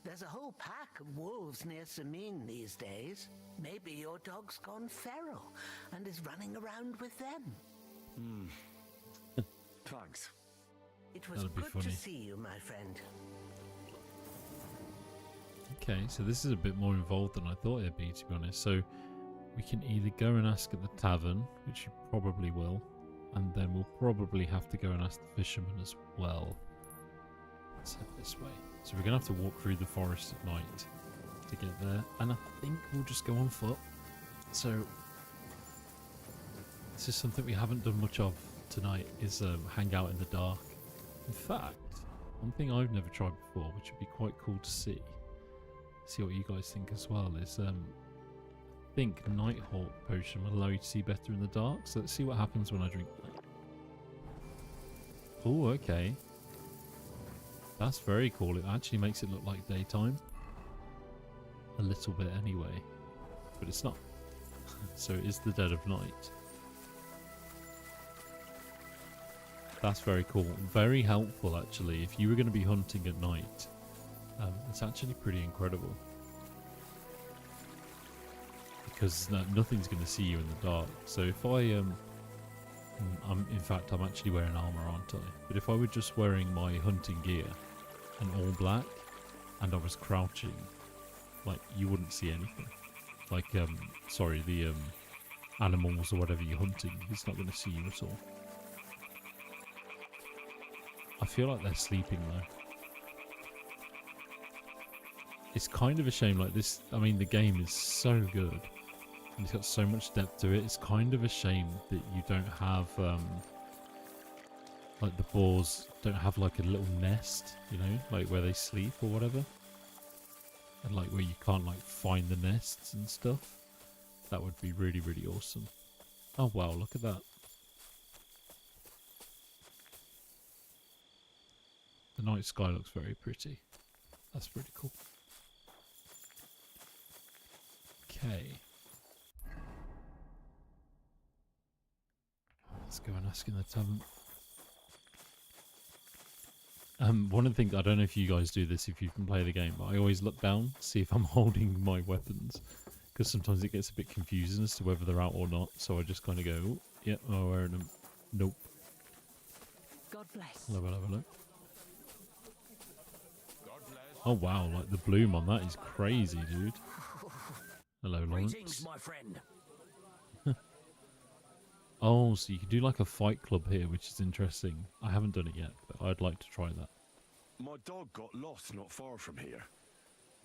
There's a whole pack of wolves near Sameen these days. Maybe your dog's gone feral and is running around with them. Thanks. It was That'd be good funny. to see you, my friend. Okay, so this is a bit more involved than I thought it'd be, to be honest. So we can either go and ask at the tavern, which you probably will, and then we'll probably have to go and ask the fisherman as well. Let's head this way. So we're going to have to walk through the forest at night to get there, and I think we'll just go on foot. So this is something we haven't done much of tonight, is hang out in the dark. In fact, one thing I've never tried before, which would be quite cool to see what you guys think as well, is I think Nighthawk potion will allow you to see better in the dark. So let's see what happens when I drink that. Oh, okay. That's very cool. It actually makes it look like daytime. A little bit anyway. But it's not. So it is the dead of night. That's very cool. Very helpful, actually. If you were going to be hunting at night, it's actually pretty incredible. Because nothing's going to see you in the dark. So if in fact, I'm actually wearing armor, aren't I? But if I were just wearing my hunting gear and all black, and I was crouching, like, you wouldn't see anything. Like, sorry, the animals or whatever you're hunting, it's not going to see you at all. I feel like they're sleeping though. It's kind of a shame, like this, I mean, the game is so good and it's got so much depth to it. It's kind of a shame that you don't have like the boars don't have like a little nest, you know, like where they sleep or whatever. and like where you can't like find the nests and stuff. That would be really, really awesome. Oh wow, look at that. The night sky looks very pretty. That's pretty cool. Okay. Let's go and ask in the tavern. One of the things, I don't know if you guys do this if you can play the game, but I always look down, see if I'm holding my weapons. Because sometimes it gets a bit confusing as to whether they're out or not. So I just kind of go, oh, yeah, I'm wearing them. Nope. God bless. Have a look. Oh wow, like the bloom on that is crazy, dude. Hello, Lawrence. Greetings, my friend. Oh, so you can do like a fight club here, which is interesting. I haven't done it yet, but I'd like to try that. My dog got lost not far from here.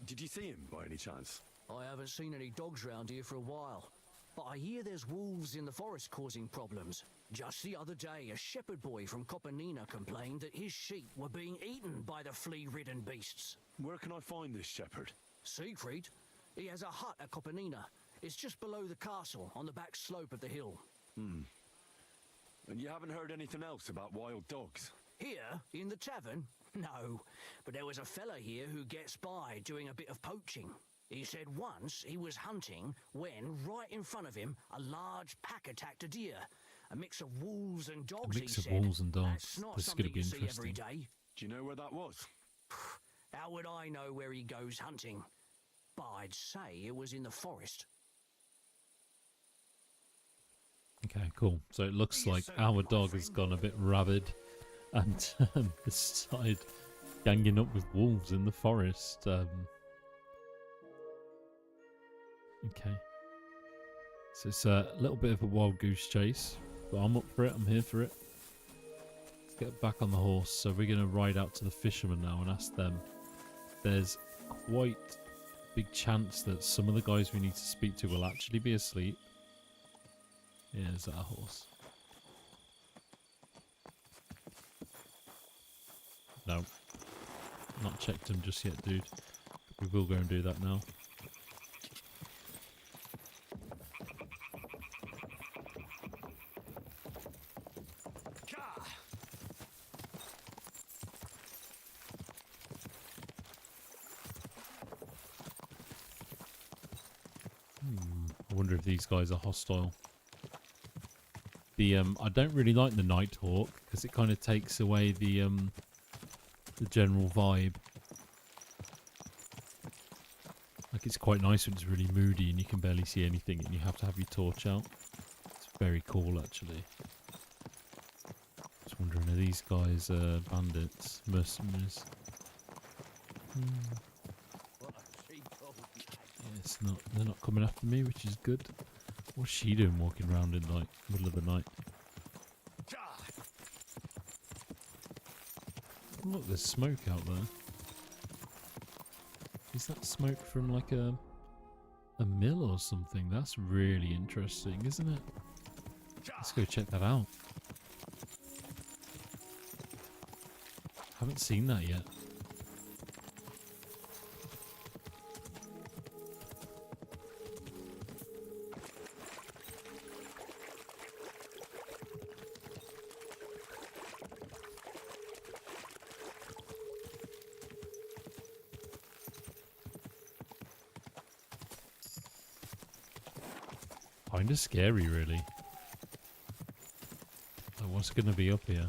Did you see him by any chance? I haven't seen any dogs round here for a while, but I hear there's wolves in the forest causing problems. Just the other day, a shepherd boy from Copenina complained that his sheep were being eaten by the flea-ridden beasts. Where can I find this shepherd? Siegfried? He has a hut at Copenina. It's just below the castle, on the back slope of the hill. And you haven't heard anything else about wild dogs? Here, in the tavern? No, but there was a fella here who gets by doing a bit of poaching. He said once he was hunting when, right in front of him, a large pack attacked a deer. A mix of wolves and dogs, A mix he of said. wolves and dogs. That's not This is going something to be you see every interesting. day. Do you know where that was? How would I know where he goes hunting? But I'd say it was in the forest. Okay, cool. So it looks like our dog has gone a bit rabid and decided ganging up with wolves in the forest. Okay. So it's a little bit of a wild goose chase, but I'm up for it. I'm here for it. Let's get back on the horse. So we're going to ride out to the fishermen now and ask them. There's quite a big chance that some of the guys we need to speak to will actually be asleep. Here's our horse. No. Not checked him just yet, dude. We will go and do that now. I wonder if these guys are hostile. I don't really like the Nighthawk because it kind of takes away the general vibe. Like it's quite nice when it's really moody and you can barely see anything and you have to have your torch out. It's very cool actually. Just wondering, are these guys bandits, mercenaries? Yeah, it's not. They're not coming after me, which is good. What's she doing walking around in like middle of the night? Look, there's smoke out there. Is that smoke from like a mill or something? That's really interesting, isn't it? Let's go check that out. Haven't seen that yet. Kinda scary, really. Like, what's gonna be up here?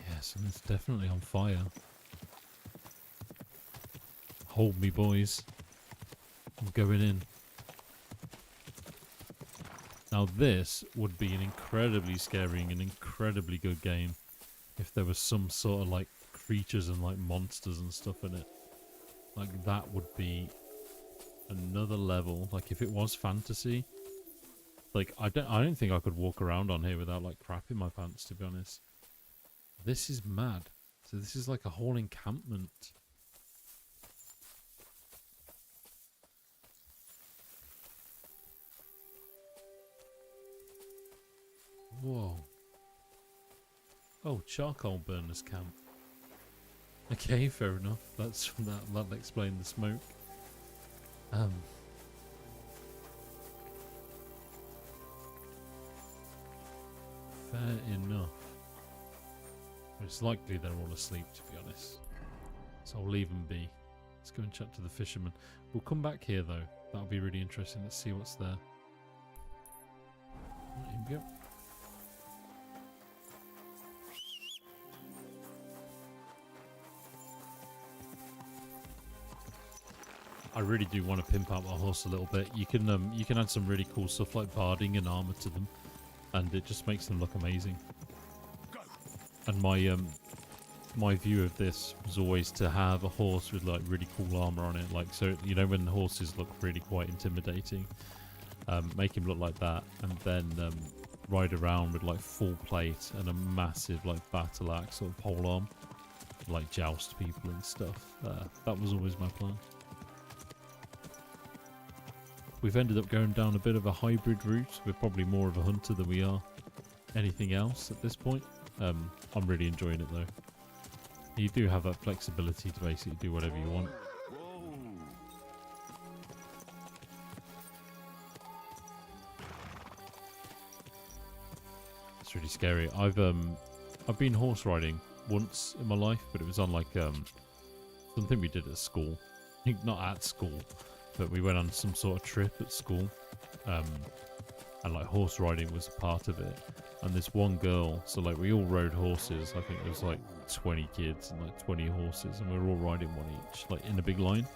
Yeah, something's definitely on fire. Hold me, boys. I'm going in. Now this would be an incredibly scary and incredibly good game if there was some sort of like creatures and like monsters and stuff in it. Like that would be another level. Like if it was fantasy, like I don't think I could walk around on here without like crap in my pants, to be honest. This is mad. So this is like a whole encampment. Whoa. Oh, charcoal burners camp. Okay, fair enough. That'll explain the smoke. Fair enough. It's likely they're all asleep, to be honest. So I'll leave them be. Let's go and chat to the fisherman. We'll come back here though. That'll be really interesting. Let's see what's there. Right, here we go. I really do want to pimp out my horse a little bit. You can add some really cool stuff like barding and armor to them, and it just makes them look amazing. And my view of this was always to have a horse with like really cool armor on it, like, so you know when the horses look really quite intimidating, make him look like that, and then ride around with like full plate and a massive like battle axe or pole arm, like joust people and stuff. That was always my plan. We've ended up going down a bit of a hybrid route. We're probably more of a hunter than we are anything else at this point. I'm really enjoying it though. You do have that flexibility to basically do whatever you want. It's really scary. I've been horse riding once in my life, but it was on like something we did at school. Not at school, but we went on some sort of trip at school, and like horse riding was a part of it. And this one girl, so like we all rode horses. I think there was like 20 kids and like 20 horses, and we were all riding one each, like in a big line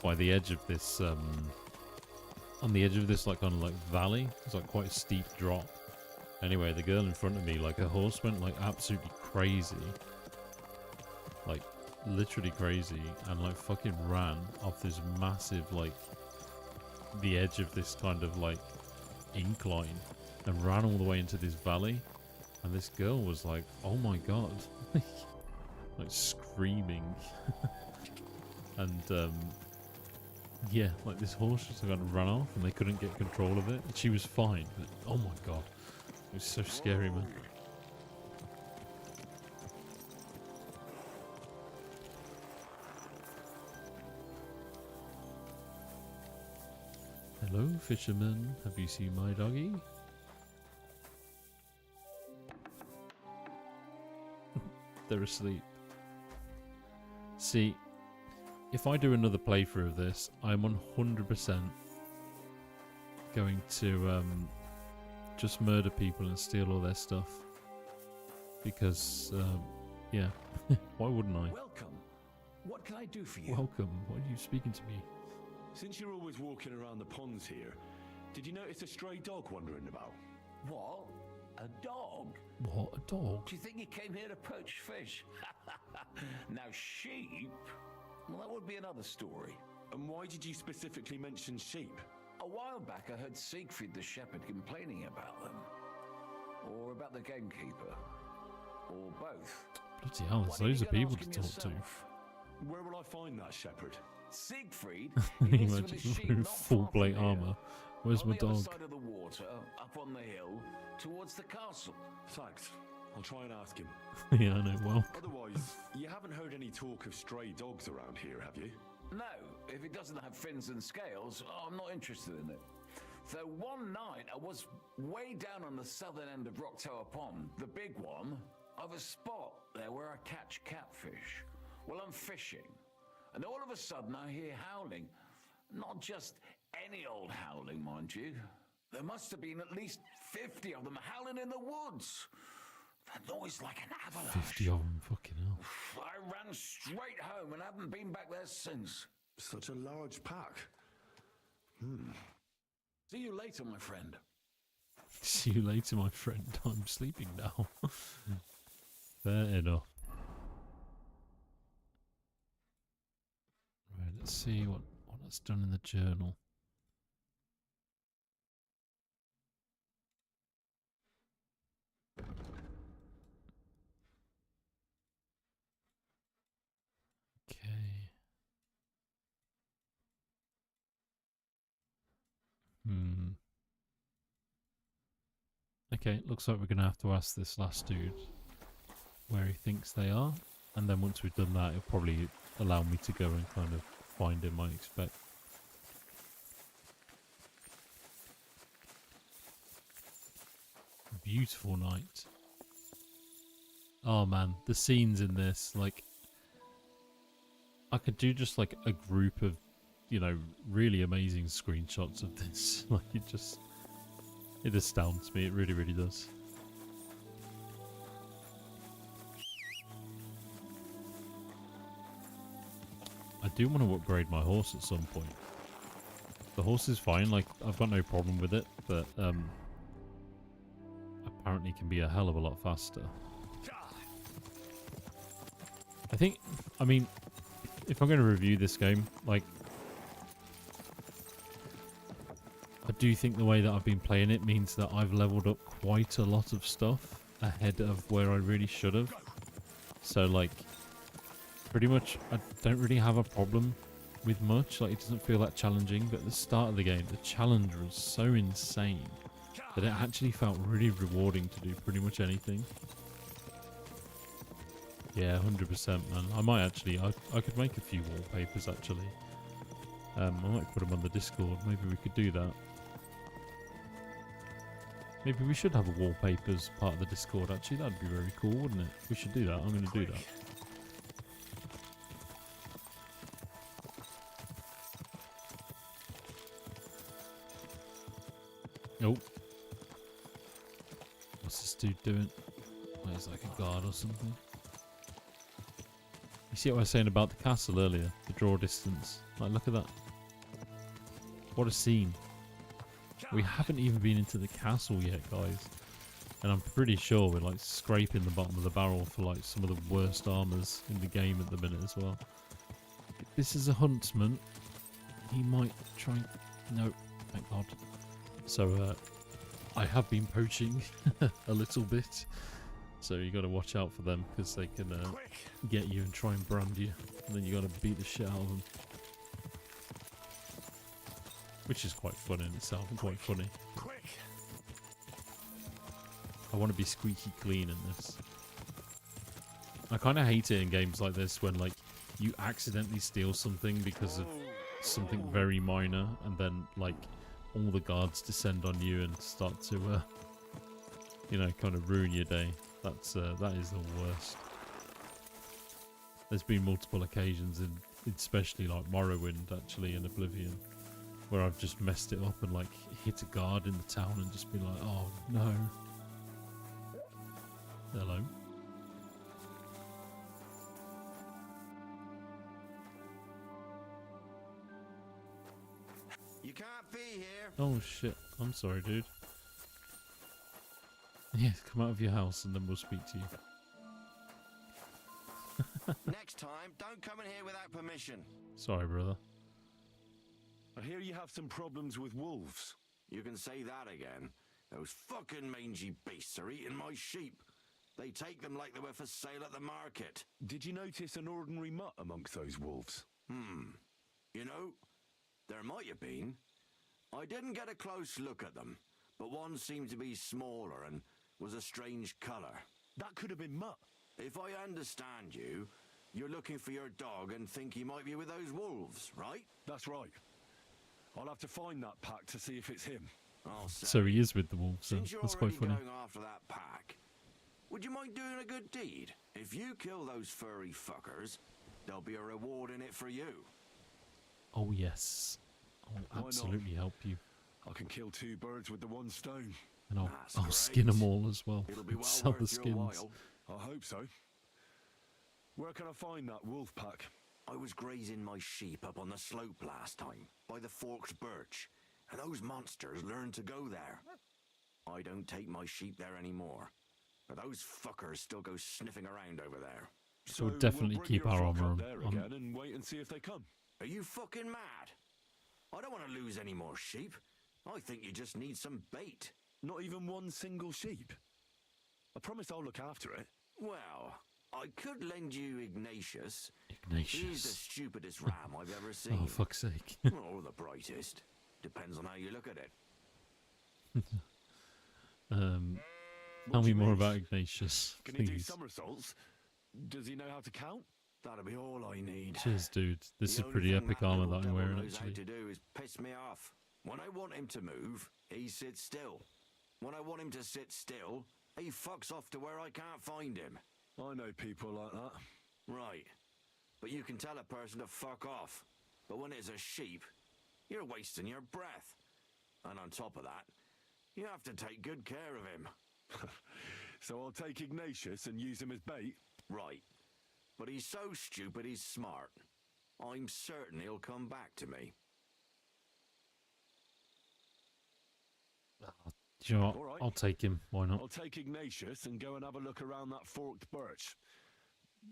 by the edge of this on the edge of this like kind of like valley. It's like quite a steep drop. Anyway, the girl in front of me, like her horse went like absolutely crazy, like literally crazy, and like fucking ran off this massive, like the edge of this kind of like incline, and ran all the way into this valley. And this girl was like, oh my god, like screaming. And yeah, like this horse just kind of ran off and they couldn't get control of it, and she was fine, but oh my god, it was so scary, man. Hello, fisherman. Have you seen my doggy? They're asleep. See, if I do another playthrough of this, I'm 100% going to just murder people and steal all their stuff. Because, yeah, why wouldn't I? Welcome. What can I do for you? Welcome. Why are you speaking to me? Since you're always walking around the ponds here, did you notice a stray dog wandering about? What? A dog? What? A dog? Do you think he came here to poach fish? Now sheep? Well, that would be another story. And why did you specifically mention sheep? A while back I heard Siegfried the shepherd complaining about them. Or about the gamekeeper. Or both. Bloody hell, there's Why don't loads you of go and people ask to him talk to. yourself? Where will I find that shepherd? Siegfried? Can He you lives with his sheep imagine not full far plate from here. armor? Where's On my the other dog? side of the water, up on the hill, towards the castle. Thanks. I'll try and ask him. Yeah, I know. Well, Otherwise, you haven't heard any talk of stray dogs around here, have you? No, if it doesn't have fins and scales, I'm not interested in it. Though one night I was way down on the southern end of Rock Tower Pond, the big one. I've a spot there where I catch catfish. Well, I'm fishing, and all of a sudden I hear howling. Not just any old howling, mind you. There must have been at least 50 of them howling in the woods. That noise like an avalanche. 50 of them, fucking hell. I ran straight home and haven't been back there since. Such a large pack. See you later, my friend. See you later, my friend. I'm sleeping now. Fair enough. Right, let's see what that's done in the journal. Okay. Okay, looks like we're going to have to ask this last dude where he thinks they are. And then once we've done that, it'll probably allow me to go and kind of find him, I expect. Beautiful night. Oh man, the scenes in this, like, I could do just like a group of, you know, really amazing screenshots of this. Like, it astounds me, it really, really does. I do want to upgrade my horse at some point. The horse is fine, like, I've got no problem with it, but apparently can be a hell of a lot faster. I mean, if I'm going to review this game, like, I do think the way that I've been playing it means that I've leveled up quite a lot of stuff ahead of where I really should have. So, like, pretty much I don't really have a problem with much. Like, it doesn't feel that challenging, but at the start of the game, the challenge was so insane that it actually felt really rewarding to do pretty much anything. Yeah, 100%, man. I might actually, I could make a few wallpapers, actually. I might put them on the Discord. Maybe we could do that. Maybe we should have a wallpapers part of the Discord, actually. That'd be very cool, wouldn't it? We should do that. I'm going to do that. Nope. What's this dude doing? Oh, he's like a guard or something. You see what I was saying about the castle earlier? The draw distance. Like, look at that. What a scene. We haven't even been into the castle yet, guys. And I'm pretty sure we're like scraping the bottom of the barrel for like some of the worst armors in the game at the minute as well. If this is a huntsman, he might try and... No, thank God. So, I have been poaching a little bit. So you got to watch out for them, because they can get you and try and brand you. And then you got to beat the shit out of them. Which is quite fun in itself, and quite funny. I want to be squeaky clean in this. I kind of hate it in games like this when, like, you accidentally steal something because of something very minor, and then, like, all the guards descend on you and start to, you know, kind of ruin your day. That is the worst. There's been multiple occasions, especially like Morrowind, actually, in Oblivion, where I've just messed it up and like hit a guard in the town and just been like, oh no. Hello. You can't be here. Oh shit, I'm sorry, dude. Yeah, come out of your house and then we'll speak to you. Next time, don't come in here without permission. Sorry, brother. I hear you have some problems with wolves. You can say that again. Those fucking mangy beasts are eating my sheep. They take them like they were for sale at the market. Did you notice an ordinary mutt amongst those wolves? You know, there might have been. I didn't get a close look at them, but one seemed to be smaller and was a strange colour. That could have been Mutt. If I understand you, you're looking for your dog and think he might be with those wolves, right? That's right. I'll have to find that pack to see if it's him. I'll say, So he is with the wolves, since you're that's quite already funny. going after that pack, would you mind doing a good deed? If you kill those furry fuckers, there'll be a reward in it for you. Oh yes. I'll not? absolutely help you. I can kill two birds with the one stone. And That's I'll great. skin them all as well. It'll be well Sell the worth your skins. while. I hope so. Where can I find that wolf pack? I was grazing my sheep up on the slope last time, by the forked birch, and those monsters learned to go there. I don't take my sheep there anymore, but those fuckers still go sniffing around over there. So we'll definitely bring keep your our flock armor up on. there again and wait and see if they come. Are you fucking mad? I don't want to lose any more sheep. I think you just need some bait. Not even one single sheep. I promise I'll look after it. Well, I could lend you Ignatius. He's the Ignatius. stupidest ram I've ever seen. Oh, fuck's sake. Or the brightest. Depends on how you look at it. Tell me do you more mean? about Ignatius, Can he do please. somersaults? Does he know how to count? That'll be all I need. Cheers, dude. This The is only pretty thing epic that armor little that I'm devil wearing, knows how actually. to do is piss me off. When I want him to move, he sits still. When I want him to sit still, he fucks off to where I can't find him. I know people like that. Right. But you can tell a person to fuck off. But when it's a sheep, you're wasting your breath. And on top of that, you have to take good care of him. So I'll take Ignatius and use him as bait? Right. But he's so stupid he's smart. I'm certain he'll come back to me. Do you know what? All right. I'll take him. Why not? I'll take Ignatius and go and have a look around that forked birch.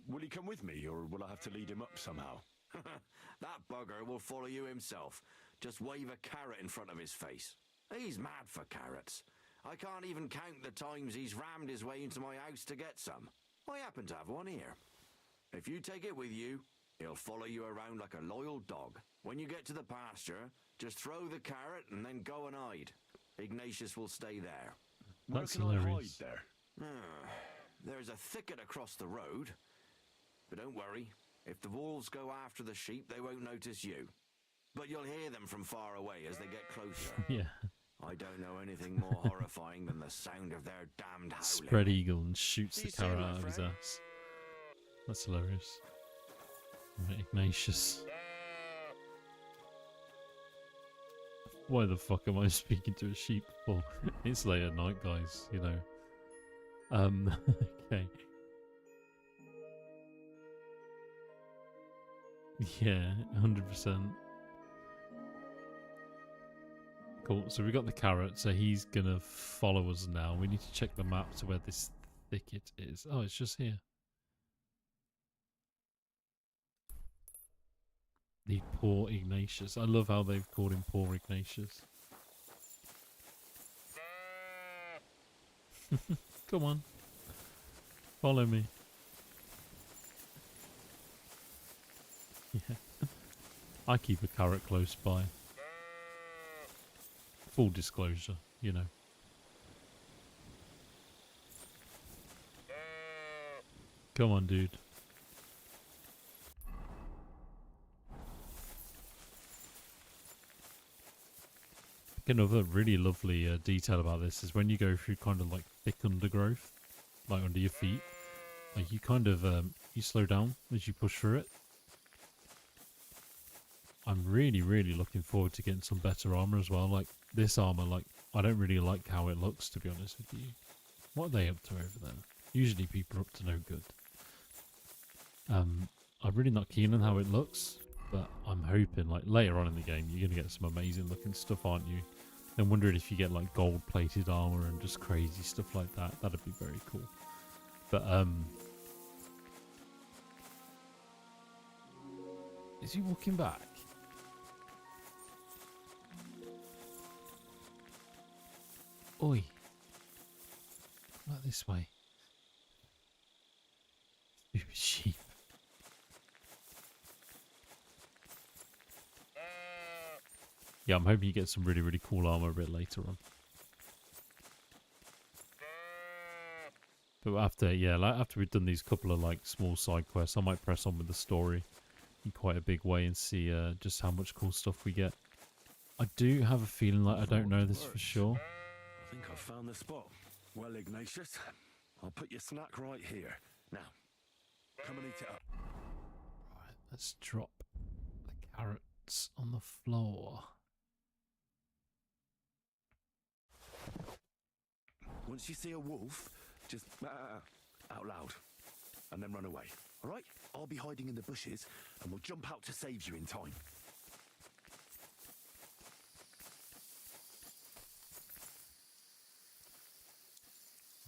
Will he come with me, or will I have to lead him up somehow? That bugger will follow you himself. Just wave a carrot in front of his face. He's mad for carrots. I can't even count the times he's rammed his way into my house to get some. I happen to have one here. If you take it with you, he'll follow you around like a loyal dog. When you get to the pasture, just throw the carrot and then go and hide. Ignatius will stay there. That's Where can I hide hilarious. there? There's a thicket across the road. But don't worry, if the wolves go after the sheep, they won't notice you. But you'll hear them from far away as they get closer. Yeah. I don't know anything more horrifying than the sound of their damned howling. Spread eagle and shoots See the you soon, carrot my out of his friend. ass. That's hilarious. Right, Ignatius. Why the fuck am I speaking to a sheep for? It's late at night, guys, you know. Okay. Yeah, 100%. Cool, so we got the carrot, so he's gonna follow us now. We need to check the map to where this thicket is. Oh, it's just here. The poor Ignatius. I love how they've called him poor Ignatius. Come on. Follow me. Yeah. I keep a carrot close by. Full disclosure, you know. Come on, dude. Another really lovely detail about this is when you go through kind of like thick undergrowth, like under your feet, like you kind of you slow down as you push through it. I'm really looking forward to getting some better armor as well. Like this armor, like I don't really like how it looks, to be honest with you. What are they up to over there? Usually people are up to no good. I'm really not keen on how it looks, but I'm hoping like later on in the game you're gonna get some amazing looking stuff, aren't you? I'm wondering if you get like gold plated armor and just crazy stuff like that. That'd be very cool. But is he walking back? Oi. Not this way. Stupid sheep. Yeah, I'm hoping you get some really cool armor a bit later on. But after, yeah, like after we've done these couple of like small side quests, I might press on with the story in quite a big way and see just how much cool stuff we get. I do have a feeling like I don't know this for sure. I think I've found the spot. Well, Ignatius, I'll put your snack right here. Now, come and eat it up. Right, let's drop the carrots on the floor. Once you see a wolf, just out loud, and then run away. All right? I'll be hiding in the bushes, and we'll jump out to save you in time.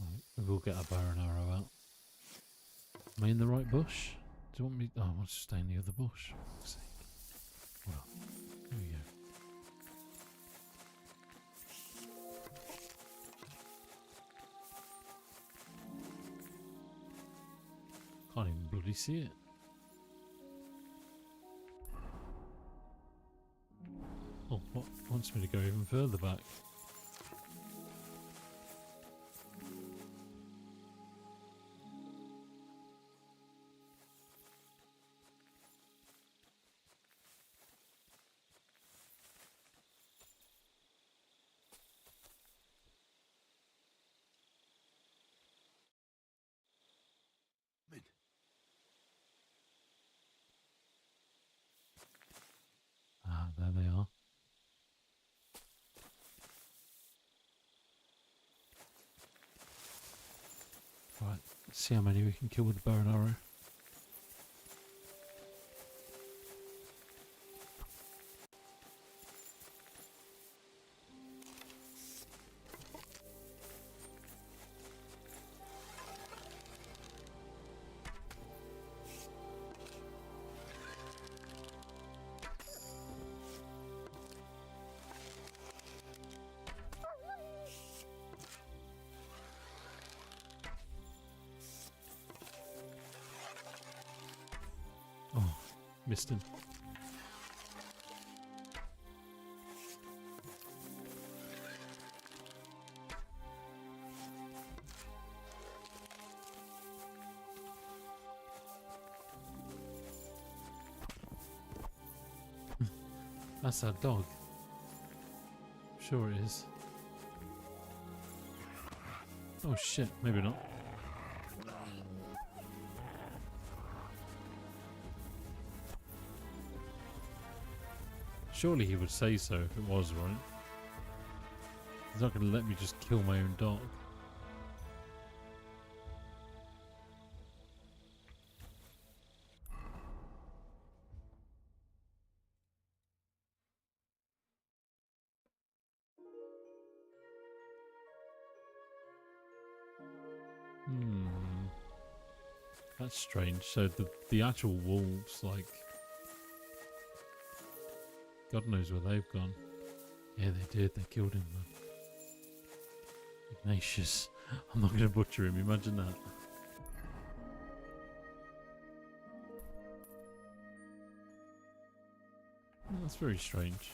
Right, we'll get a bow and arrow out. Am I in the right bush? Do you want me? Oh, I want to stay in the other bush. For fuck's sake. Well, here we go. Can't even bloody see it. Oh, what wants me to go even further back? See how many we can kill with the bow and arrow. Oh, missed him. That's our dog. Sure it is. Oh shit, maybe not. Surely he would say so if it was, right? He's not going to let me just kill my own dog. That's strange. So the actual wolves, like, God knows where they've gone. Yeah, they did. They killed him. Ignatius. I'm not going to butcher him. Imagine that. That's very strange.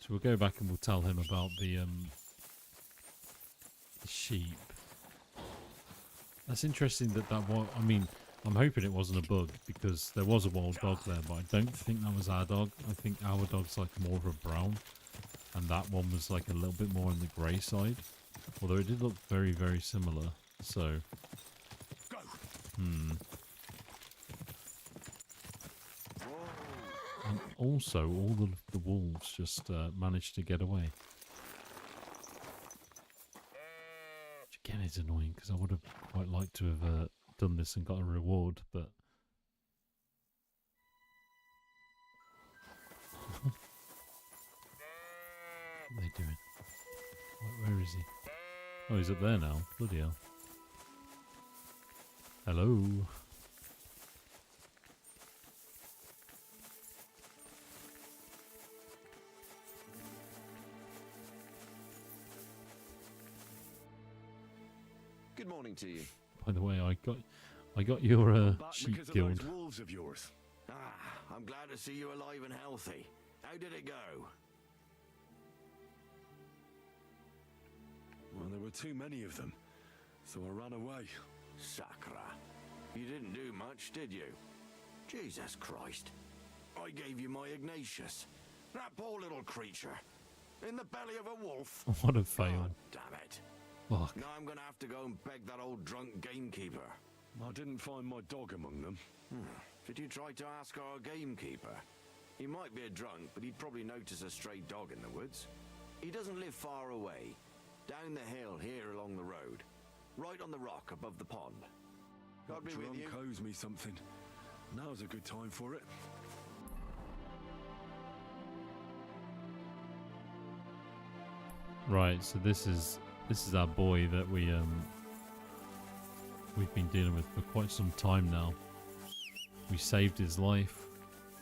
So we'll go back and we'll tell him about the sheep. That's interesting that was, I mean, I'm hoping it wasn't a bug because there was a wild dog there, but I don't think that was our dog. I think our dog's like more of a brown and that one was like a little bit more on the grey side. Although it did look very, very similar. So, And also, all the wolves just managed to get away. Which again is annoying because I would have quite liked to have done this and got a reward, but... What are they doing? Where is he? Oh, he's up there now. Bloody hell. Hello. Good morning to you. By the way, I got your sheep because of killed. those wolves of yours. I'm glad to see you alive and healthy. How did it go? Well, there were too many of them, so I ran away. Sacra. You didn't do much, did you? Jesus Christ. I gave you my Ignatius. That poor little creature. In the belly of a wolf. What a fail. God damn it. Fuck. Now I'm going to have to go and beg that old drunk gamekeeper. I didn't find my dog among them. Did you try to ask our gamekeeper? He might be a drunk, but he'd probably notice a stray dog in the woods. He doesn't live far away. Down the hill here along the road. Right on the rock above the pond. God be with Drunk you. owes me something. Now's a good time for it. Right, so this is our boy that we've been dealing with for quite some time now. We saved his life.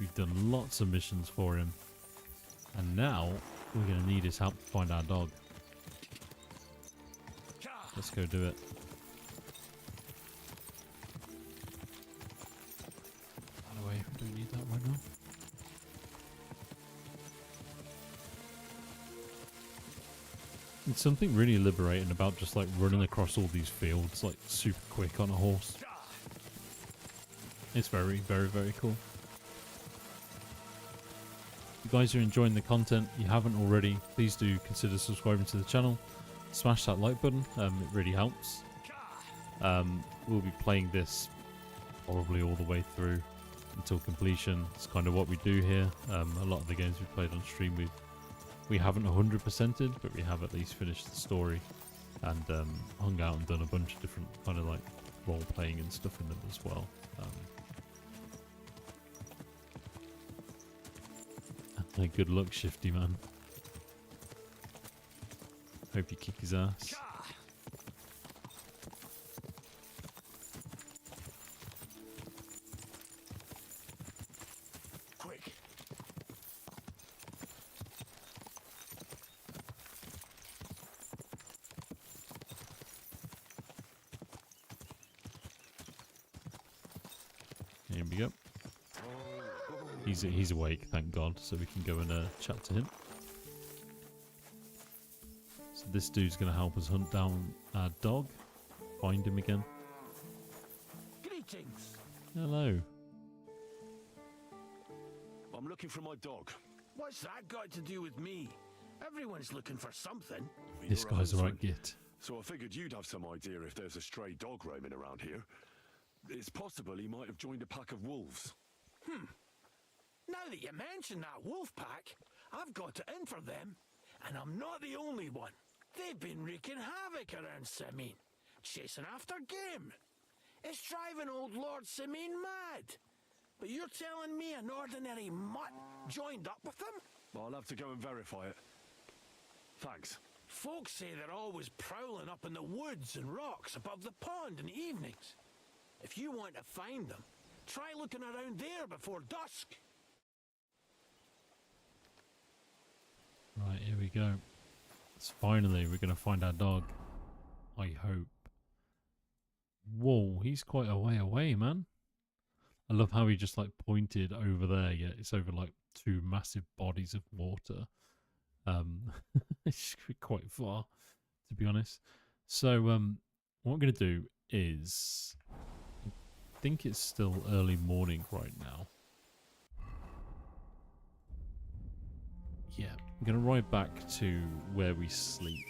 We've done lots of missions for him. And now we're going to need his help to find our dog. Let's go do it. By the way, we don't need that right now. It's something really liberating about just like running across all these fields like super quick on a horse. It's very, very, very cool. If you guys are enjoying the content, you haven't already, please do consider subscribing to the channel. Smash that like button, it really helps. We'll be playing this probably all the way through until completion. It's kind of what we do here. A lot of the games we've played on stream, we haven't 100%ed, but we have at least finished the story and hung out and done a bunch of different kind of like role playing and stuff in them as well. Good luck, Shifty man. Hope you kick his ass. Quick. Here we go. He's awake, thank God, so we can go and chat to him. So this dude's going to help us hunt down our dog, find him again. Greetings. Hello. I'm looking for my dog. What's that got to do with me? Everyone's looking for something. This You're a guy's a right huntsman, git. so I figured you'd have some idea if there's a stray dog roaming around here. It's possible he might have joined a pack of wolves. Now that you mention that wolf pack, I've got it in for them. And I'm not the only one. They've been wreaking havoc around Simine, chasing after game. It's driving old Lord Simine mad. But you're telling me an ordinary mutt joined up with them? I'll have to go and verify it. Thanks. Folks say they're always prowling up in the woods and rocks above the pond in the evenings. If you want to find them, try looking around there before dusk. Right, here we go. So finally, we're going to find our dog. I hope. Whoa, he's quite a way away, man. I love how he just like pointed over there. Yeah, it's over like two massive bodies of water. It's quite far, to be honest. So, what I'm going to do is, I think it's still early morning right now. Yeah, I'm going to ride back to where we sleep.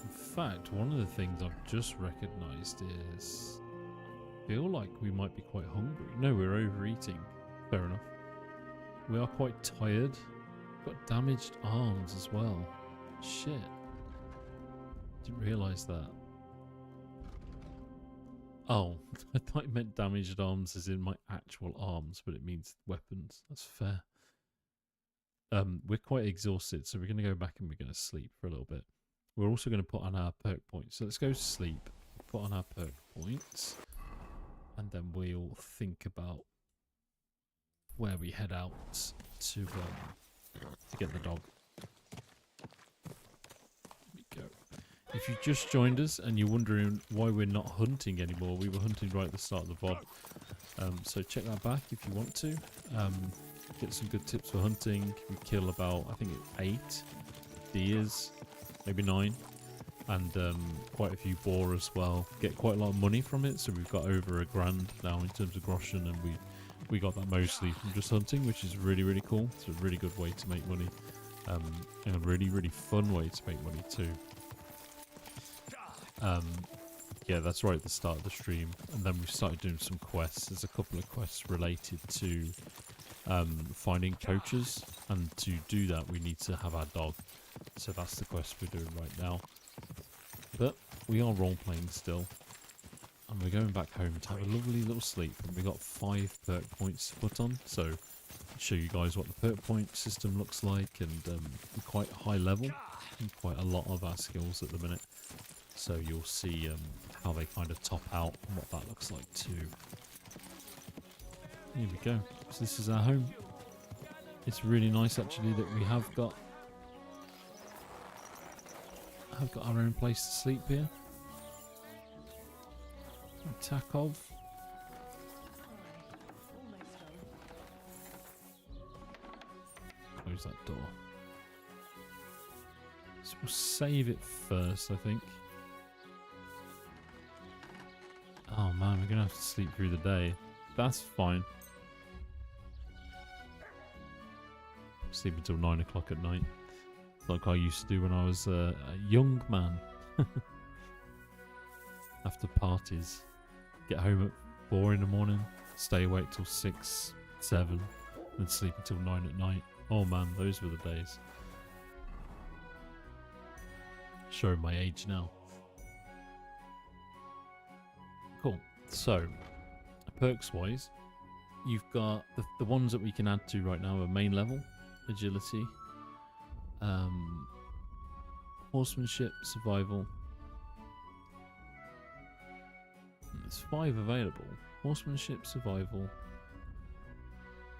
In fact, one of the things I've just recognised is I feel like we might be quite hungry. No, we're overeating. Fair enough. We are quite tired. Got damaged arms as well. Shit. Didn't realise that. Oh, I thought it meant damaged arms as in my actual arms, but it means weapons. That's fair. We're quite exhausted, so we're going to go back and we're going to sleep for a little bit. We're also going to put on our perk points. So let's go sleep, put on our perk points, and then we'll think about where we head out to get the dog. There we go. If you just joined us and you're wondering why we're not hunting anymore, we were hunting right at the start of the VOD. So check that back if you want to. Get some good tips for hunting. We kill about, I think, 8 deers, maybe 9, and quite a few boar as well. Get quite a lot of money from it, so we've got over $1,000 now in terms of groschen, and we got that mostly from just hunting, which is really, really cool. It's a really good way to make money, and a really, really fun way to make money too. Yeah, that's right at the start of the stream, and then we started doing some quests. There's a couple of quests related to finding poachers, and to do that we need to have our dog. So that's the quest we're doing right now. But we are role-playing still, and we're going back home to have a lovely little sleep. And we got 5 perk points to put on, so I'll show you guys what the perk point system looks like, and we're quite high level in quite a lot of our skills at the minute. So you'll see how they kind of top out and what that looks like too. Here we go. So this is our home. It's really nice actually that we have got our own place to sleep here. Takov. Close that door. So we'll save it first, I think. Oh man, we're gonna have to sleep through the day. That's fine. Sleep until 9 o'clock at night, like I used to do when I was a young man. After parties, get home at 4 in the morning, stay awake till 6, 7, and sleep until 9 at night. Oh man, those were the days. Showing my age now. Cool. So, perks wise, you've got the ones that we can add to right now are main level, agility, horsemanship, survival. There's 5 available. Horsemanship, survival,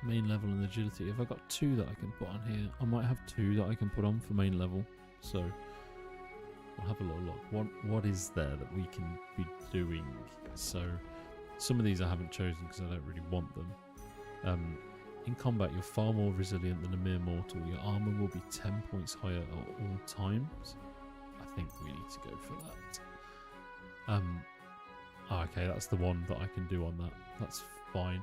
main level, and agility. Have I got 2 that I can put on here? I might have 2 that I can put on for main level. So we'll have a little look. What is there that we can be doing? So some of these I haven't chosen because I don't really want them. In combat, you're far more resilient than a mere mortal. Your armor will be 10 points higher at all times. I think we need to go for that. Okay, that's the one that I can do on that. That's fine.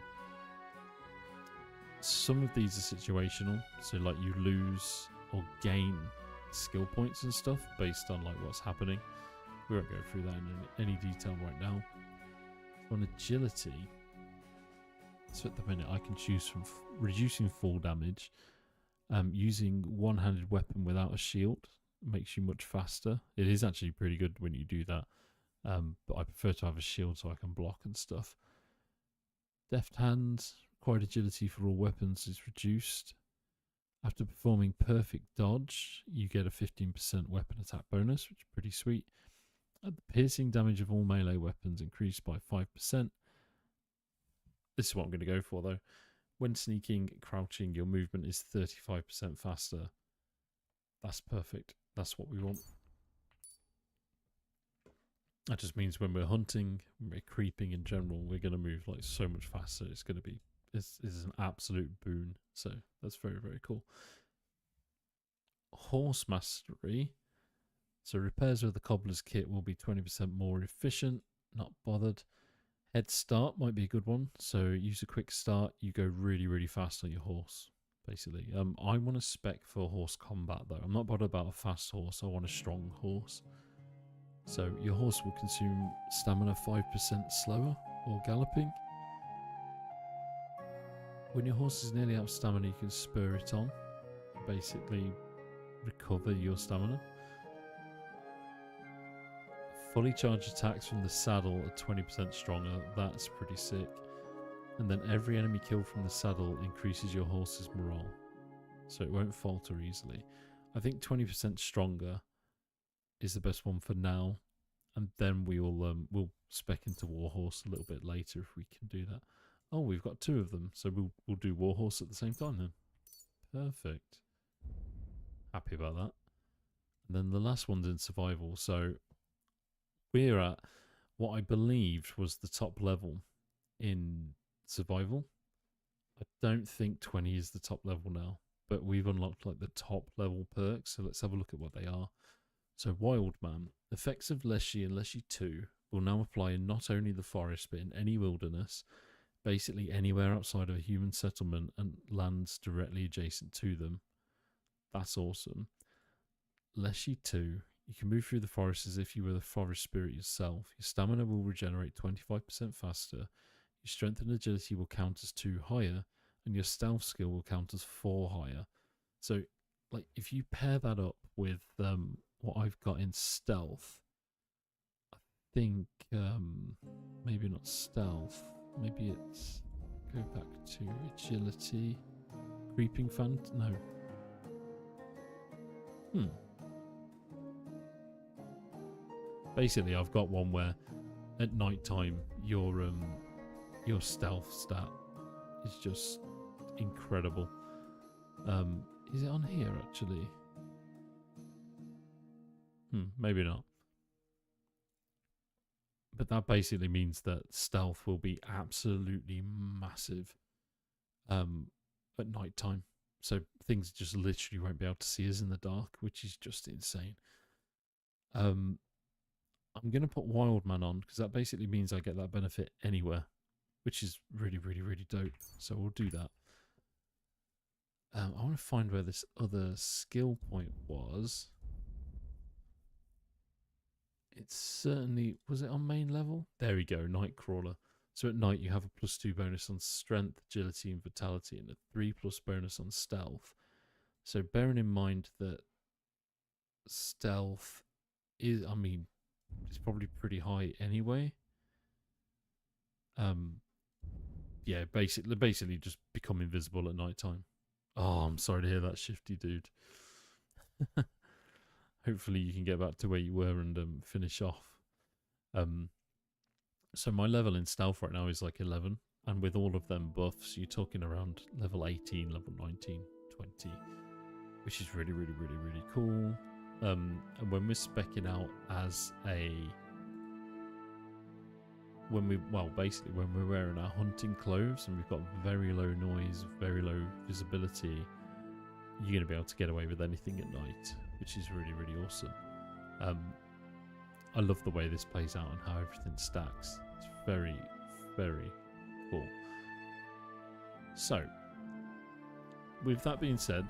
Some of these are situational, so like you lose or gain skill points and stuff based on like what's happening. We won't go through that in any detail right now. On agility, so at the minute I can choose from reducing fall damage, using one-handed weapon without a shield makes you much faster. It is actually pretty good when you do that, but I prefer to have a shield so I can block and stuff. Deft hands, required agility for all weapons is reduced. After performing perfect dodge, you get a 15% weapon attack bonus, which is pretty sweet. The piercing damage of all melee weapons increased by 5%. This is what I'm going to go for though. When sneaking, crouching, your movement is 35% faster. That's perfect. That's what we want. That just means when we're hunting, when we're creeping in general, we're going to move like so much faster. It's going to be, this is an absolute boon. So that's very, very cool. Horse mastery. So repairs with the cobbler's kit will be 20% more efficient. Not bothered. Head start might be a good one. So use a quick start. You go really, really fast on your horse, basically. I want a spec for horse combat though. I'm not bothered about a fast horse. I want a strong horse. So your horse will consume stamina 5% slower while galloping. When your horse is nearly out of stamina, you can spur it on. Basically recover your stamina. Fully charged attacks from the saddle are 20% stronger. That's pretty sick. And then every enemy killed from the saddle increases your horse's morale, so it won't falter easily. I think 20% stronger is the best one for now, and then we'll spec into Warhorse a little bit later if we can do that. Oh, we've got 2 of them, so we'll do Warhorse at the same time then. Perfect. Happy about that. And then the last one's in survival, so we're at what I believed was the top level in survival. I don't think 20 is the top level now, but we've unlocked like the top level perks, so let's have a look at what they are. So Wild Man. Effects of Leshy and Leshy 2 will now apply in not only the forest but in any wilderness, basically anywhere outside of a human settlement and lands directly adjacent to them. That's awesome. Leshy 2. You can move through the forest as if you were the forest spirit yourself. Your stamina will regenerate 25% faster. Your strength and agility will count as 2 higher, and your stealth skill will count as 4 higher. So, like, if you pair that up with what I've got in stealth, I think maybe not stealth. Maybe it's go back to agility, creeping no. Basically, I've got one where at night time your stealth stat is just incredible. Is it on here actually? Maybe not. But that basically means that stealth will be absolutely massive at night time. So things just literally won't be able to see us in the dark, which is just insane. I'm going to put Wild Man on because that basically means I get that benefit anywhere, which is really, really, really dope. So we'll do that. I want to find where this other skill point was. It's certainly, was it on main level? There we go, Nightcrawler. So at night you have a +2 bonus on strength, agility and vitality and a 3+ bonus on stealth. So bearing in mind that stealth is, I mean, it's probably pretty high anyway. Yeah, basically just become invisible at night time. Oh, I'm sorry to hear that, Shifty dude. Hopefully you can get back to where you were and finish off. So my level in stealth right now is like 11, and with all of them buffs, you're talking around level 18, level 19, 20, which is really, really, really, really cool. And when we're speccing out as a... basically when we're wearing our hunting clothes and we've got very low noise, very low visibility, you're going to be able to get away with anything at night, which is really, really awesome. I love the way this plays out and how everything stacks. It's very, very cool. So, with that being said,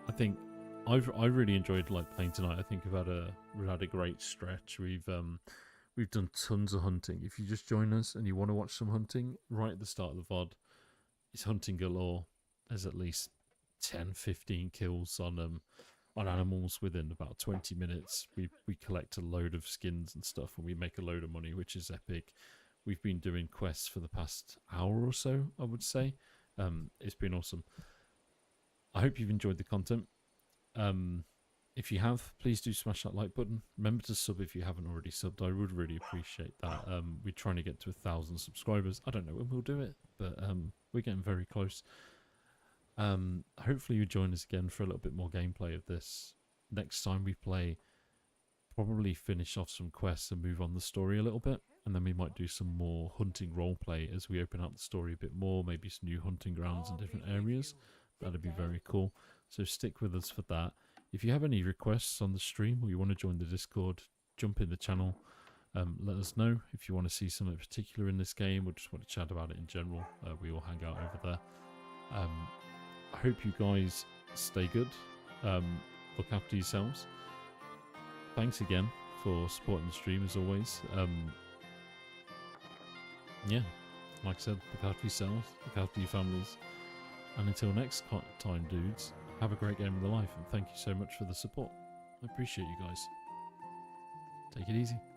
I think I really enjoyed playing tonight. I think we've had a great stretch. We've done tons of hunting. If you just join us and you want to watch some hunting, right at the start of the VOD, it's hunting galore. There's at least 10, 15 kills on animals within about 20 minutes. We collect a load of skins and stuff, and we make a load of money, which is epic. We've been doing quests for the past hour or so, I would say. It's been awesome. I hope you've enjoyed the content. If you have, please do smash that like button. Remember to sub if you haven't already subbed. I would really appreciate that. We're trying to get to 1,000 subscribers. I don't know when we'll do it, but we're getting very close. Hopefully you join us again for a little bit more gameplay of this. Next time we play, probably finish off some quests and move on the story a little bit, and then we might do some more hunting roleplay as we open up the story a bit more, maybe some new hunting grounds in different areas. That'd be very cool. So stick with us for that. If you have any requests on the stream or you want to join the Discord, jump in the channel. Let us know if you want to see something particular in this game or just want to chat about it in general. We all hang out over there. I hope you guys stay good. Look after yourselves. Thanks again for supporting the stream as always. Yeah, like I said, look after yourselves, look after your families. And until next time, dudes, have a great game of the life, and thank you so much for the support. I appreciate you guys. Take it easy.